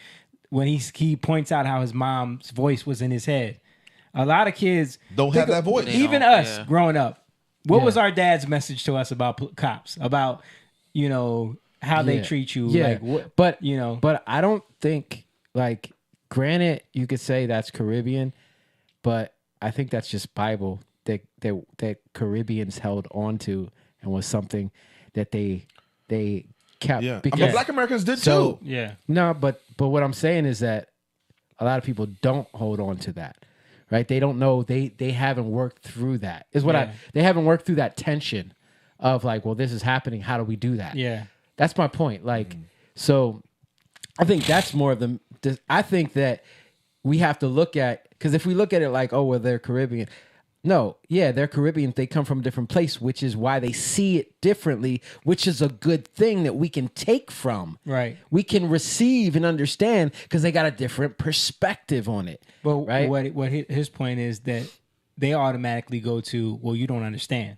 when he points out how his mom's voice was in his head. A lot of kids don't have that voice. Even us growing up, what was our dad's message to us about cops? About how they treat you? Yeah, Like, but but I don't think like. Granted, you could say that's Caribbean, but I think that's just Bible that Caribbeans held on to and was something that they kept. Yeah, because, but Black Americans did too. Yeah. No, but what I'm saying is that a lot of people don't hold on to that, right? They don't know they haven't worked through that. They haven't worked through that tension of like, well, this is happening. How do we do that? Yeah, that's my point. Like, so I think that's more of the. I think that we have to look at, because if we look at it like, oh, well, they're Caribbean. No, yeah, they're Caribbean. They come from a different place, which is why they see it differently, which is a good thing that we can take from. Right. We can receive and understand because they got a different perspective on it. But right? what his point is that they automatically go to, well, you don't understand.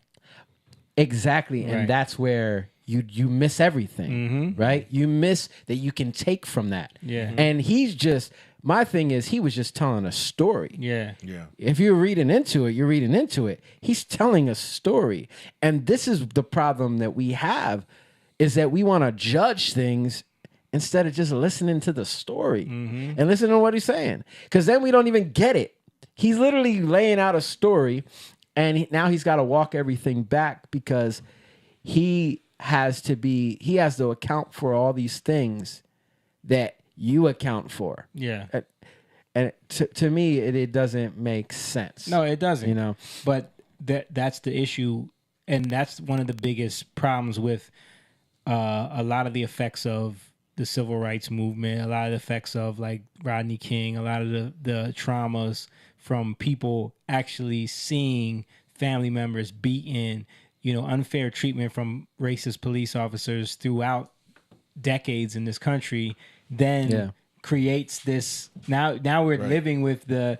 Exactly, and Right. that's where you miss everything, right? You miss that you can take from that. Yeah. And my thing is he was just telling a story. Yeah. Yeah. If you're reading into it, you're reading into it. He's telling a story. And this is the problem that we have is that we want to judge things instead of just listening to the story and listening to what he's saying. Because then we don't even get it. He's literally laying out a story and now he's got to walk everything back because he has to account for all these things that you account for. Yeah. And to me, it doesn't make sense. No, it doesn't. You know, but that's the issue, and that's one of the biggest problems with a lot of the effects of the civil rights movement, a lot of the effects of like Rodney King, a lot of the traumas from people actually seeing family members beaten, unfair treatment from racist police officers throughout decades in this country, then creates this. Now we're living with the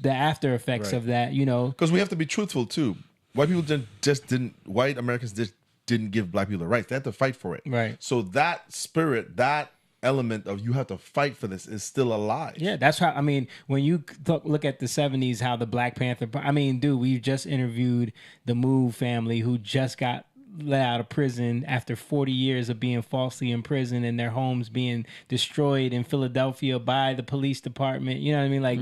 after effects of that. Because we have to be truthful too. White people white Americans just didn't give black people the rights. They had to fight for it. Right. So that spirit, that element of you have to fight for this is still alive. Yeah, that's how. I mean, when you look at the 70s, how the Black Panther. I mean, dude, we just interviewed the Move family who just got let out of prison after 40 years of being falsely imprisoned and their homes being destroyed in Philadelphia by the police department. You know what I mean? Like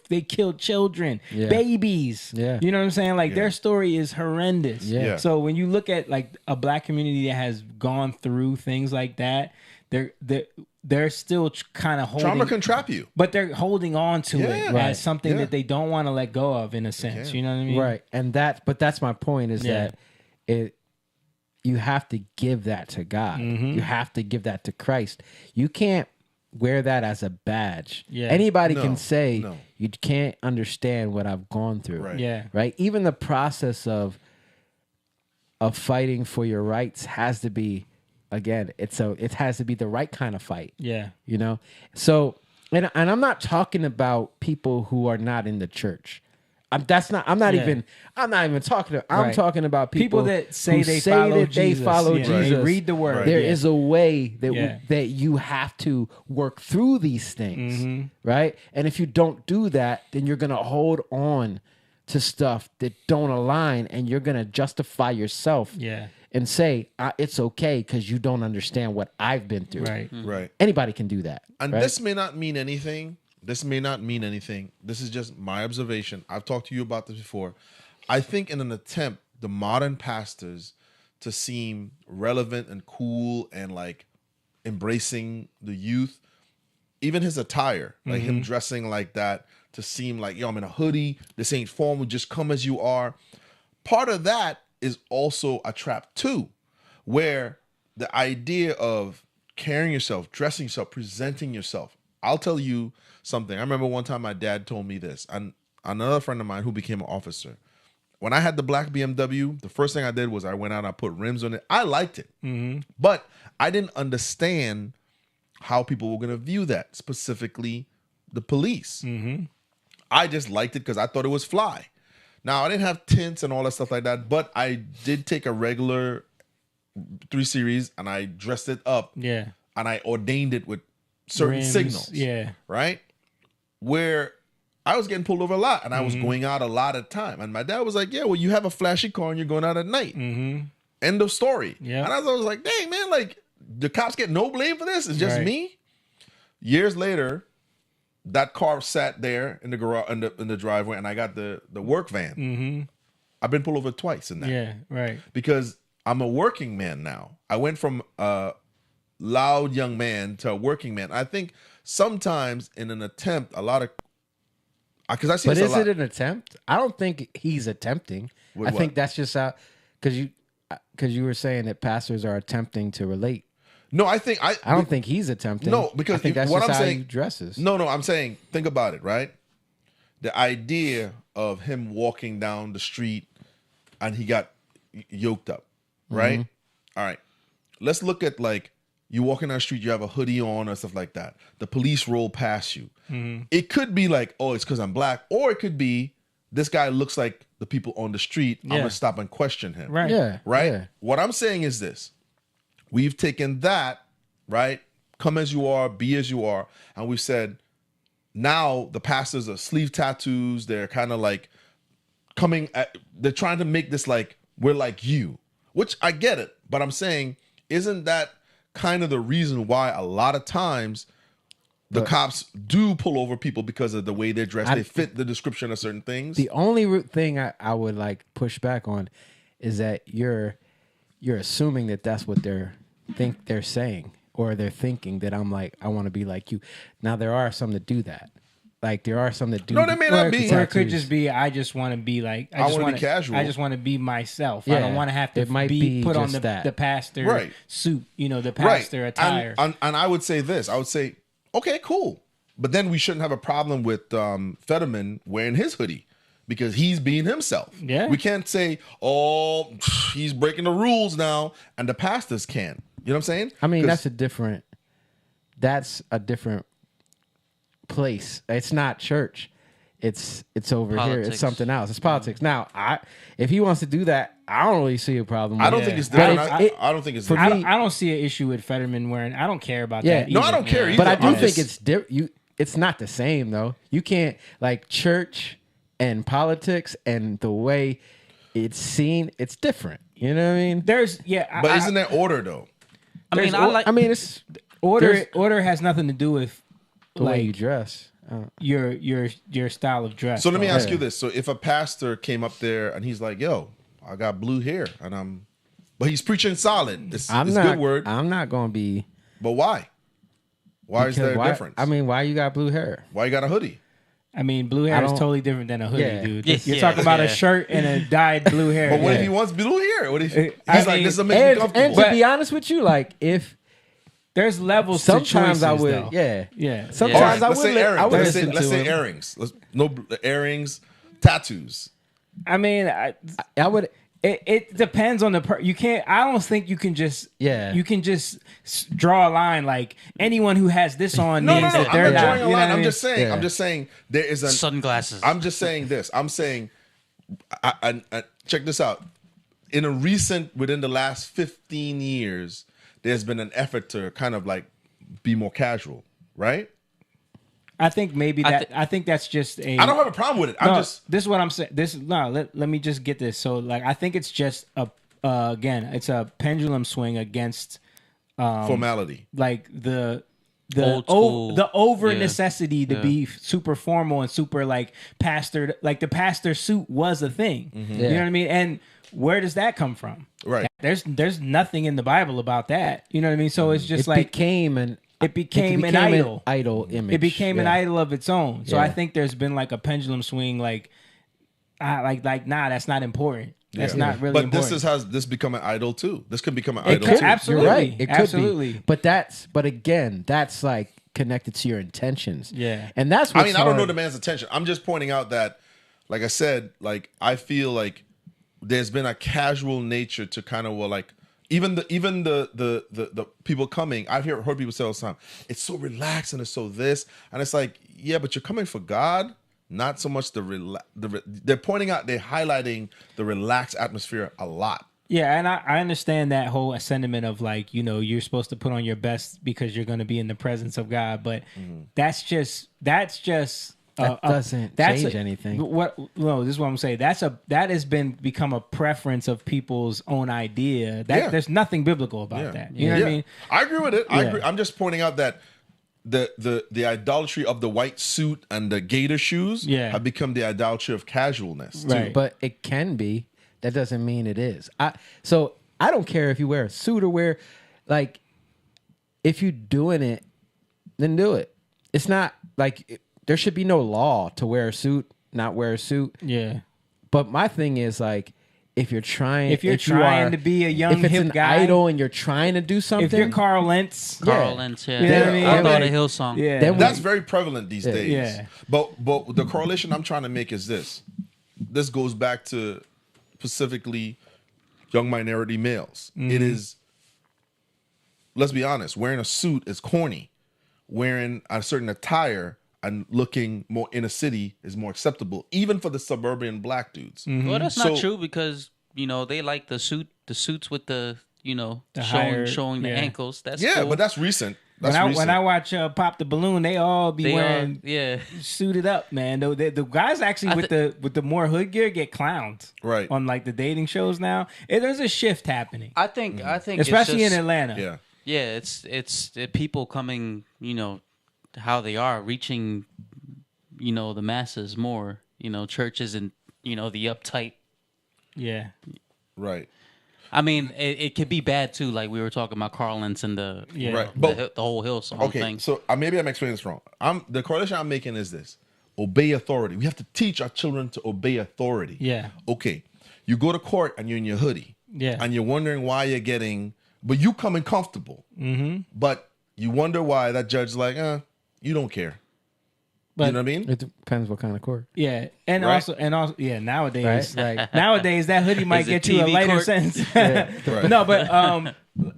they killed children, babies. Yeah. You know what I'm saying? Like their story is horrendous. Yeah. So when you look at like a black community that has gone through things like that, they're still kind of holding. Trauma can trap you, but they're holding on to it Right. as something that they don't want to let go of, in a sense. You know what I mean? Right. And that's my point is that you have to give that to God. You have to give that to Christ. You can't wear that as a badge. Yeah. Anybody can say you can't understand what I've gone through. Right. Yeah. Right. Even the process of fighting for your rights has to be, again, it has to be the right kind of fight. Yeah. So and I'm not talking about people who are not in the church. I'm not even talking. I'm talking about people that say who they follow that they Jesus. follow Yeah. Jesus. They read the word. There is a way that that you have to work through these things, right? And if you don't do that, then you're gonna hold on to stuff that don't align, and you're gonna justify yourself. Yeah. And say it's okay because you don't understand what I've been through. Right. Right. Anybody can do that. And right? this may not mean anything. This is just my observation. I've talked to you about this before. I think in an attempt, the modern pastors to seem relevant and cool and like embracing the youth, even his attire, like him dressing like that to seem like, yo, I'm in a hoodie. This ain't formal. Just come as you are. Part of that is also a trap too, where the idea of carrying yourself, dressing yourself, presenting yourself. I'll tell you something. I remember one time my dad told me this, and another friend of mine who became an officer. When I had the black BMW, the first thing I did was I went out and I put rims on it. I liked it, but I didn't understand how people were going to view that, specifically the police. I just liked it because I thought it was fly. Now I didn't have tints and all that stuff like that, but I did take a regular 3 Series and I dressed it up. Yeah. And I ordained it with certain Rims, signals. yeah. Right? Where I was getting pulled over a lot and I was going out a lot at time. And my dad was like, yeah, well, you have a flashy car and you're going out at night. End of story. Yeah. And I was like, dang, man, like the cops get no blame for this. It's just Right. me. Years later, that car sat there in the garage, in the driveway, and I got the work van. I've been pulled over twice in that. Yeah, right. Because I'm a working man now. I went from a loud young man to a working man. I think sometimes in an attempt, a lot of because I see. But this is a lot. it an attempt? I don't think he's attempting. With I what? think that's just how because you were saying that pastors are attempting to relate. No, I don't think he's attempting. No, because I think that's what just I'm how saying, he dresses. No, I'm saying, think about it, right? The idea of him walking down the street and he got yoked up, right? Mhm. All right. Let's look at like you walking down the street, you have a hoodie on or stuff like that. The police roll past you. It could be like, oh, it's because I'm black, or it could be this guy looks like the people on the street. I'm Yeah. gonna stop and question him. Right. Yeah. Right? Yeah. What I'm saying is this. We've taken that, right? Come as you are, be as you are. And we've said, now the pastors are sleeve tattoos. They're kind of like they're trying to make this like, we're like you, which I get it. But I'm saying, isn't that kind of the reason why a lot of times the cops do pull over people because of the way they're dressed? They fit the description of certain things. The only thing I would like push back on is that you're assuming that that's what they're saying, or they're thinking that I'm like, I want to be like you. Now there are some that do that. Like there are some that do. No, they may not be. Or it could just be, I just want to be like, I just wanna want be casual. I just want to be myself. I Yeah, don't want to have to it might be be put on just that. the pastor Right. suit, the pastor attire. And I would say this. I would say, okay, cool. But then we shouldn't have a problem with Fetterman wearing his hoodie because he's being himself. Yeah. We can't say, oh, he's breaking the rules now, and the pastors can. You know what I'm saying? I mean, 'Cause- that's a different place. It's not church. It's over here. Politics. It's something else. It's politics. Now, if he wants to do that, I don't really see a problem. I with don't it. think it's But different. it's- I don't think it's for different. me- I don't see an issue with Fetterman wearing. I don't care about Yeah, that. No, I either. don't care either. But I do I'm think just- it's not the same though. You can't like church and politics and the way it's seen. It's different. You know what I mean? There's But isn't there order though? It's order has nothing to do with the way you like dress. your style of dress. So let me though. ask you this: so if a pastor came up there and he's like, "Yo, I got blue hair," but he's preaching solid. It's good word. I'm not going to be. But why? Why is there a difference? I mean, why you got blue hair? Why you got a hoodie? I mean, blue I hair is don't- totally different than a hoodie, Yeah. dude. Yes, You're yeah, talking about yeah. a shirt and a dyed blue hair. But what if Yeah. he wants blue hair? What if he's I like, mean, "This will make me comfortable"? And to be honest with you, like if there's levels sometimes to choices, I would, though. yeah. All Sometimes right, I let's would. say earrings. I would Let's listen say to him. earrings. Earrings, tattoos. I mean, I would. It depends on the you can't. I don't think you can just. Yeah. You can just draw a line like anyone who has this on No, means no, no. that I'm they're not drawing not. a You know line. what I I'm mean? just saying. Yeah. I'm just saying there is a Sunglasses. I'm just saying this. I'm saying, I check this out. Within the last 15 years, there's been an effort to kind of like be more casual, right? I think maybe I think that's just a. I don't have a problem with it. This is what I'm saying. Let me just get this. So like, I think it's just again, it's a pendulum swing against formality. Like the Old school. the over Yeah. necessity to be super formal and super like pastor. Like the pastor suit was a thing. You know what I mean? And where does that come from? Right. There's nothing in the Bible about that. You know what I mean? So it's just It like became an idol. idol image. It became an Yeah. idol of its own. So Yeah. I think there's been like a pendulum swing. Like that's not important. That's not really But important. this is how this become an idol too. This could become an It idol could- too. absolutely. You're right. It could Absolutely. be. But again, that's like connected to your intentions. Yeah. And that's I what's mean, I don't know hard. the man's attention. I'm just pointing out that, like I said, like I feel like there's been a casual nature to kind of like even the people coming. I've heard people say all the time, it's so relaxed and it's so this, and it's like, yeah, but you're coming for God, not so much they're pointing out, they're highlighting the relaxed atmosphere a lot. Yeah, and I understand that whole sentiment of like, you know, you're supposed to put on your best because you're going to be in the presence of God, but that's just that doesn't change anything. No, this is what I'm saying. That has become a preference of people's own idea. There's nothing biblical about that. You know what I mean? I agree with it. I agree. I'm just pointing out that the idolatry of the white suit and the gator shoes have become the idolatry of casualness too. Right. But it can be. That doesn't mean it is. So I don't care if you wear a suit or wear, like, if you're doing it, then do it. It's not like there should be no law to wear a suit, not wear a suit. Yeah. But my thing is, like, if you're trying to be a young if it's hip an guy, idol and you're trying to do something, if you're Carl Lentz, yeah. You know what I mean? I thought a Hillsong. Yeah. That's very prevalent these days. Yeah. But the correlation I'm trying to make is this. This goes back to specifically young minority males. It is, let's be honest, wearing a suit is corny. Wearing a certain attire and looking more in a city is more acceptable, even for the suburban black dudes. Well, that's not true because, you know, they like the suits with the, you know, showing the ankles. That's cool. But that's recent. When I watch Pop the Balloon, they all be wearing suited up, man. The guys actually with the more hood gear get clowned, right, on like the dating shows now. There's a shift happening. I think especially in Atlanta. Yeah, it's people coming, you know, how they are, reaching, you know, the masses more. You know, churches and, you know, the uptight. Yeah. Right. I mean, it could be bad too, like we were talking about Carlins and the whole Hillsong thing. So maybe I'm explaining this wrong. The correlation I'm making is this: obey authority. We have to teach our children to obey authority. Yeah. Okay. You go to court and you're in your hoodie. Yeah. And you're wondering why you're getting, but you come in comfortable. Mm-hmm. But you wonder why that judge's like, you don't care. But you know what I mean? It depends what kind of court. Yeah, and also, nowadays, Right. nowadays that hoodie might get you a lighter sentence. No, but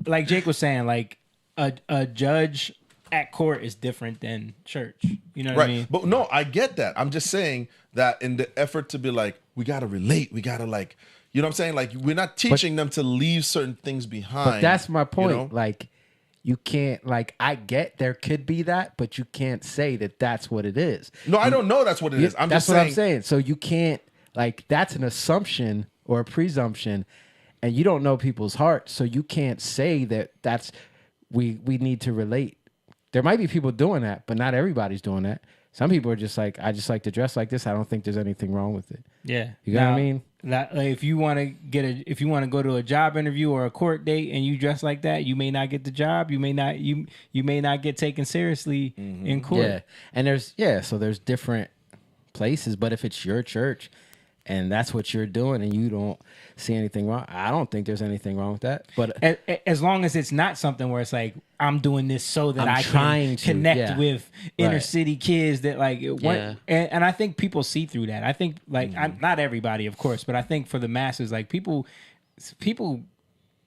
like Jake was saying, like a judge at court is different than church. You know what I mean? But no, I get that. I'm just saying that in the effort to be like, we gotta relate, we gotta like, you know what I'm saying? Like, we're not teaching them to leave certain things behind. But that's my point. You know? Like, you can't, like, I get there could be that, but you can't say that that's what it is. No, I don't know that's what it is. That's what I'm saying. So you can't, like, that's an assumption or a presumption, and you don't know people's hearts, so you can't say that that's, we need to relate. There might be people doing that, but not everybody's doing that. Some people are just like, I just like to dress like this. I don't think there's anything wrong with it. Yeah. You know what I mean? If you want to go to a job interview or a court date and you dress like that, you may not get the job. You may not get taken seriously in court. Yeah. And so there's different places, but if it's your church and that's what you're doing and you don't see anything wrong, I don't think there's anything wrong with that. But as long as it's not something where it's like, I'm doing this so that I can connect with inner city kids that like, and I think people see through that. I think like, not everybody, of course, but I think for the masses, like people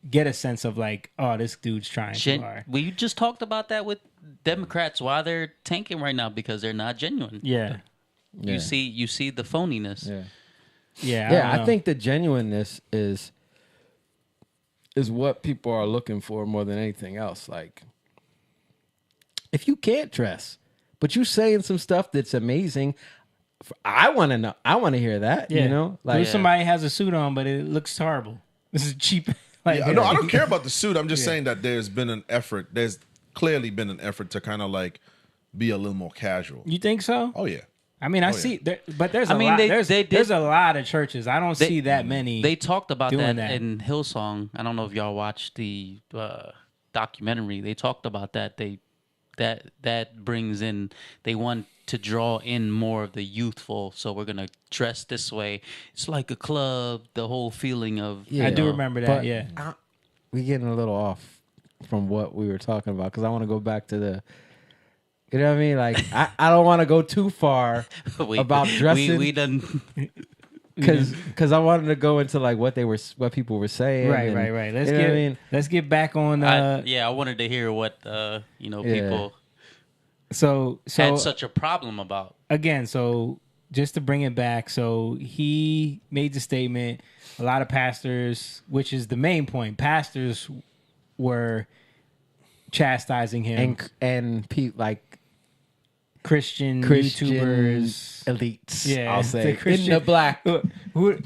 get a sense of like, oh, this dude's trying too hard. We just talked about that with Democrats, why they're tanking right now, because they're not genuine. Yeah. You see the phoniness. Yeah. I think the genuineness is what people are looking for more than anything else. Like, if you can't dress, but you saying some stuff that's amazing, I want to know. I want to hear that. Yeah. You know, like if somebody has a suit on, but it looks horrible. This is cheap. No, I don't care about the suit. I'm just saying that there's been an effort. There's clearly been an effort to kind of like be a little more casual. You think so? Oh yeah. I mean, I see, but there's a lot. There's a lot of churches. I don't see that many. They talked about that in Hillsong. I don't know if y'all watched the documentary. They talked about that. That brings in. They want to draw in more of the youthful. So we're gonna dress this way. It's like a club. The whole feeling of. I do remember that. We're getting a little off from what we were talking about because I want to go back to the. You know what I mean? Like, I don't want to go too far about dressing. We done because I wanted to go into like what people were saying. Right. Let's get back on. I wanted to hear what people so had such a problem about. Again, so just to bring it back, so he made the statement. A lot of pastors, which is the main point, pastors were chastising him, and like Christian Christian YouTubers, elites. Yeah, I'll say Christian, in the black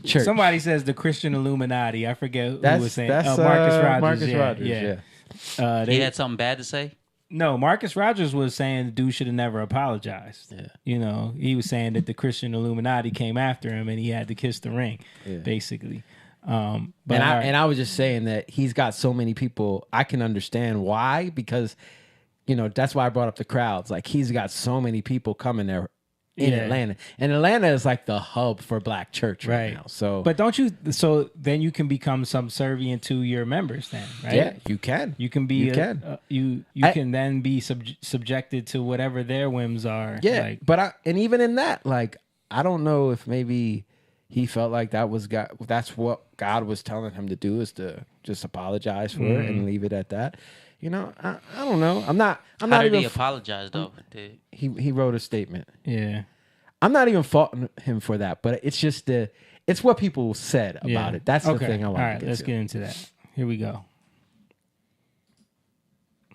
church. Somebody says the Christian Illuminati. I forget who was saying. That's Marcus Rogers. Marcus Rogers. Yeah. He had something bad to say. No, Marcus Rogers was saying the dude should have never apologized. Yeah. You know, he was saying that the Christian Illuminati came after him and he had to kiss the ring, basically. But and I was just saying that he's got so many people. I can understand why, because, you know, that's why I brought up the crowds. Like, he's got so many people coming there in Atlanta. And Atlanta is like the hub for black church right now. So, but don't you? So then you can become subservient to your members, then, right? Yeah, you can. You can be. You can then be subjected to whatever their whims are. Yeah, like, but and even in that, like, I don't know if maybe he felt like that was God. That's what God was telling him to do, is to just apologize for it and leave it at that. You know, I don't know. I'm not How did even he apologize though? He wrote a statement. Yeah. I'm not even faulting him for that, but it's just it's what people said about it. That's the thing I want to get to. Let's get into that. Here we go.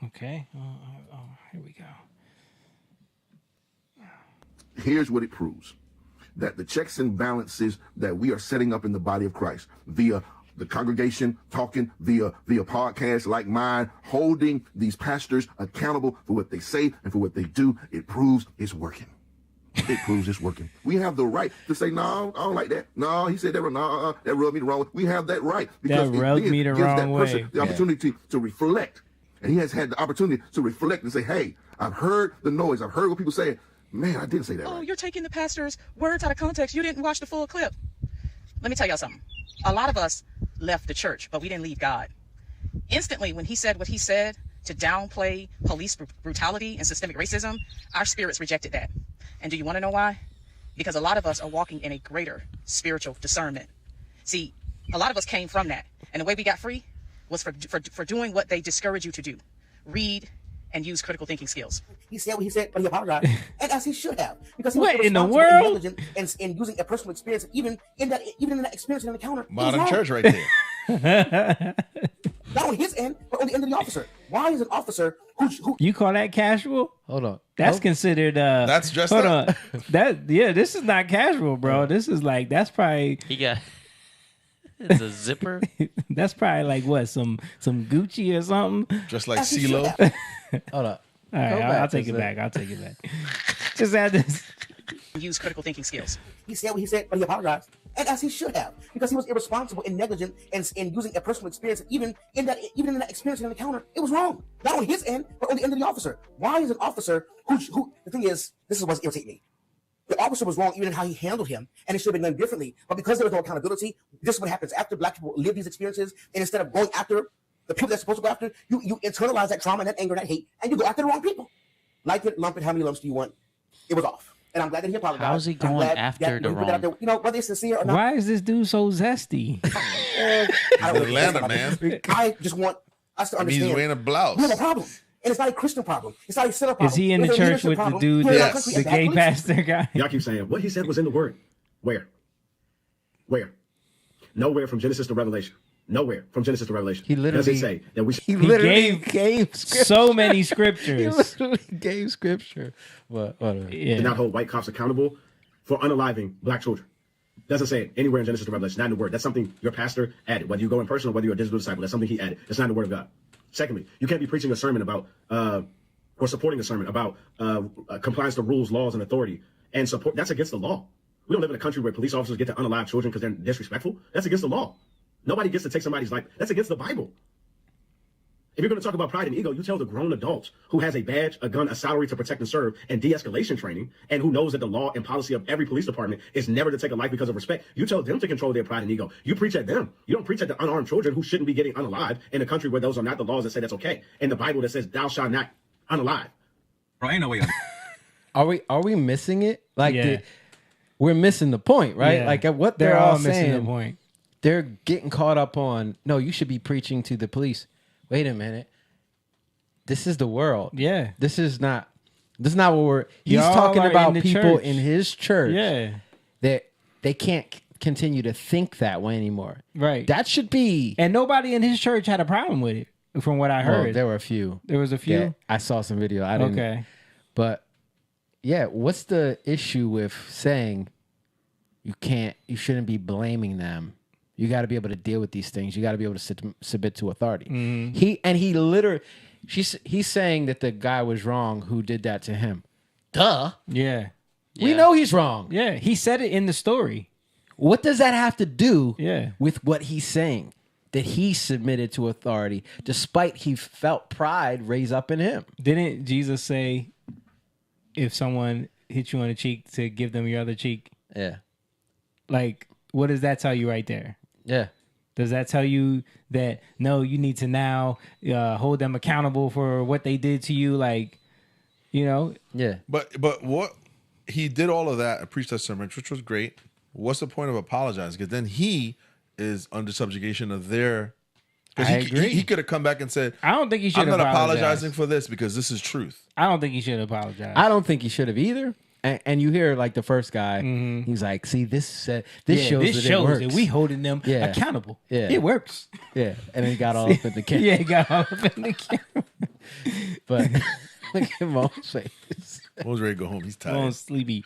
Okay. Here we go. Here's what it proves. That the checks and balances that we are setting up in the body of Christ via the congregation talking, via podcasts like mine, holding these pastors accountable for what they say and for what they do, it proves it's working. It proves it's working. We have the right to say, no, I don't like that. No, he said that. No, that rubbed me the wrong way. We have that right, because that rubbed me the wrong way. Person the opportunity to reflect, and he has had the opportunity to reflect and say, "Hey, I've heard the noise. I've heard what people say. Man, I didn't say that." Oh, right. You're taking the pastor's words out of context. You didn't watch the full clip. Let me tell y'all something. A lot of us left the church, but we didn't leave God. Instantly, when he said what he said to downplay police brutality and systemic racism, our spirits rejected that. And do you want to know why? Because a lot of us are walking in a greater spiritual discernment. See, a lot of us came from that. And the way we got free was for doing what they discourage you to do. Read and use critical thinking skills. He said what he said, but he apologized, and as he should have, because he what was in the responsible and world? negligent in using a personal experience, even in that experience in an encounter. Modern church, right there. Not on his end, but on the end of the officer. Why is an officer who You call that casual? Hold on. That's considered. That's dressed hold up. on. This is not casual, bro. This is like that's probably. He got. It's a zipper. That's probably like what some Gucci or something. Just like CeeLo. Hold up. All right, I'll take it back. I'll take it back. Just add this. Use critical thinking skills. He said what he said, but he apologized, and as he should have, because he was irresponsible and negligent in using a personal experience, even in that experience in an encounter. It was wrong, not on his end, but on the end of the officer. Why is an officer who the thing is, this is what's irritating me. The officer was wrong even in how he handled him, and it should have been done differently. But because there was no accountability, this is what happens after black people live these experiences, and instead of going after the people they're supposed to go after, you internalize that trauma, and that anger, and that hate, and you go after the wrong people. Like it, lump it, how many lumps do you want? It was off. And I'm glad that he apologized. How's he going after the wrong? You know, whether it's sincere or not. Why is this dude so zesty? I don't really Atlanta, care about man. this. I just want us to understand. He's wearing a blouse. We have a problem. And it's not a Christian problem. It's not a sinner problem. Is he in the It's a church leadership with the problem. dude, Here in our that's country, the a bad gay police- pastor guy? Y'all keep saying what he said was in the word. Where? Nowhere from Genesis to Revelation. Nowhere from Genesis to Revelation. He literally does it say that we should. He literally gave so many he scriptures. literally gave scripture. But whatever. Do not hold white cops accountable for unaliving black children. Doesn't say it anywhere in Genesis to Revelation. Not in the word. That's something your pastor added. Whether you go in person or whether you're a digital disciple, that's something he added. It's not in the word of God. Secondly, you can't be preaching a sermon about or supporting a sermon about compliance to rules, laws, and authority and support. That's against the law. We don't live in a country where police officers get to unalive children because they're disrespectful. That's against the law. Nobody gets to take somebody's life. That's against the Bible. If you're going to talk about pride and ego, you tell the grown adult who has a badge, a gun, a salary to protect and serve, and de-escalation training, and who knows that the law and policy of every police department is never to take a life because of respect. You tell them to control their pride and ego. You preach at them. You don't preach at the unarmed children who shouldn't be getting unalive in a country where those are not the laws that say that's okay. In the Bible that says, thou shalt not unalive. Bro, ain't no way. Are we missing it? Like Yeah. we're missing the point, right? Yeah. Like at what They're they're all all missing saying. the point. They're getting caught up on. No, you should be preaching to the police. Wait a minute. This is the world. Yeah. This is not. That's not what we're. He's Y'all talking are about in the people church. in his church. Yeah. That they can't continue to think that way anymore. Right. That should be. And nobody in his church had a problem with it, from what I Well, heard. there were a few. There was a few? Yeah, I saw some video. I didn't. Okay. But yeah, what's the issue with saying you shouldn't be blaming them? You got to be able to deal with these things. You got to be able to submit to authority. Mhm. He's saying that the guy was wrong who did that to him. Duh. Yeah. We know he's wrong. Yeah. He said it in the story. What does that have to do Yeah. with what he's saying? That he submitted to authority despite he felt pride raise up in him. Didn't Jesus say, if someone hits you on the cheek, to give them your other cheek? Yeah. Like, what does that tell you right there? Yeah. Does that tell you that, no, you need to now hold them accountable for what they did to you? Like, you know? Yeah. But what he did all of that and preached that sermon, which was great. What's the point of apologizing? Because then he is under subjugation of their. I He, agree. he could have come back and said, I don't think he should I'm not apologize. apologizing for this because this is truth. I don't think he should apologize. I don't think he should have either. And you hear like the first guy, he's like, "See, this shows that it works. that we holding them accountable. Yeah, it works. Yeah, and then he got all up in the camera. Yeah, he got all up in the camera. But look at Mo's face. Mo's ready to go home. He's tired. Mo's sleepy.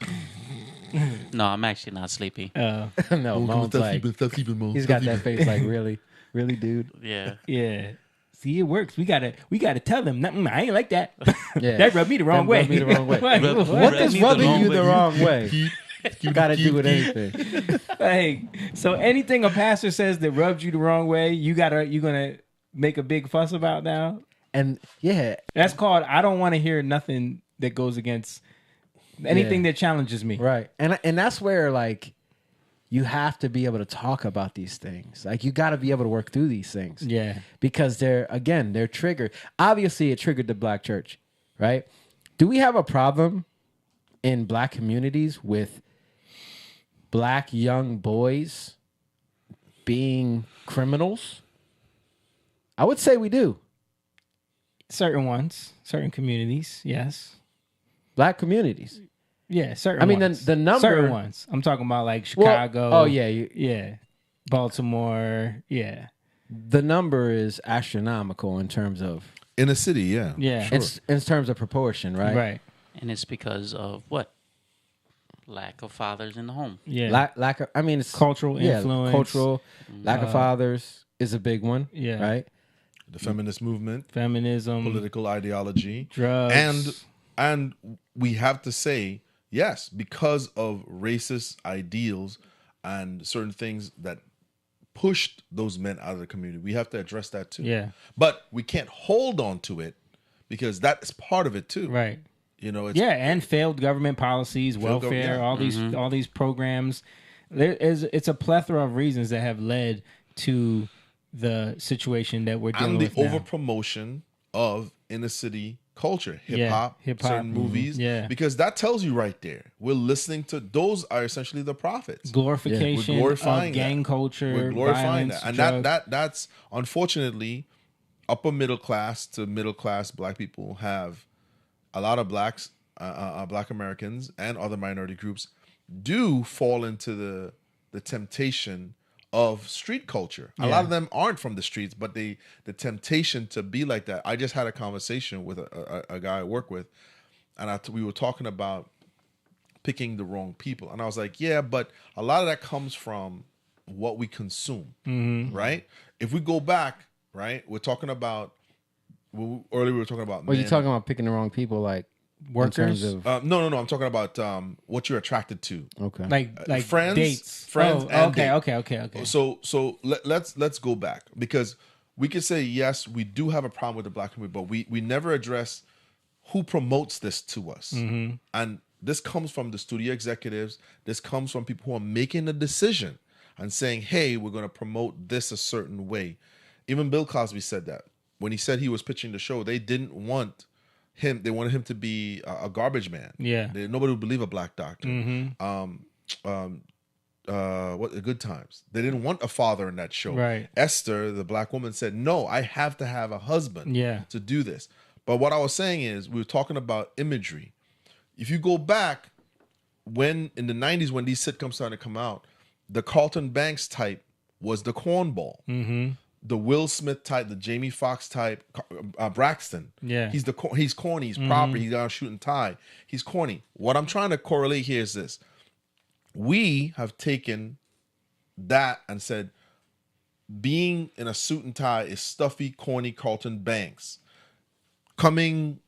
No, I'm actually not sleepy. No, Mo, Mo's stop like, sleeping, Mo. he's Stop got that sleeping. face like, really, dude. Yeah. Yeah. See, it works. We gotta tell them. I ain't like that. Yeah. That rubbed me the wrong That way. rubbed me the wrong way. Like, What does rubbing you the wrong way? Got to do with anything. Like, so anything a pastor says that rubs you the wrong way, you're gonna make a big fuss about now. And yeah, that's called I don't want to hear nothing that goes against anything that challenges me. Right. And that's where like you have to be able to talk about these things. Like you got to be able to work through these things. Yeah. Because they're triggered. Obviously it triggered the black church, right? Do we have a problem in black communities with black young boys being criminals? I would say we do. Certain ones, certain communities, yes. Black communities. Yeah, certain. I mean, ones. the number. Certain ones. I'm talking about like Chicago. Well, oh yeah, yeah. Baltimore. Yeah. The number is astronomical in terms of in a city. Yeah. Yeah. Sure. In terms of proportion, right? Right. And it's because of what? Lack of fathers in the home. Yeah. Lack of. I mean, it's cultural influence. Cultural lack of fathers is a big one. Yeah. Right. The feminist movement, feminism, political ideology, drugs, and we have to say yes, because of racist ideals and certain things that pushed those men out of the community. We have to address that too. Yeah. But we can't hold on to it because that is part of it too. Right. You know, it's, and failed government policies, welfare, all these programs. It's a plethora of reasons that have led to the situation that we're dealing and the with now. over promotion of inner city culture, hip hop, certain movies, because that tells you right there. We're listening to those are essentially the prophets. Glorification We're glorifying of gang culture, We're glorifying violence, that, and drugs. that's unfortunately upper middle class to middle class black people have a lot of blacks, black Americans, and other minority groups do fall into the temptation of street culture. A lot of them aren't from the streets, but the temptation to be like that. I just had a conversation with a guy I work with, and we were talking about picking the wrong people. And I was like, yeah, but a lot of that comes from what we consume, right? If we go back, right, we're talking about, earlier we were talking about Well, men. you're talking about picking the wrong people, like workers? in terms of, No. I'm talking about what you're attracted to. Okay. Like friends, dates. friends. Oh, and okay. date. So let's go back, because we could say yes, we do have a problem with the black community, but we never address who promotes this to us, and this comes from the studio executives. This comes from people who are making a decision and saying, "Hey, we're going to promote this a certain way." Even Bill Cosby said that when he said he was pitching the show. They didn't want him. They wanted him to be a garbage man. Yeah. Nobody would believe a black doctor. What the Good Times. They didn't want a father in that show. Right. Esther, the black woman, said, "No, I have to have a husband Yeah. to do this." But what I was saying is, we were talking about imagery. if you go back when in the 90s when these sitcoms started to come out, the Carlton Banks type was the cornball. Mm-hmm. The Will Smith type, the Jamie Foxx type, Braxton. Yeah. He's corny, he's proper, he's got a suit and tie. He's corny. What I'm trying to correlate here is this. We have taken that and said being in a suit and tie is stuffy, corny Carlton Banks. Coming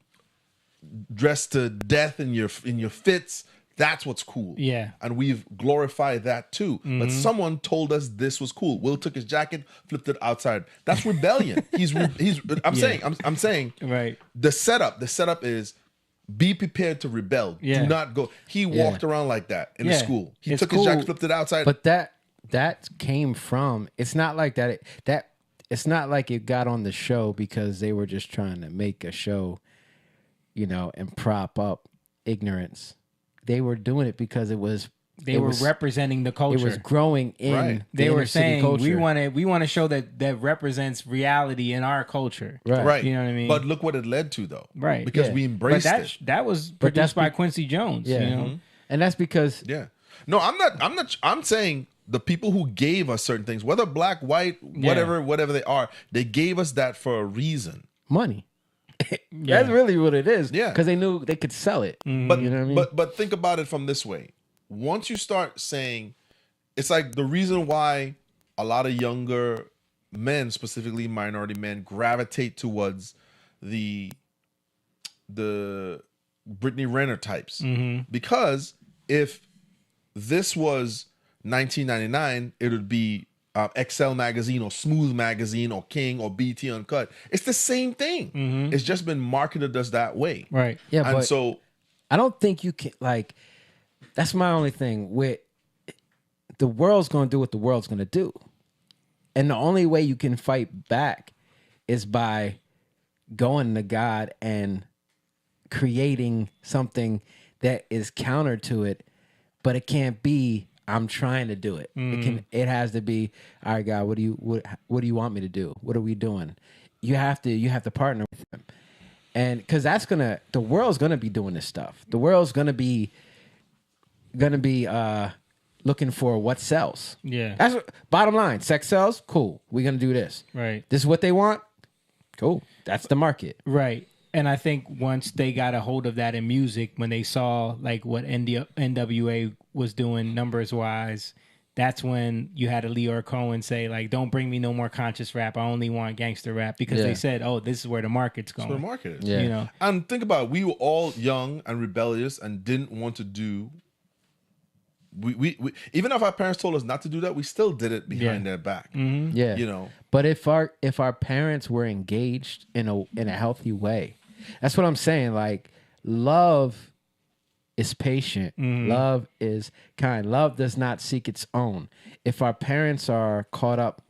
dressed to death in your fits, that's what's cool. Yeah. And we've glorified that too. But someone told us this was cool. Will took his jacket, flipped it outside. That's rebellion. I'm saying right. The setup is be prepared to rebel. Yeah. Do not go. He walked around like that in the school. He took his jacket, flipped it outside. But that came from, it's not like that it's not like it got on the show because they were just trying to make a show, and prop up ignorance. They were doing it because it was representing the culture. It was growing in. Right. They were saying we want to show that represents reality in our culture. Right. You know what I mean? But look what it led to though. Right. Because we embraced it. That was produced by Quincy Jones. Yeah. And that's because No, I'm saying the people who gave us certain things, whether black, white, whatever they are, they gave us that for a reason. Money. That's really what it is. Yeah. Because they knew they could sell it. But you know what I mean? but think about it from this way. Once you start saying, it's like the reason why a lot of younger men, specifically minority men, gravitate towards the Brittany Renner types. Because if this was 1999, it would be XL magazine or Smooth magazine or King or BT Uncut. It's the same thing. It's just been marketed as that way. Right. Yeah, And but so I don't think you can, that's my only thing with the world's going to do what the world's going to do. And the only way you can fight back is by going to God and creating something that is counter to it, but it can't be I'm trying to do it. It has to be, all right, God, what do you want me to do? What are we doing? You have to partner with him. And because the world's gonna be doing this stuff. The world's gonna be looking for what sells. Yeah. That's bottom line. Sex sells, cool. We're gonna do this. Right. This is what they want, cool. That's the market. Right. And I think once they got a hold of that in music, when they saw like what NWA was doing numbers wise, that's when you had a Leor Cohen say like, "Don't bring me no more conscious rap. I only want gangster rap," because they said, "Oh, this is where the market's going." that's where the market is. Yeah. And think about it, we were all young and rebellious and didn't want to do. We even if our parents told us not to do that, we still did it behind their back. Yeah. But if our parents were engaged in a healthy way, that's what I'm saying. Like, love is patient. Love is kind. Love does not seek its own. If our parents are caught up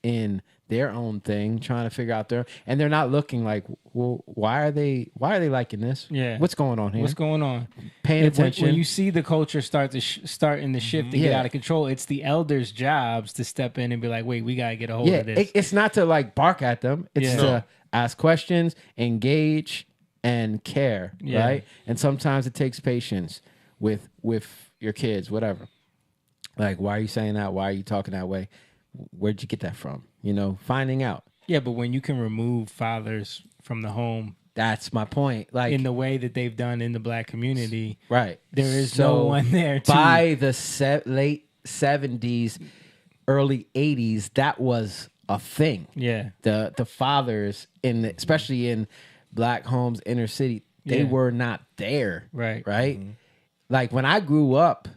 in their own thing, trying to figure out and they're not looking like, well, why are they liking this? Yeah. What's going on here? What's going on? Paying attention. When you see the culture starting to shift and get out of control, it's the elders' jobs to step in and be like, wait, we got to get a hold of this. It's not to like bark at them. It's to ask questions, engage, and care, right? And sometimes it takes patience with your kids, whatever. Like, why are you saying that? Why are you talking that way? Where'd you get that from? Finding out. Yeah, but when you can remove fathers from the home, that's my point. Like in the way that they've done in the black community, right? There is no one there. By the late 70s, early 80s, that was a thing. Yeah, the fathers especially in black homes, inner city, they were not there. Right. Like when I grew up,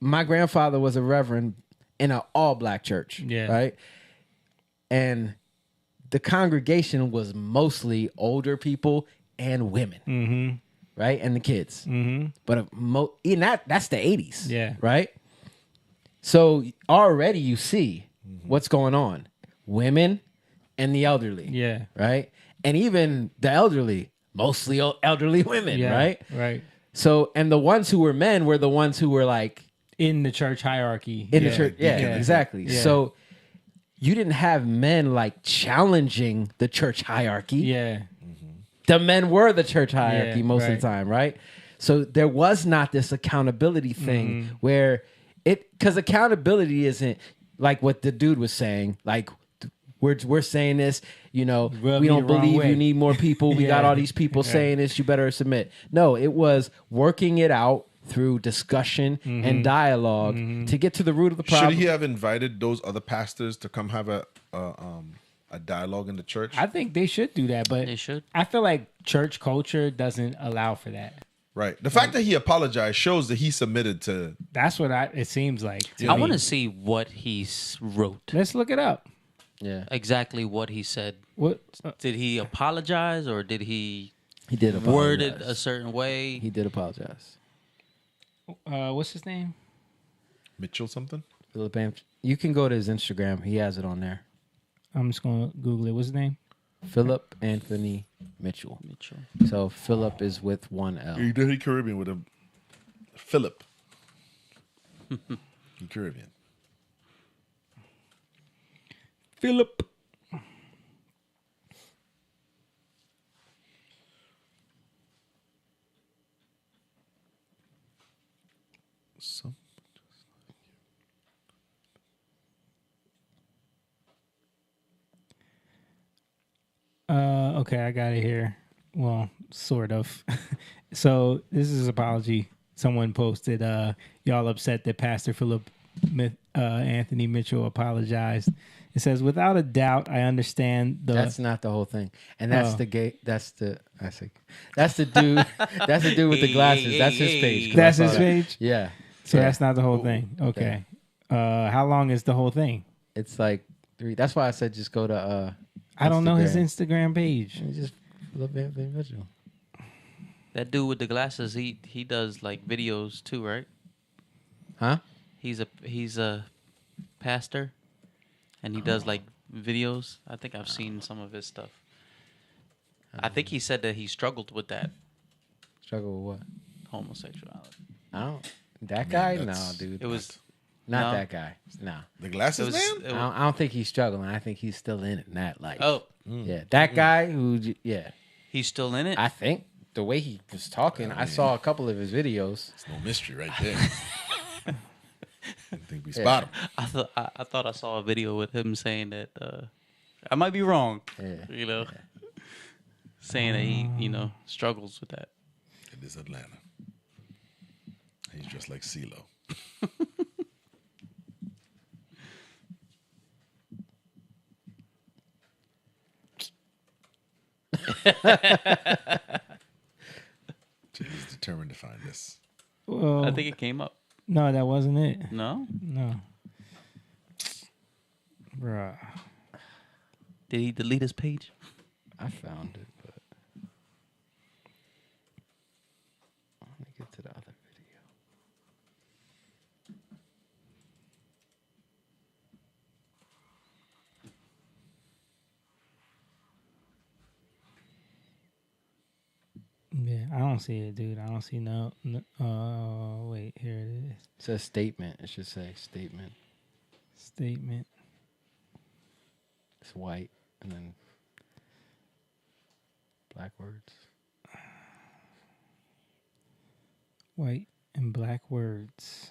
my grandfather was a reverend in an all black church. Yeah. Right. And the congregation was mostly older people and women. Right. And the kids. But that's the 80s. Yeah. Right. So already you see what's going on. Women and the elderly. Yeah. Right. And even the elderly, mostly elderly women. Yeah, right. Right. So, and the ones who were men were the ones who were like in the church hierarchy. In the church. Yeah, exactly. Yeah. So you didn't have men like challenging the church hierarchy. Yeah. the men were the church hierarchy Yeah, most of the time, right? So there was not this accountability thing where because accountability isn't like what the dude was saying. Like we're saying this, we don't believe you need more people. We got all these people saying this. You better submit. No, it was working it out through discussion and dialogue to get to the root of the problem. Should he have invited those other pastors to come have a dialogue in the church? I think they should do that, but they should. I feel like church culture doesn't allow for that. Right. The fact that he apologized shows that he submitted to. That's what it seems like. I want to see what he wrote. Let's look it up. Yeah. Exactly what he said. What did he apologize or did he? He did apologize. Word it a certain way. He did apologize. What's his name? Mitchell something. Philip. You can go to his Instagram. He has it on there. I'm just gonna Google it. What's his name? Philip Anthony Mitchell. So Philip is with one L. He did Caribbean with him. Philip. He Caribbean. Philip. Okay, I got it here. Well, sort of. So this is his apology. Someone posted, y'all upset that Pastor Philip Anthony Mitchell apologized. It says, without a doubt, I understand the... That's not the whole thing. And that's the dude. That's the dude with the glasses. That's his page. That's his page? Yeah. So that's not the whole thing. Okay. How long is the whole thing? It's like 3. That's why I said just go to I don't know his Instagram page. Just Philip Anthony Mitchell. That dude with the glasses, he does like videos too, right? Huh? He's a pastor, and he does like videos. I think I've seen some of his stuff. I think he said that he struggled with that. Struggle with what? Homosexuality. That guy? No, dude. It was not that guy. No. The glasses man? I don't think he's struggling. I think he's still in it in that life. Oh. Yeah. That guy who, He's still in it? I think. The way he was talking, I saw a couple of his videos. It's no mystery right there. I think we spot him. I thought I saw a video with him saying that I might be wrong. Yeah. Saying that he struggles with that. It is Atlanta. He's just like CeeLo. He's determined to find this. Well, I think it came up. No, that wasn't it. No? No. Bruh. Did he delete his page? I found it, but let me get to the other video. Yeah, I don't see it, dude. I don't see no. Wait, here it is. It says statement. It should say statement. Statement. It's white and then black words. White and black words.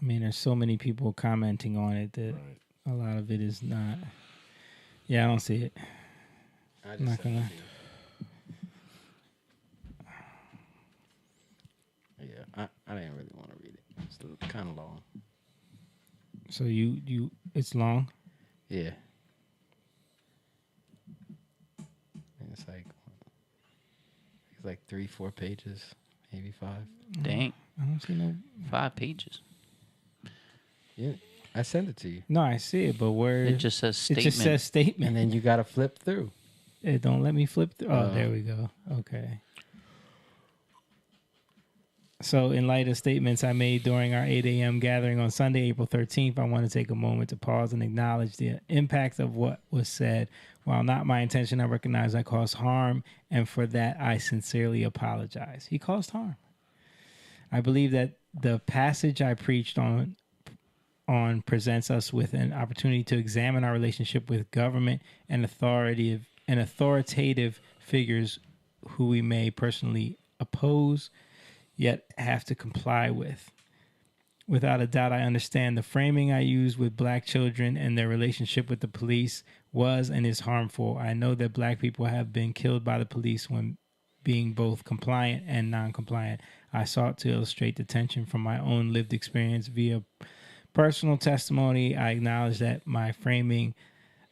I mean, there's so many people commenting on it that a lot of it is not. Yeah, I don't see it. I'm not gonna. Yeah, I didn't really want to read it. It's kind of long. So it's long. Yeah. And it's like 3-4 pages, maybe 5. Dang. I don't see no 5 pages. Yeah, I sent it to you. No, I see it, but where it just says statement. It just says statement, and then you got to flip through. It don't let me flip through. Oh, there we go. Okay. So, in light of statements I made during our 8 a.m. gathering on Sunday, April 13th, I want to take a moment to pause and acknowledge the impact of what was said. While not my intention, I recognize I caused harm, and for that, I sincerely apologize. He caused harm. I believe that the passage I preached on presents us with an opportunity to examine our relationship with government and authoritative and authoritative figures who we may personally oppose, yet have to comply with. Without a doubt, I understand the framing I used with black children and their relationship with the police was and is harmful. I know that black people have been killed by the police when being both compliant and non-compliant. I sought to illustrate the tension from my own lived experience via personal testimony. I acknowledge that my framing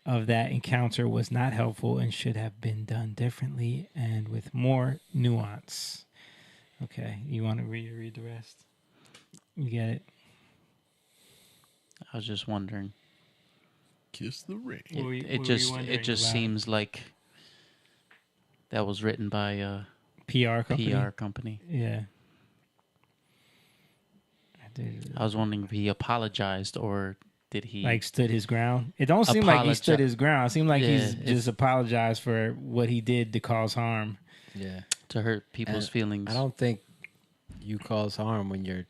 of that encounter was not helpful and should have been done differently and with more nuance. Okay, you want to read the rest? You get it? I was just wondering. Kiss the ring. It just seems like that was written by a PR company. PR company. Yeah. I was wondering if he apologized or did he like stood his ground. It don't seem like he stood his ground. It seemed like he's just apologized for what he did to cause harm. Yeah. To hurt people's feelings. I don't think you cause harm when you're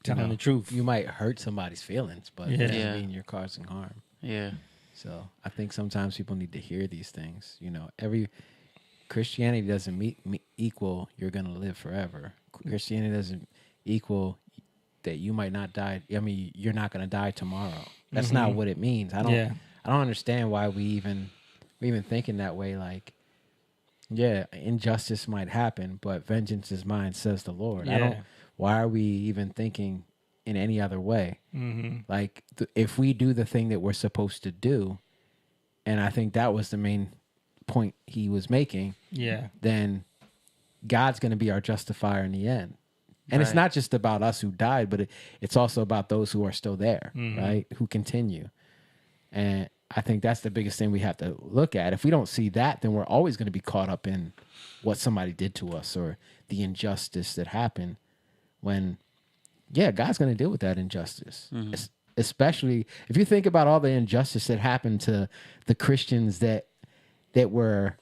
telling the truth. You might hurt somebody's feelings, but it doesn't mean you're causing harm. Yeah. So I think sometimes people need to hear these things. You know, every Christianity doesn't equal you're going to live forever. Christianity doesn't equal that you might not die. I mean, you're not going to die tomorrow. That's not what it means. I don't understand why we even thinking that way. Like, yeah, injustice might happen, but vengeance is mine, says the Lord. Why are we even thinking in any other way? Like, if we do the thing that we're supposed to do, and I think that was the main point he was making, then God's going to be our justifier in the end. And it's not just about us who died, but it's also about those who are still there, right? Who continue. And I think that's the biggest thing we have to look at. If we don't see that, then we're always going to be caught up in what somebody did to us or the injustice that happened when, God's going to deal with that injustice. Especially if you think about all the injustice that happened to the Christians that were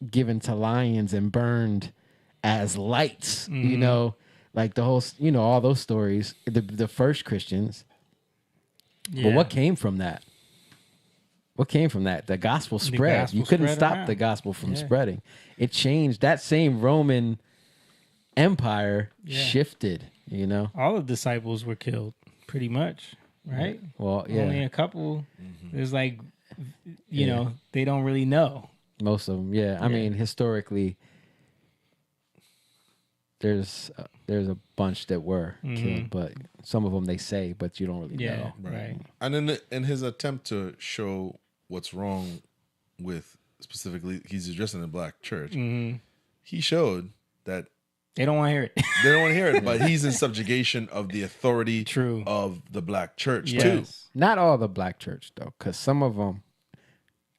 given to lions and burned as lights, you know, like the whole, all those stories, the first Christians. But what came from that? What came from that? The gospel spread. You couldn't stop the gospel from spreading. It changed. That same Roman Empire shifted, All the disciples were killed, pretty much, right? Well, Only a couple. There's like, they don't really know. Most of them, I mean, historically, there's a bunch that were killed, but some of them they say, but you don't really know. Right. And in his attempt to show what's wrong with, specifically, he's addressing the black church, he showed that they don't want to hear it. They don't want to hear it, but he's in subjugation of the authority of the black church too. Not all the black church though, because some of them.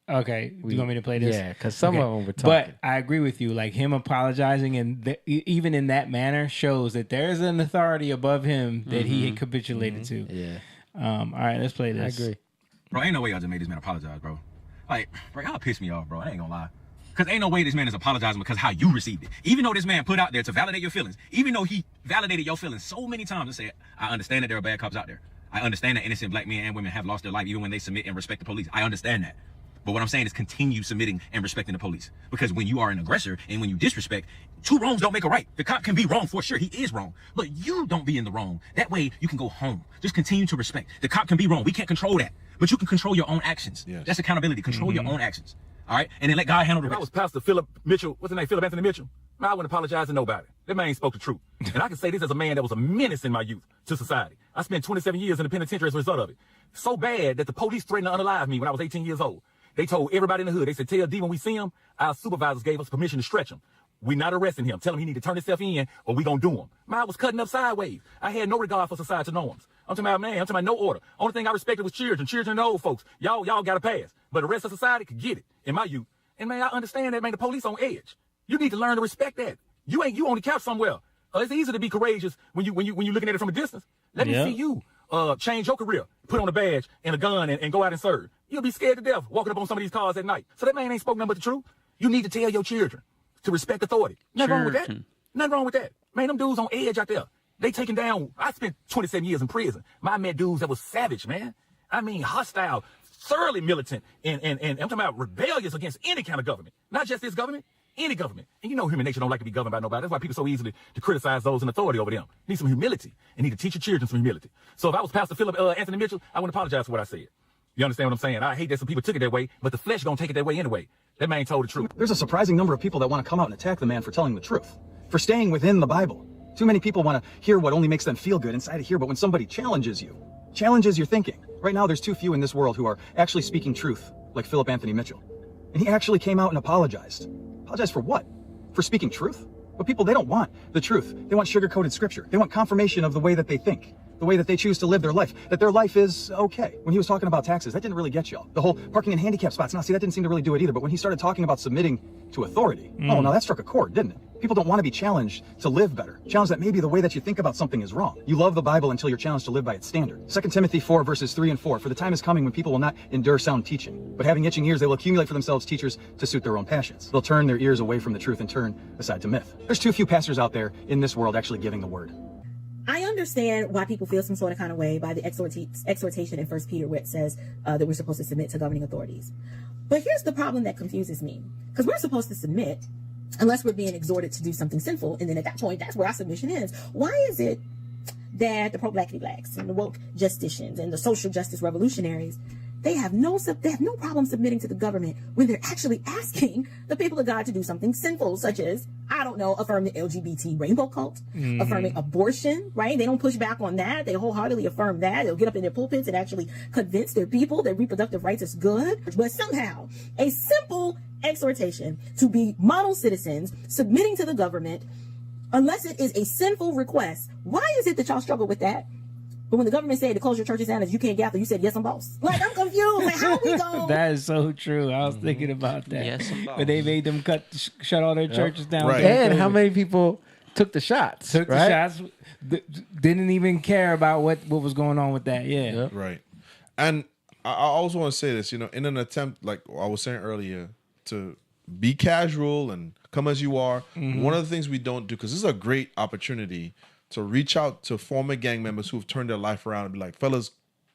Okay, you want me to play this? Yeah, because some of them were talking. But I agree with you. Like him apologizing and even in that manner shows that there is an authority above him that he had capitulated to. Yeah. All right, let's play this. I agree. Bro, ain't no way I just made this man apologize, bro. Like, bro, y'all piss me off, bro. I ain't gonna lie. Because ain't no way this man is apologizing because how you received it. Even though this man put out there to validate your feelings, even though he validated your feelings so many times and said, I understand that there are bad cops out there. I understand that innocent black men and women have lost their life even when they submit and respect the police. I understand that. But what I'm saying is continue submitting and respecting the police. Because when you are an aggressor and when you disrespect, two wrongs don't make a right. The cop can be wrong for sure. He is wrong. But you don't be in the wrong. That way you can go home. Just continue to respect. The cop can be wrong. We can't control that. But you can control your own actions. Yes. That's accountability. Control your own actions. All right? And then let God handle the rest. If I was Pastor Philip Mitchell, what's his name? Philip Anthony Mitchell. Man, I wouldn't apologize to nobody. That man spoke the truth. And I can say this as a man that was a menace in my youth to society. I spent 27 years in the penitentiary as a result of it. So bad that the police threatened to unalive me when I was 18 years old. They told everybody in the hood, they said, tell D when we see him, our supervisors gave us permission to stretch him. We're not arresting him. Tell him he need to turn himself in or we gonna do him. Man, I was cutting up sideways. I had no regard for societal norms. I'm talking about, man, I'm talking about no order. Only thing I respected was children and old folks. Y'all got a pass. But the rest of society could get it in my youth. And man, I understand that, man, the police on edge. You need to learn to respect that. You on the couch somewhere. It's easy to be courageous when you looking at it from a distance. Let me see you change your career, put on a badge and a gun and go out and serve. You'll be scared to death walking up on some of these cars at night. So that man ain't spoken nothing but the truth. You need to tell your children to respect authority. Nothing wrong with that. Nothing wrong with that. Man, them dudes on edge out there. They taking down. I spent 27 years in prison. I met dudes that was savage, man. I mean, hostile, thoroughly militant and I'm talking about rebellious against any kind of government, not just this government, any government. And you know human nature don't like to be governed by nobody. That's why people so easily to criticize those in authority over them. Need some humility and need to teach your children some humility. So if I was Pastor Philip Anthony Mitchell, I wouldn't apologize for what I said. You understand what I'm saying? I hate that some people took it that way, but the flesh gonna take it that way anyway. That man told the truth. There's a surprising number of people that want to come out and attack the man for telling the truth, for staying within the Bible. Too many people want to hear what only makes them feel good inside of here, but when somebody challenges you, challenges your thinking. Right now, there's too few in this world who are actually speaking truth, like Philip Anthony Mitchell. And he actually came out and apologized. Apologized for what? For speaking truth? But people, they don't want the truth. They want sugar-coated scripture. They want confirmation of the way that they think, the way that they choose to live their life, that their life is okay. When he was talking about taxes, that didn't really get y'all. The whole parking and handicap spots, now see, that didn't seem to really do it either. But when he started talking about submitting to authority, oh, now that struck a chord, didn't it? People don't want to be challenged to live better. Challenged that maybe the way that you think about something is wrong. You love the Bible until you're challenged to live by its standard. 2 Timothy 4, verses 3 and 4. For the time is coming when people will not endure sound teaching, but having itching ears, they will accumulate for themselves teachers to suit their own passions. They'll turn their ears away from the truth and turn aside to myth. There's too few pastors out there in this world actually giving the word. I understand why people feel some sort of kind of way by the exhortation in 1 Peter, where it says that we're supposed to submit to governing authorities. But here's the problem that confuses me. Because we're supposed to submit unless we're being exhorted to do something sinful. And then at that point, that's where our submission ends. Why is it that the pro-blackity blacks and the woke justicians and the social justice revolutionaries, they have no problem submitting to the government when they're actually asking the people of God to do something sinful, such as, I don't know, affirm the LGBT rainbow cult, affirming abortion, right? They don't push back on that. They wholeheartedly affirm that. They'll get up in their pulpits and actually convince their people that reproductive rights is good. But somehow, a simple exhortation to be model citizens submitting to the government, unless it is a sinful request, why is it that y'all struggle with that? But when the government said to close your churches down if you can't gather, you said, yes, I'm boss. Like, I'm confused. Like, how we go? That is so true. I was thinking about that. Yes, I'm but they made them shut all their churches down. Right. And how many people took the shots? Took the shots. Didn't even care about what was going on with that. Yeah. Right. And I also want to say this, in an attempt, like I was saying earlier, to be casual and come as you are. One of the things we don't do, because this is a great opportunity to reach out to former gang members who've turned their life around and be like, fellas,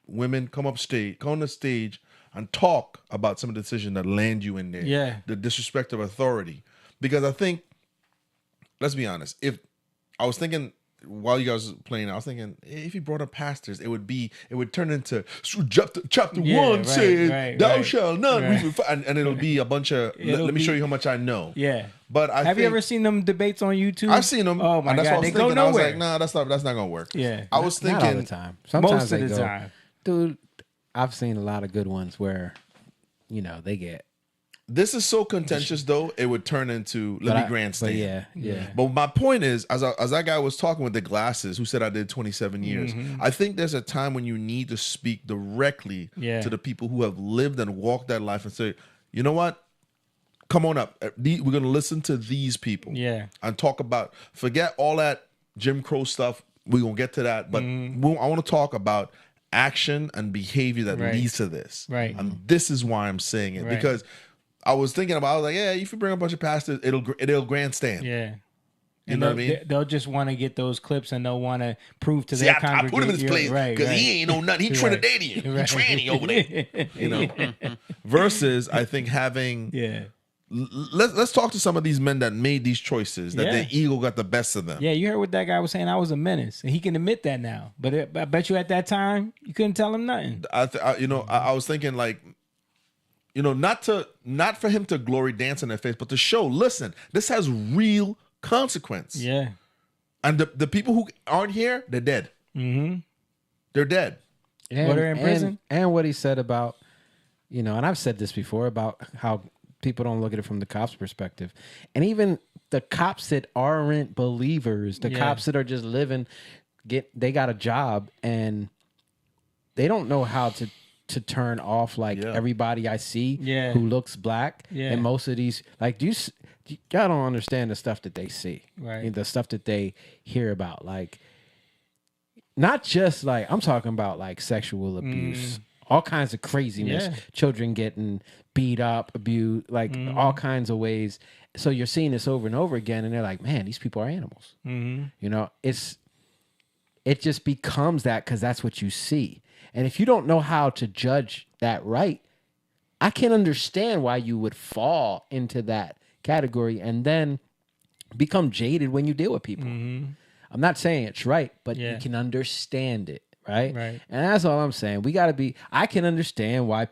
women, come on the stage and talk about some of the decisions that land you in there. Yeah. The disrespect of authority. Because I think, let's be honest, if I was thinking while you guys were playing, I was thinking, if you brought up pastors, it would turn into chapter 1 said, thou shalt not. And it'll be a bunch of, let me show you how much I know. Yeah. But have you ever seen them debates on YouTube? I've seen them. Oh my and that's God, what I was they thinking. go nowhere. I was like, nah, that's not gonna work. Yeah. I was thinking not all the time. Sometimes most of the time. Dude, I've seen a lot of good ones where, they get. This is so contentious, though, it would turn into let me grandstand. Yeah. But my point is, as that guy was talking with the glasses, who said I did 27 years, I think there's a time when you need to speak directly to the people who have lived and walked that life and say, you know what? Come on up. We're going to listen to these people. Yeah. And talk about, forget all that Jim Crow stuff. We're going to get to that. But I want to talk about action and behavior that leads to this. Right. And this is why I'm saying it. Because I was thinking about, I was like, yeah, if you bring a bunch of pastors, it'll grandstand. Yeah. You know what I mean? They'll just want to get those clips and they'll want to prove to their congregation. I put him in this place because he ain't know nothing. He Trinidadian. He tranny over there. Versus, I think, having... Let's talk to some of these men that made these choices, that their ego got the best of them. Yeah, you heard what that guy was saying. I was a menace. And he can admit that now. But I bet you at that time, you couldn't tell him nothing. I was thinking like... not for him to glory dance in their face, but to show, listen, this has real consequence. Yeah. And the people who aren't here, they're dead. They're dead. And, they're in prison. And what he said about, and I've said this before about how people don't look at it from the cops' perspective. And even the cops that aren't believers, the cops that are just living, they got a job and they don't know how to turn off everybody I see who looks black. And most of these, like, y'all don't understand the stuff that they see. Right. The stuff that they hear about. Like, not just like, I'm talking about like sexual abuse, all kinds of craziness, children getting beat up, abused, like all kinds of ways. So you're seeing this over and over again, and they're like, man, these people are animals. It just becomes that because that's what you see. And if you don't know how to judge that right, I can understand why you would fall into that category and then become jaded when you deal with people. I'm not saying it's right, but you can understand it, right? Right. And that's all I'm saying. We got to be, I can understand why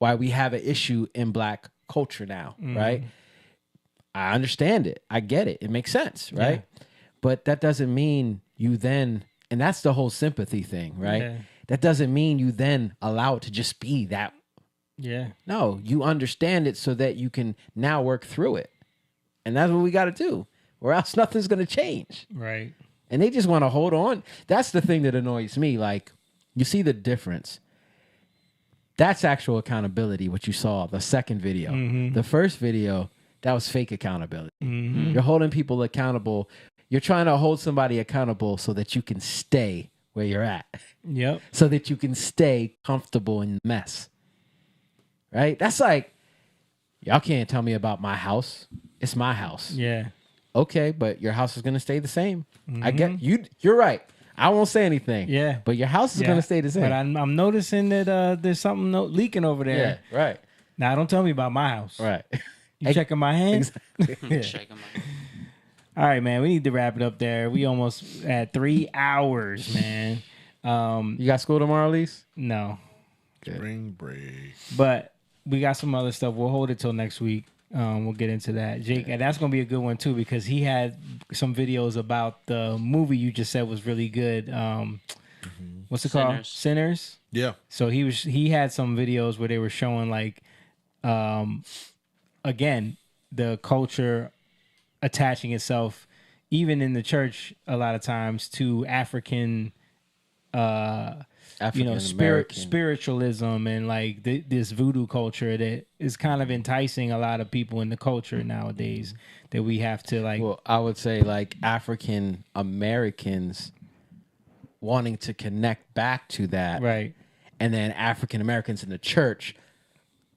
we have an issue in Black culture now, right? I understand it. I get it. It makes sense, right? Yeah. But that doesn't mean you then, and that's the whole sympathy thing, right? Yeah. That doesn't mean you then allow it to just be that. Yeah. No, you understand it so that you can now work through it. And that's what we got to do, or else nothing's going to change. Right. And they just want to hold on. That's the thing that annoys me. Like, you see the difference. That's actual accountability, what you saw, the second video. The first video, that was fake accountability. You're holding people accountable. You're trying to hold somebody accountable so that you can stay where you're at. Yep. So that you can stay comfortable in the mess. Right? That's like, y'all can't tell me about my house. It's my house. Yeah. Okay, but your house is going to stay the same. I get you. You're right. I won't say anything. Yeah. But your house is going to stay the same. But I'm noticing that there's something leaking over there. Yeah, right. Now, don't tell me about my house. Right. You checking my hands? Exactly. Shaking my hand. All right, man. We need to wrap it up there. We almost at 3 hours, man. You got school tomorrow, Lise? No. Spring break. But we got some other stuff. We'll hold it till next week. We'll get into that. Jake, and that's going to be a good one, too, because he had some videos about the movie you just said was really good. What's it called? Sinners? Yeah. So he had some videos where they were showing, like, again, the culture attaching itself, even in the church, a lot of times, to African spiritualism and like this voodoo culture that is kind of enticing a lot of people in the culture nowadays, that we have to like. Well, I would say like African Americans wanting to connect back to that, right? And then African Americans in the church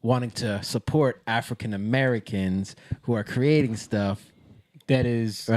wanting to support African Americans who are creating stuff that is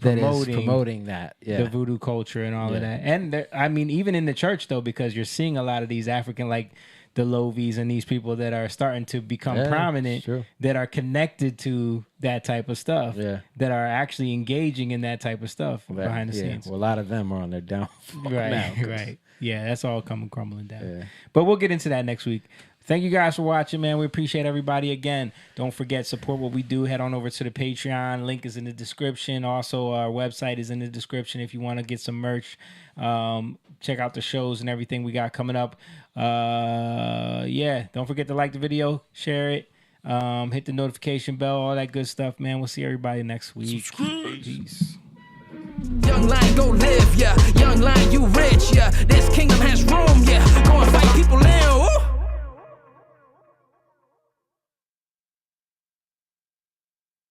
promoting that, the voodoo culture and all of that. And I mean, even in the church though, because you're seeing a lot of these African, like the Lovies and these people that are starting to become prominent, that are connected to that type of stuff, that are actually engaging in that type of stuff behind the scenes. Well, a lot of them are on their downfall now. Right. Yeah, that's all coming crumbling down. Yeah. But we'll get into that next week. Thank you guys for watching, man. We appreciate everybody. Again, don't forget, support what we do. Head on over to the Patreon. Link is in the description. Also, our website is in the description if you want to get some merch. Check out the shows and everything we got coming up. Don't forget to like the video, share it, hit the notification bell, all that good stuff, man. We'll see everybody next week. Peace. Young lion, go live, yeah. Young lion, you rich, yeah. This kingdom has room, yeah. Go and fight people in, ooh.